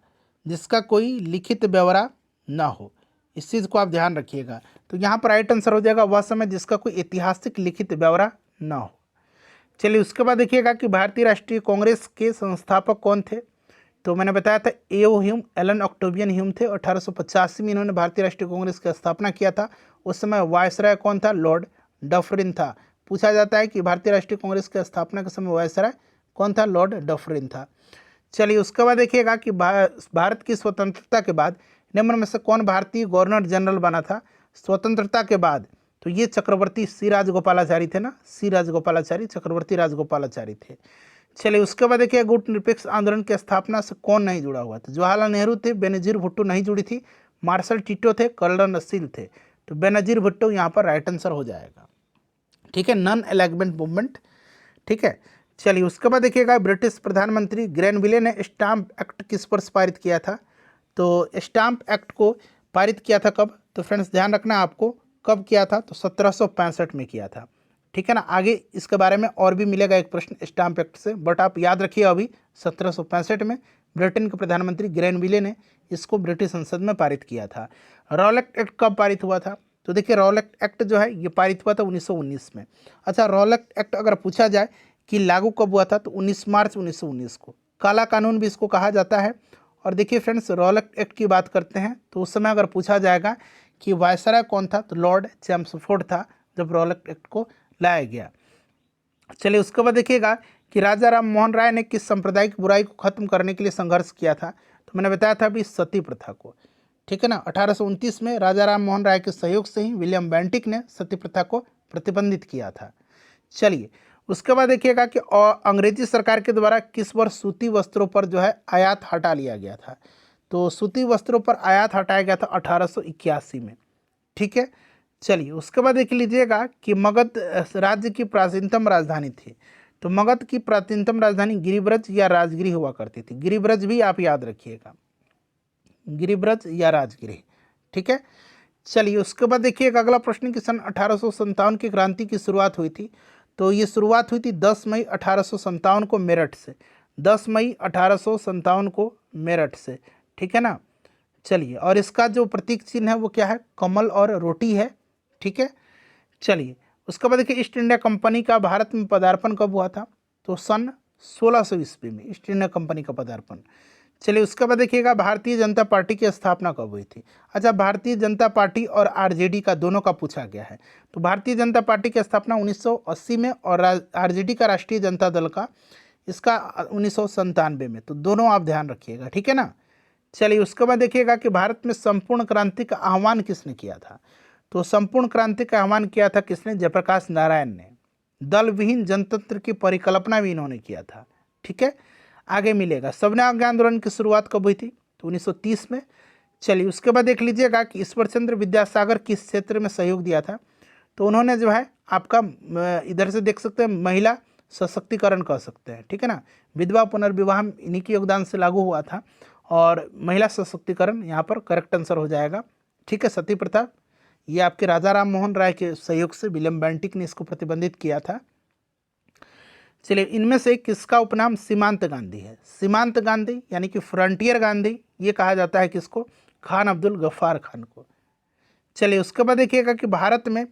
जिसका कोई लिखित ब्यौरा ना हो, इस चीज़ को आप ध्यान रखिएगा। तो यहाँ पर राइट आंसर हो जाएगा वह समय जिसका कोई ऐतिहासिक लिखित ब्यौरा ना हो। चलिए उसके बाद देखिएगा कि भारतीय राष्ट्रीय कांग्रेस के संस्थापक कौन थे। तो मैंने बताया था एओ ह्यूम, एलन ऑक्टेवियन ह्यूम थे। 1885 में इन्होंने भारतीय राष्ट्रीय कांग्रेस की स्थापना किया था। उस समय वायसराय कौन था, लॉर्ड डफरिन था। पूछा जाता है कि भारतीय राष्ट्रीय कांग्रेस की स्थापना के समय वायसराय कौन था, लॉर्ड डफरिन था। चलिए उसके बाद देखिएगा कि भारत की स्वतंत्रता के बाद निम्न में से कौन भारतीय गवर्नर जनरल बना था स्वतंत्रता के बाद। तो ये चक्रवर्ती सी राजगोपालाचारी थे ना, सी राजगोपालाचारी, चक्रवर्ती राजगोपालाचारी थे। चलिए उसके बाद देखिए गुट निरपेक्ष आंदोलन की स्थापना से कौन नहीं जुड़ा हुआ था। जवाहरलाल नेहरू थे, बेनजीर भुट्टो नहीं जुड़ी थी, मार्शल टिटो थे, कर्नल नसील थे। तो बेनजीर भुट्टो यहाँ पर राइट आंसर हो जाएगा, ठीक है, नॉन एलाइनमेंट मूवमेंट, ठीक है। चलिए उसके बाद देखिएगा ब्रिटिश प्रधानमंत्री ग्रेनविले ने स्टाम्प एक्ट किस वर्ष पारित किया था। तो स्टाम्प एक्ट को पारित किया था कब, तो फ्रेंड्स ध्यान रखना आपको कब किया था, तो 1765 में किया था, ठीक है ना। आगे इसके बारे में और भी मिलेगा एक प्रश्न स्टाम्प एक्ट से, बट आप याद रखिए अभी 1765 में ब्रिटेन के प्रधानमंत्री ग्रेनविले ने इसको ब्रिटिश संसद में पारित किया था। रॉलेट एक्ट कब पारित हुआ था। तो देखिए रॉलेट एक्ट जो है ये पारित हुआ था 1919 में। अच्छा रॉलेट एक्ट अगर पूछा जाए कि लागू कब हुआ था, तो 19 मार्च 1919 को। काला कानून भी इसको कहा जाता है और देखिए फ्रेंड्स, रॉलेट एक्ट की बात करते हैं तो उस समय अगर पूछा जाएगा कि वायसराय कौन था, तो लॉर्ड चैम्सफोर्ड था जब रॉलेट एक्ट को लाया गया। चलिए उसके बाद देखिएगा कि राजा राम मोहन राय ने किस सांप्रदायिक बुराई को खत्म करने के लिए संघर्ष किया था, तो मैंने बताया था अभी सती प्रथा को, ठीक है ना। 1829 में राजा राम मोहन राय के सहयोग से ही विलियम बेंटिक ने सती प्रथा को प्रतिबंधित किया था। चलिए उसके बाद देखिएगा कि अंग्रेजी सरकार के द्वारा किस वर्ष सूती वस्त्रों पर जो है आयात हटा लिया गया था, तो सूती वस्त्रों पर आयात हटाया गया था 1881 में, ठीक है। चलिए उसके बाद देख लीजिएगा कि मगध राज्य की प्राचीनतम राजधानी थी, तो मगध की प्राचीनतम राजधानी गिरिब्रज या राजगिरी हुआ करती थी। गिरिब्रज भी आप याद रखिएगा, गिरिब्रज या राजगिरी, ठीक है। चलिए उसके बाद देखिएगा अगला प्रश्न कि सन 1857 की क्रांति की शुरुआत हुई थी, तो ये शुरुआत हुई थी 10 मई 1857 को मेरठ से, 10 मई 1857 को मेरठ से, ठीक है ना। चलिए और इसका जो प्रतीक चिन्ह है वो क्या है, कमल और रोटी है, ठीक है। चलिए उसके बाद देखिए ईस्ट इंडिया कंपनी का भारत में पदार्पण कब हुआ था, तो सन 1600 ईस्वी में ईस्ट इंडिया कंपनी का पदार्पण। चलिए उसके बाद देखिएगा भारतीय जनता पार्टी की स्थापना कब हुई थी। अच्छा, भारतीय जनता पार्टी और आरजेडी का दोनों का पूछा गया है, तो भारतीय जनता पार्टी की स्थापना 1980 में और आरजेडी का राष्ट्रीय जनता दल का इसका 1997 में, तो दोनों आप ध्यान रखिएगा, ठीक है ना। चलिए उसके बाद देखिएगा कि भारत में संपूर्ण क्रांति का आह्वान किसने किया था, तो संपूर्ण क्रांति का आह्वान किया था किसने, जयप्रकाश नारायण ने। दल विहीन जनतंत्र की परिकल्पना भी इन्होंने किया था, ठीक है। आगे मिलेगा सविनय अवज्ञा आंदोलन की शुरुआत कब हुई थी, तो 1930 में। चलिए उसके बाद देख लीजिएगा कि ईश्वर चंद्र विद्यासागर किस क्षेत्र में सहयोग दिया था, तो उन्होंने जो है आपका इधर से देख सकते हैं महिला सशक्तिकरण कह सकते हैं, ठीक है ना। विधवा पुनर्विवाह इन्हीं के योगदान से लागू हुआ था और महिला सशक्तिकरण यहाँ पर करेक्ट आंसर हो जाएगा, ठीक है। सती प्रथा ये आपके राजा राम मोहन राय के सहयोग से विलियम बेंटिक ने इसको प्रतिबंधित किया था। चलिए इनमें से किसका उपनाम सीमांत गांधी है, सीमांत गांधी यानी कि फ्रंटियर गांधी, ये कहा जाता है किसको, खान अब्दुल गफ्फार खान को। चलिए उसके बाद देखिएगा कि भारत में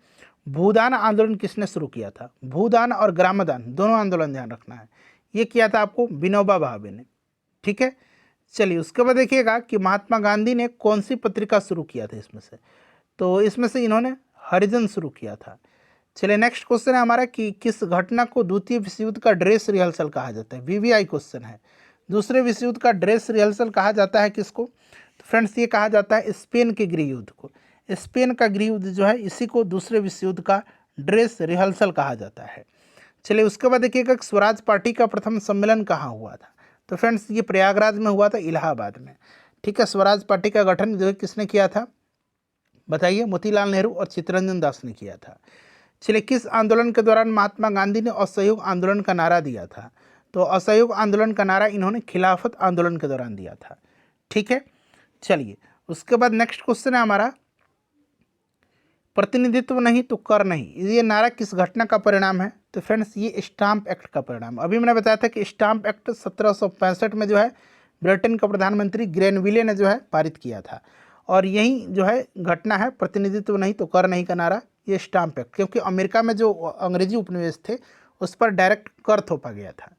भूदान आंदोलन किसने शुरू किया था, भूदान और ग्रामदान दोनों आंदोलन ध्यान रखना है, ये किया था आपको विनोबा भावे ने, ठीक है। चलिए उसके बाद देखिएगा कि महात्मा गांधी ने कौन सी पत्रिका शुरू किया था इसमें से, तो इसमें से इन्होंने हरिजन शुरू किया था। चलिए नेक्स्ट क्वेश्चन है हमारा कि किस घटना को द्वितीय विश्व युद्ध का ड्रेस रिहर्सल कहा जाता है, वीवीआई क्वेश्चन है। दूसरे विश्व युद्ध का ड्रेस रिहर्सल कहा जाता है किसको, तो फ्रेंड्स ये कहा जाता है स्पेन के गृह युद्ध को। स्पेन का गृह युद्ध जो है इसी को दूसरे विश्व युद्ध का ड्रेस रिहर्सल कहा जाता है। चलिए उसके बाद देखिएगा स्वराज पार्टी का प्रथम सम्मेलन कहाँ हुआ था, तो फ्रेंड्स ये प्रयागराज में हुआ था, इलाहाबाद में, ठीक है। स्वराज पार्टी का गठन जो है किसने किया था, बताइए, मोतीलाल नेहरू और चित्तरंजन दास ने किया था। चलिए किस आंदोलन के दौरान महात्मा गांधी ने असहयोग आंदोलन का नारा दिया था, तो असहयोग आंदोलन का नारा इन्होंने खिलाफत आंदोलन के दौरान दिया था, ठीक है। चलिए उसके बाद नेक्स्ट क्वेश्चन है हमारा प्रतिनिधित्व नहीं तो कर नहीं, ये नारा किस घटना का परिणाम है, तो फ्रेंड्स ये स्टाम्प एक्ट का परिणाम। अभी मैंने बताया था कि स्टाम्प एक्ट 1765 में जो है ब्रिटेन का प्रधानमंत्री ग्रेनविले ने जो है पारित किया था, और यही जो है घटना है प्रतिनिधित्व नहीं तो कर नहीं का नारा, ये स्टाम्प एक्ट, क्योंकि अमेरिका में जो अंग्रेजी उपनिवेश थे उस पर डायरेक्ट कर थोपा गया था।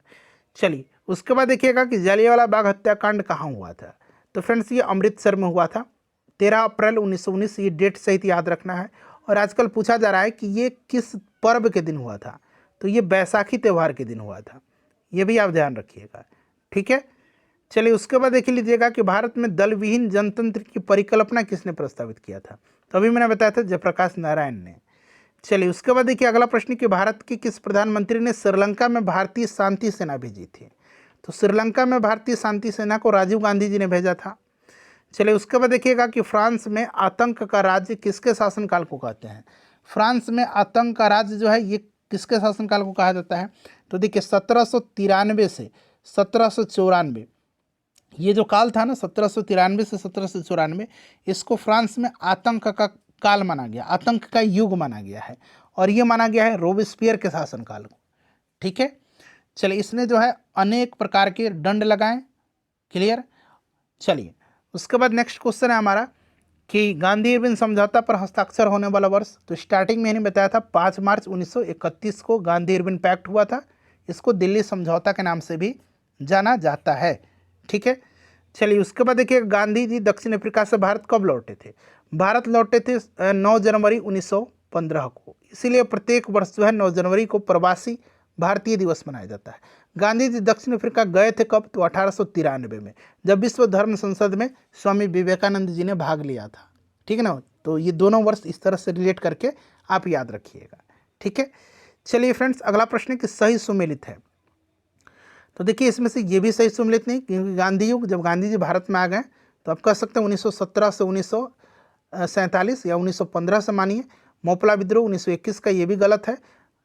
चलिए उसके बाद देखिएगा कि जलियांवाला बाग हत्याकांड कहाँ हुआ था, तो फ्रेंड्स ये अमृतसर में हुआ था, 13 अप्रैल 1919, ये डेट सहित याद रखना है। और आजकल पूछा जा रहा है कि ये किस पर्व के दिन हुआ था, तो ये बैसाखी त्यौहार के दिन हुआ था, ये भी आप ध्यान रखिएगा, ठीक है। चलिए उसके बाद देख लीजिएगा कि भारत में दल विहीन जनतंत्र की परिकल्पना किसने प्रस्तावित किया था, तो अभी मैंने बताया था जयप्रकाश नारायण ने। चलिए उसके बाद देखिए अगला प्रश्न कि भारत के किस प्रधानमंत्री ने श्रीलंका में भारतीय शांति सेना भेजी थी, तो श्रीलंका में भारतीय शांति सेना को राजीव गांधी जी ने भेजा था। चलिए उसके बाद देखिएगा कि फ्रांस में आतंक का राज्य किसके शासनकाल को कहते हैं, फ्रांस में आतंक का राज्य जो है ये किसके शासनकाल को कहा जाता है, तो देखिए 1793 से 1794, ये जो काल था ना 1793 से 1794, इसको फ्रांस में आतंक का काल माना गया, आतंक का युग माना गया है, और ये माना गया है रोबेस्पियर के शासनकाल को, ठीक है। चलिए इसने जो है अनेक प्रकार के दंड लगाए, क्लियर। चलिए उसके बाद नेक्स्ट क्वेश्चन है हमारा कि गांधी इरविन समझौता पर हस्ताक्षर होने वाला वर्ष, तो स्टार्टिंग में मैंने बताया था 5 मार्च 1931 को गांधी इरविन पैक्ट हुआ था, इसको दिल्ली समझौता के नाम से भी जाना जाता है, ठीक है। चलिए उसके बाद देखिए गांधी जी दक्षिण अफ्रीका से भारत कब लौटे थे? भारत लौटे थे 9 जनवरी 1915 को। इसीलिए प्रत्येक वर्ष जो है 9 जनवरी को प्रवासी भारतीय दिवस मनाया जाता है। गांधी जी दक्षिण अफ्रीका गए थे कब? तो 1893 में, जब विश्व धर्म संसद में स्वामी विवेकानंद जी ने भाग लिया था। ठीक है ना, तो ये दोनों वर्ष इस तरह से रिलेट करके आप याद रखिएगा। ठीक है, चलिए फ्रेंड्स अगला प्रश्न है कि सही सुमेलित है। तो देखिए इसमें से ये भी सही सुमेलित नहीं, क्योंकि गांधी युग, जब गांधी जी भारत में आ गए तो आप कह सकते हैं 1917 से 1947 या 1915 से मानिए। मोपला विद्रोह 1921 का, ये भी गलत है।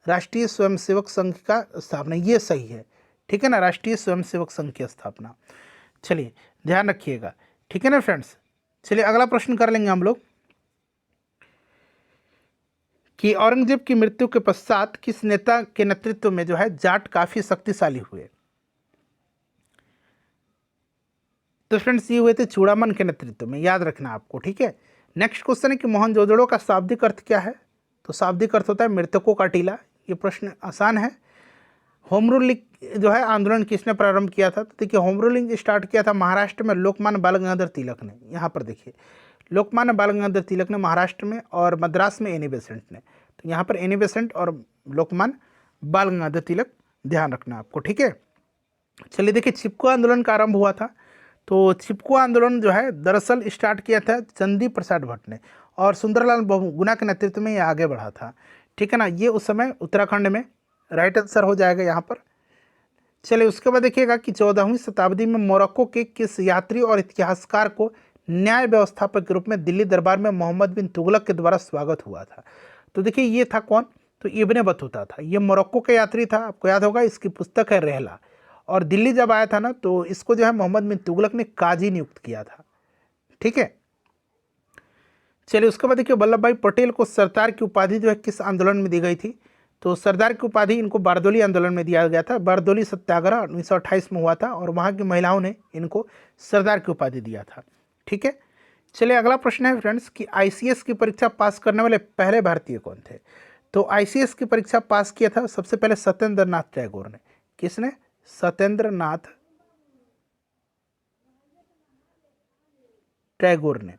राष्ट्रीय स्वयंसेवक संघ का स्थापना, ये सही है। ठीक है ना, राष्ट्रीय स्वयंसेवक संघ की स्थापना। चलिए ध्यान रखिएगा। ठीक है ना फ्रेंड्स, चलिए अगला प्रश्न कर लेंगे हम लोग कि औरंगजेब की मृत्यु के पश्चात किस नेता के नेतृत्व में जो है जाट काफी शक्तिशाली हुए? तो फ्रेंड्स ये हुए थे चूड़ामन के नेतृत्व में, याद रखना आपको। ठीक है, नेक्स्ट क्वेश्चन है कि मोहनजोदड़ो का शाब्दिक अर्थ क्या है? तो शाब्दिक अर्थ होता है मृतकों का टीला। ये प्रश्न आसान है। होम रूलिंग जो है आंदोलन किसने प्रारंभ किया था? तो देखिए होम रूलिंग स्टार्ट किया था महाराष्ट्र में लोकमान्य बाल गंगाधर तिलक ने। यहाँ पर देखिए लोकमान्य बाल गंगाधर तिलक ने महाराष्ट्र में, और मद्रास में एनी बेसेंट ने। तो यहाँ पर एनी बेसेंट और लोकमान्य बाल गंगाधर तिलक, ध्यान रखना आपको। ठीक है, चलिए देखिए चिपको आंदोलन का आरंभ हुआ था। तो चिपको आंदोलन जो है दरअसल स्टार्ट किया था चंदी प्रसाद भट्ट ने, और सुंदरलाल बहुगुणा के नेतृत्व में ये आगे बढ़ा था। ठीक है ना, ये उस समय उत्तराखंड में, राइट आंसर हो जाएगा यहाँ पर। चलिए उसके बाद देखिएगा कि 14वीं शताब्दी में मोरक्को के किस यात्री और इतिहासकार को न्याय व्यवस्थापक के रूप में दिल्ली दरबार में मोहम्मद बिन तुगलक के द्वारा स्वागत हुआ था? तो देखिए ये था कौन? तो इब्ने बतूता था। ये मोरक्को का यात्री था, आपको याद होगा, इसकी पुस्तक है रहला। और दिल्ली जब आया था ना तो इसको जो है मोहम्मद बिन तुगलक ने काजी नियुक्त किया था। ठीक है, चलिए उसके बाद देखिए वल्लभ भाई पटेल को सरदार की उपाधि जो है किस आंदोलन में दी गई थी? तो सरदार की उपाधि इनको बारदोली आंदोलन में दिया गया था। बारदोली सत्याग्रह 1928 में हुआ था, और वहाँ की महिलाओं ने इनको सरदार की उपाधि दिया था। ठीक है, चलिए अगला प्रश्न है फ्रेंड्स कि आईसीएस की परीक्षा पास करने वाले पहले भारतीय कौन थे? तो आईसीएस की परीक्षा पास किया था सबसे पहले सत्येंद्र नाथ टैगोर ने। किसने? सत्येंद्र नाथ टैगोर ने।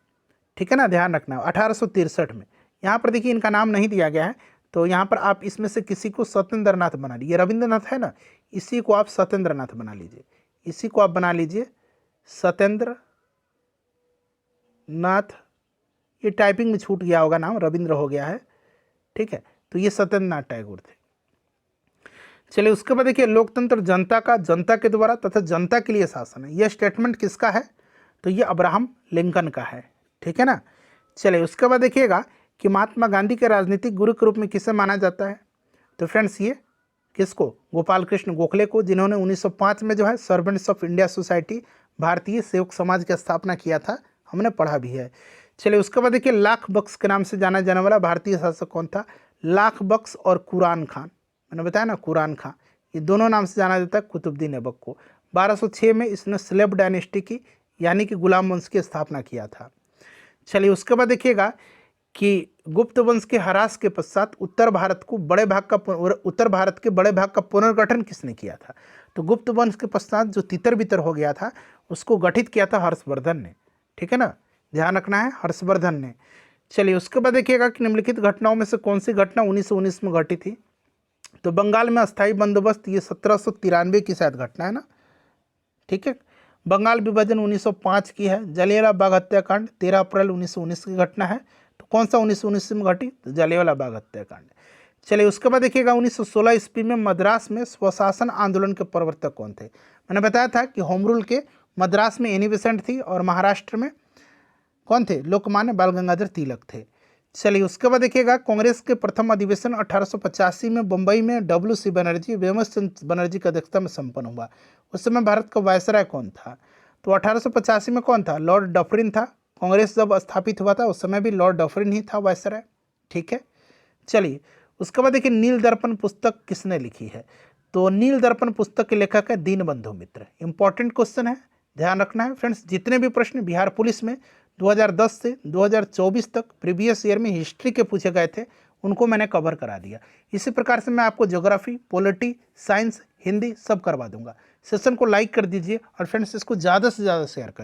ठीक है ना, ध्यान रखना 1863 में। यहाँ पर देखिए इनका नाम नहीं दिया गया है, तो यहाँ पर आप इसमें से किसी को सत्येंद्र नाथ बना लीजिए। रविंद्रनाथ है ना, इसी को आप सत्येंद्र नाथ बना लीजिए। इसी को आप बना लीजिए सत्येंद्र नाथ। ये टाइपिंग में छूट गया होगा नाम, रविंद्र हो गया है। ठीक है, तो ये सत्येंद्र नाथ टैगोर थे। चलिए उसके बाद देखिए लोकतंत्र जनता का, जनता के द्वारा तथा जनता के लिए शासन है, यह स्टेटमेंट किसका है? तो ये अब्राहम लिंकन का है। ठीक है ना, चलिए उसके बाद देखिएगा कि महात्मा गांधी के राजनीतिक गुरु के रूप में किसे माना जाता है? तो फ्रेंड्स ये किसको? गोपाल कृष्ण गोखले को, जिन्होंने 1905 में जो है सर्वेंट्स ऑफ इंडिया सोसाइटी, भारतीय सेवक समाज की स्थापना किया था, हमने पढ़ा भी है। चलिए उसके बाद देखिए लाख बख्श के नाम से जाना जाने वाला भारतीय शासक कौन था? लाख बख्श और कुरान खान, मैंने बताया ना कुरान खान, ये दोनों नाम से जाना जाता है कुतुबुद्दीन ऐबक को। 1206 में इसने स्लेब डायनेस्टी की, यानी कि गुलाम वंश की स्थापना किया था। चलिए उसके बाद देखिएगा कि गुप्त वंश के ह्रास के पश्चात उत्तर भारत के बड़े भाग का पुनर्गठन किसने किया था? तो गुप्त वंश के पश्चात जो तितर बितर हो गया था उसको गठित किया था हर्षवर्धन ने। ठीक है ना, ध्यान रखना है, हर्षवर्धन ने। चलिए उसके बाद देखिएगा कि निम्नलिखित घटनाओं में से कौन सी घटना 1919 में घटी थी? तो बंगाल में अस्थायी बंदोबस्त, ये 1793 की शायद घटना है ना। ठीक है, बंगाल विभाजन 1905 की है। जलियांवाला बाग हत्याकांड 13 अप्रैल 1919 की घटना है। तो कौन सा 1919 में घटी? तो जलियांवाला बाग हत्याकांड। चलिए उसके बाद देखिएगा 1916 ईस्वी में मद्रास में स्वशासन आंदोलन के प्रवर्तक कौन थे? मैंने बताया था कि होम रूल के मद्रास में एनी बेसेंट थी, और महाराष्ट्र में कौन थे? लोकमान्य बाल गंगाधर तिलक थे। चलिए उसके बाद देखिएगा कांग्रेस के प्रथम अधिवेशन 1885 में बम्बई में WC बनर्जी, वेमसचंद्र बनर्जी की अध्यक्षता में संपन्न हुआ। उस समय भारत का वायसराय कौन था? तो 1885 में कौन था? लॉर्ड डफरिन था। कांग्रेस जब स्थापित हुआ था उस समय भी लॉर्ड डफरिन ही था वायसराय। ठीक है, चलिए उसके बाद देखिए नील दर्पण पुस्तक किसने लिखी है? तो नील दर्पण पुस्तक के लेखक है दीनबंधु मित्र। इंपॉर्टेंट क्वेश्चन है, ध्यान रखना है फ्रेंड्स। जितने भी प्रश्न बिहार पुलिस में 2010 से 2024 तक प्रीवियस ईयर में हिस्ट्री के पूछे गए थे उनको मैंने कवर करा दिया। इसी प्रकार से मैं आपको ज्योग्राफी, पॉलिटी, साइंस, हिंदी सब करवा दूंगा। सेशन को लाइक कर दीजिए और फ्रेंड्स इसको ज़्यादा से ज़्यादा शेयर करें।